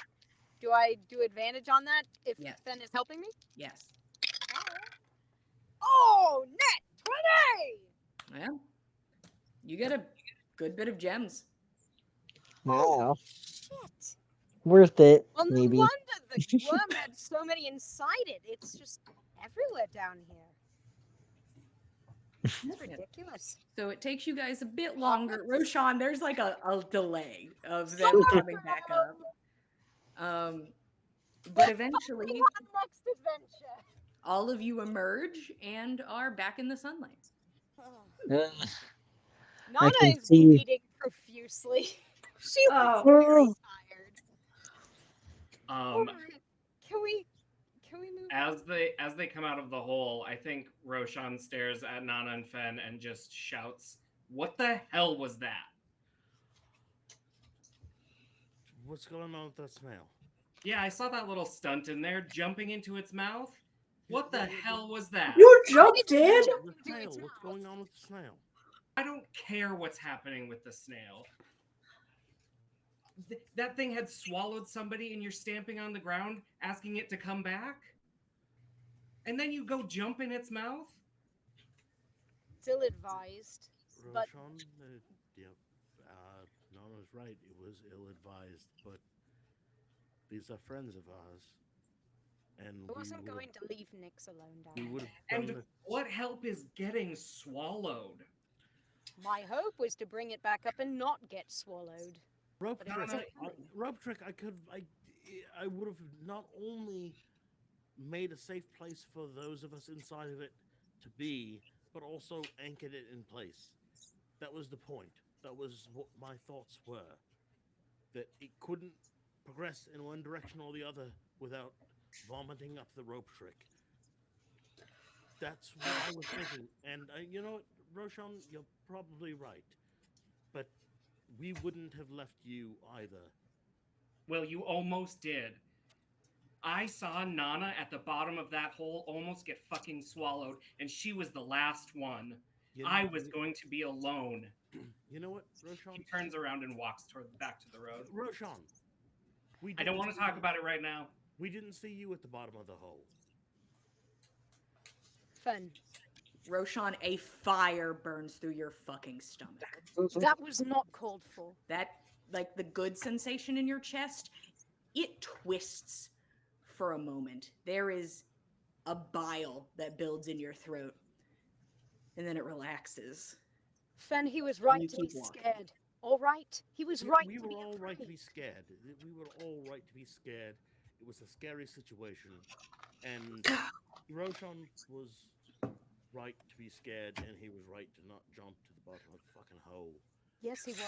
Do I do advantage on that if Yes. Fen is helping me? Yes. Oh, net 20! Well, you get a good bit of gems. Wow. Shit. Worth it, Well, no maybe. wonder the worm had so many inside it. It's just everywhere down here. It's ridiculous. So it takes you guys a bit longer. Roshan, there's like a delay of them Sorry, coming back up. But eventually, On next adventure. all of you emerge and are back in the sunlight. Nana I can is see. bleeding profusely. She looks very tired. Can we move on? As they come out of the hole, I think Roshan stares at Nana and Fen and just shouts, "What the hell was that?" What's going on with that snail? Yeah, I saw that little stunt in there, jumping into its mouth. What the hell was that? You jumped in? The snail. What's going on with the snail? I don't care what's happening with the snail. That thing had swallowed somebody and you're stamping on the ground, asking it to come back? And then you go jump in its mouth? Still advised. But Roshan, yep, Nana's right. It was ill-advised, but these are friends of ours, and I wasn't going to leave Nyx alone down we there. would have done And what help is getting swallowed? My hope was to bring it back up and not get swallowed. rope But it trick. wasn't Rope trick. I would have not only made a safe place for those of us inside of it to be, but also anchored it in place. That was the point. That was what my thoughts were. That it couldn't progress in one direction or the other without vomiting up the rope trick. That's what I was thinking. And you know what, Roshan, you're probably right. But we wouldn't have left you either. Well, you almost did. I saw Nana at the bottom of that hole almost get fucking swallowed, and she was the last one. I was going to be alone. You know what, Roshan? He turns around and walks back to the road. Roshan, I don't want to talk about it right now. We didn't see you at the bottom of the hole. Fen. Roshan, a fire burns through your fucking stomach. That was not called for. That, like the good sensation in your chest, it twists for a moment. There is a bile that builds in your throat, and then it relaxes. Fen, he was right You to be keep walking. scared. All right? He was right We to were be all right to afraid. be scared. We were all right to be scared. It was a scary situation. And Roshan was right to be scared, and he was right to not jump to the bottom of the fucking hole. Yes, he was.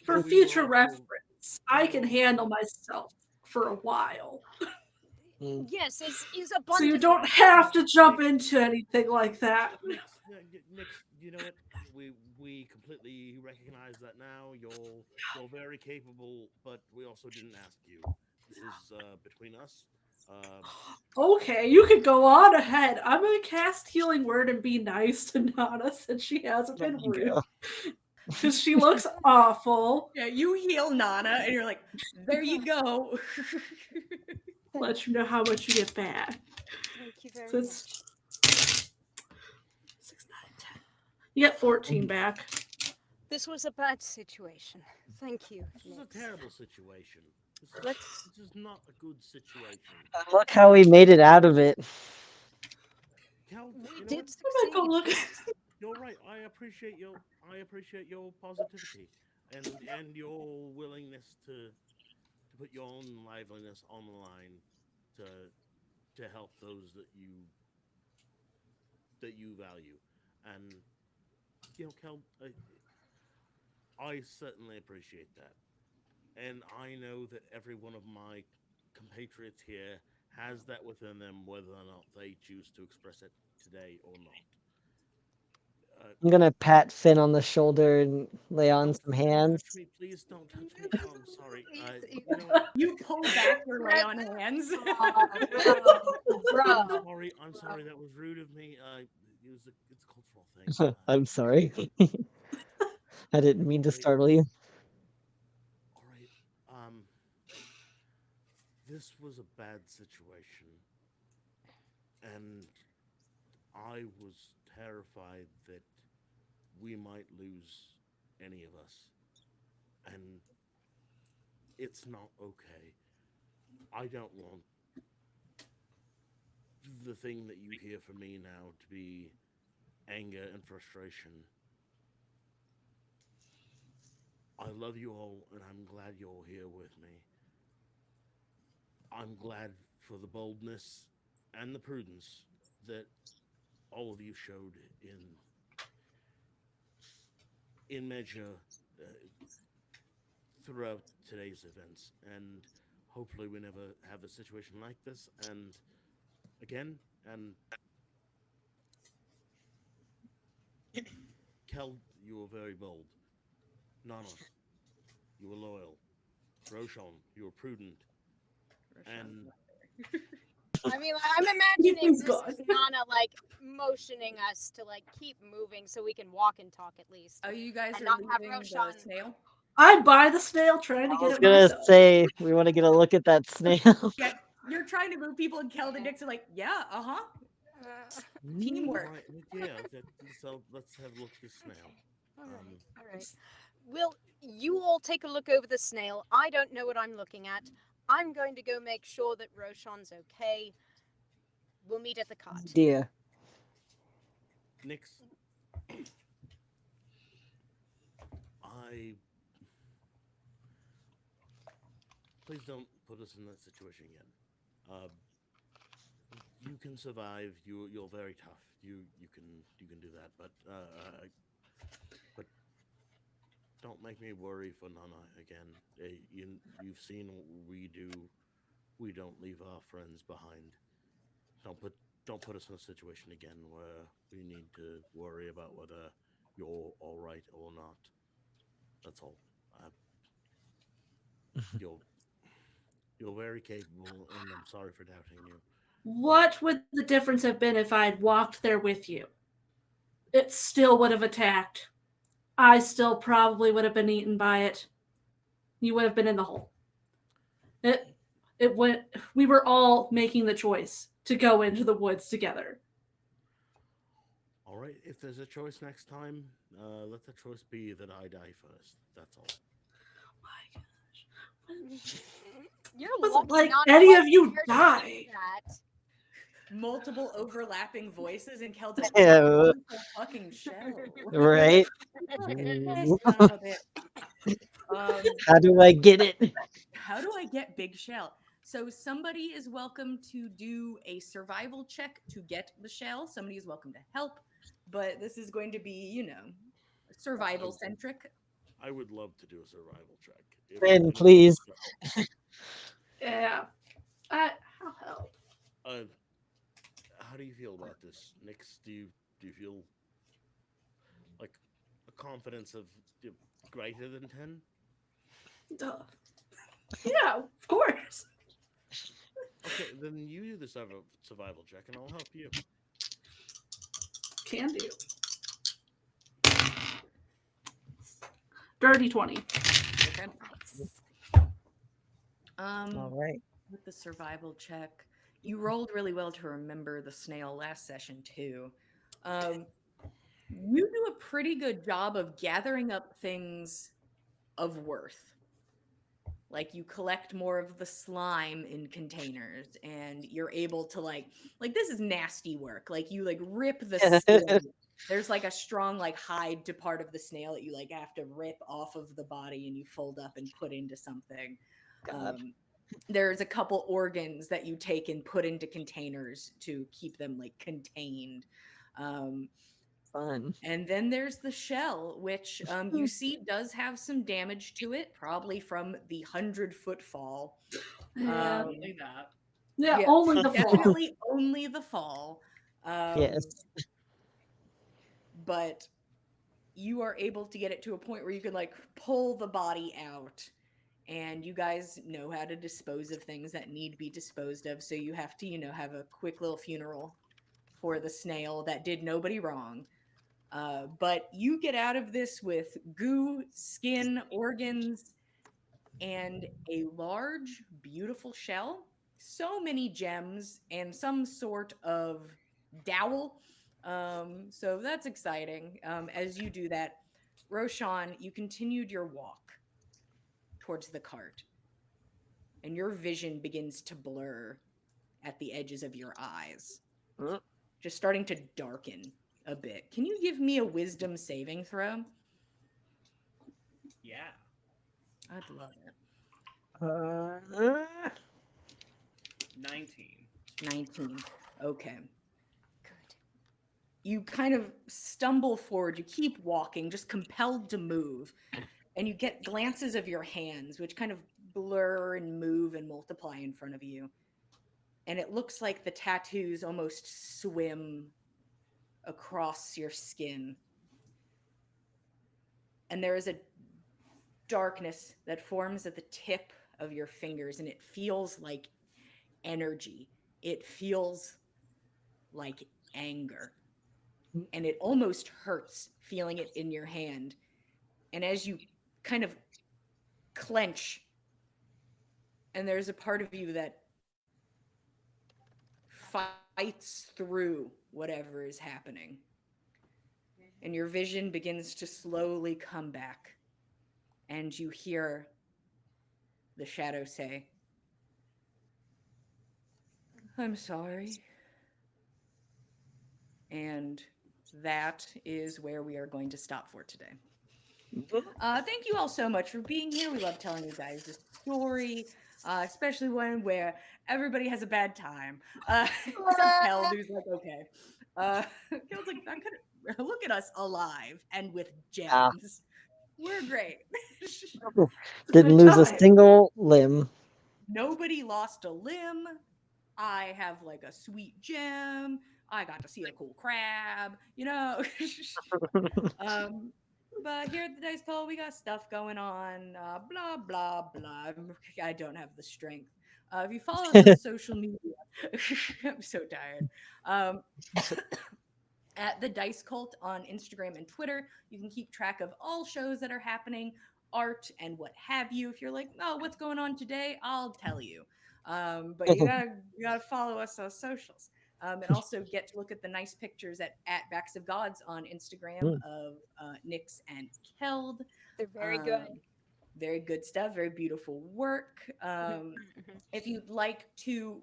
For But we future were also- reference, I can handle myself for a while. Yes, is So abundant. you don't have to jump into anything like that. Nix, you know what? We completely recognize that now. You're very capable, but we also didn't ask you. This is between us. Okay, you can go on ahead. I'm gonna cast Healing Word and be nice to Nana since she hasn't been rude. Because she looks awful. Yeah, you heal Nana, and you're like, there you go. Let you know how much you get back. Thank you very So much. it's 6, 9, 10. You get 14 back. This was a bad situation. Thank you. This is a Nix. terrible situation. Let's. This is not a good situation. Look how we made it out of it. Cal, We you know did what? I'm succeed. gonna go look. You're right. I appreciate your positivity and your willingness to put your own liveliness on the line to help those that you value. And Cal, I certainly appreciate that. And I know that every one of my compatriots here has that within them, whether or not they choose to express it today or not. I'm gonna pat Finn on the shoulder and lay on some Don't hands. touch me, please. Don't touch me. Oh, I'm sorry. Easy. You know what? You pull back your lay on hands. Bro. I'm sorry. That was rude of me. It's a cultural thing. I'm sorry. I didn't mean to Alright. startle you. All right. This was a bad situation, and I was terrified that we might lose any of us, and it's not okay. I don't want the thing that you hear from me now to be anger and frustration. I love you all, and I'm glad you're all here with me. I'm glad for the boldness and the prudence that all of you showed in measure uh, throughout today's events, and hopefully we never have a situation like this and again. And Kel, you were very bold. Nana, you were loyal. Roshan, you were prudent. And I mean, I'm imagining He's this gone. is Nana like motioning us to like keep moving so we can walk and talk at least. Oh, you guys And are not have leaving the Roshan. snail? I'm by the snail trying to I get was it gonna myself. say we want to get a look at that snail. Yeah, you're trying to move people, and Kel and Nix are like, yeah, teamwork. all right, yeah, so let's have a look at the snail. All right. Will you all take a look over the snail? I don't know what I'm looking at. I'm going to go make sure that Roshan's okay. We'll meet at the cot. Dear. Nix, I please don't put us in that situation again. Uh, you can survive. You're very tough. You can do that. But don't make me worry for Nana again. You've seen what we do. We don't leave our friends behind. Don't put us in a situation again where we need to worry about whether you're all right or not. That's all. Uh, you're you're very capable, and I'm sorry for doubting you. What would the difference have been if I had walked there with you? It still would have attacked. I still probably would have been eaten by it. You would have been in the hole. It it went we were all making the choice to go into the woods together. All right. If there's a choice next time, let the choice be that I die first. That's all. My gosh. You're It wasn't lucky like Nana any wasn't of you here to die. see that. Multiple overlapping voices, and Kel's like, Yeah, fucking shell. right? Stop it. How do I get it? How do I get Big Shell? So somebody is welcome to do a survival check to get the shell. Somebody is welcome to help, but this is going to be, survival centric. I would love to do a survival check. If Finn, anyone please. wants to help. Yeah. I'll help. Uh, how do you feel about this, Nix? Do you feel like a confidence of greater than 10? Duh. Yeah, of course. Okay, then you do the survival check, and I'll help you. Can do. Dirty 20. Okay. All right. With the survival check, you rolled really well to remember the snail last session too. You do a pretty good job of gathering up things of worth. Like you collect more of the slime in containers and you're able to like this is nasty work. Like you like rip the skin. There's like a strong like hide to part of the snail that you like have to rip off of the body and you fold up and put into something. God. There's a couple organs that you take and put into containers to keep them like contained. Um, Fun. and then there's the shell, which you see does have some damage to it, probably from the 100-foot fall. Yeah. Only that. Yeah, Yeah, only the fall. definitely only the fall. Yes. But you are able to get it to a point where you can like pull the body out, and you guys know how to dispose of things that need to be disposed of. So you have to, have a quick little funeral for the snail that did nobody wrong. But you get out of this with goo, skin, organs, and a large, beautiful shell. So many gems and some sort of dowel. So that's exciting. As you do that, Roshan, you continued your walk towards the cart, and your vision begins to blur at the edges of your eyes, Mm. just starting to darken a bit. Can you give me a wisdom saving throw? Yeah. I'd love it. 19. 19. Okay. Good. You kind of stumble forward. You keep walking, just compelled to move. And you get glances of your hands, which kind of blur and move and multiply in front of you. And it looks like the tattoos almost swim across your skin. And there is a darkness that forms at the tip of your fingers, and it feels like energy. It feels like anger. And it almost hurts feeling it in your hand. And as you kind of clench, and there's a part of you that fights through whatever is happening. And your vision begins to slowly come back. And you hear the shadow say, I'm sorry. And that is where we are going to stop for today. Thank you all so much for being here. We love telling you guys this story, especially one where everybody has a bad time. Except Held, who's like, okay. Hild's like, look at us alive and with Ah. gems. We're great. Didn't Good lose a time. single limb. Nobody lost a limb. I have like a sweet gem. I got to see a cool crab, um, but here at the Dice Call, we got stuff going on. Blah blah blah. I don't have the strength. If you follow us on social media, I'm so tired. Um, at the Dice Cult on Instagram and Twitter, you can keep track of all shows that are happening, art and what have you. If you're like, oh, what's going on today? I'll tell you. But you gotta follow us on socials. And also get to look at the nice pictures at Backs of Gods on Instagram of Nyx and Keld. They're very good. Very good stuff, very beautiful work. If you'd like to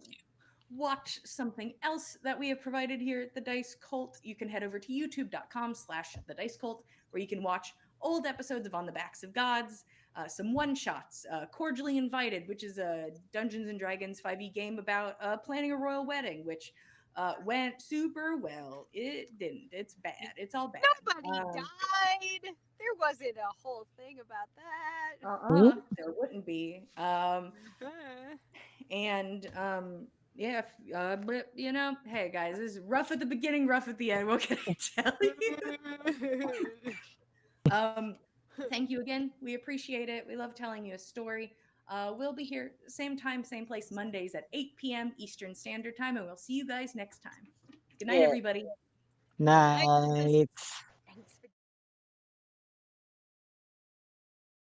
watch something else that we have provided here at the Dice Cult, you can head over to youtube.com/the Dice Cult, where you can watch old episodes of On the Backs of Gods, some one-shots, Cordially Invited, which is a Dungeons and Dragons 5e game about planning a royal wedding, which went super well. It didn't. It's bad. It's all bad. Nobody died. There wasn't a whole thing about that. There wouldn't be. And yeah, but hey guys, this is rough at the beginning, rough at the end. What can I tell you? Thank you again. We appreciate it. We love telling you a story. We'll be here same time, same place, Mondays at 8 p.m. Eastern Standard Time, and we'll see you guys next time. Good night, Yeah. everybody. Night.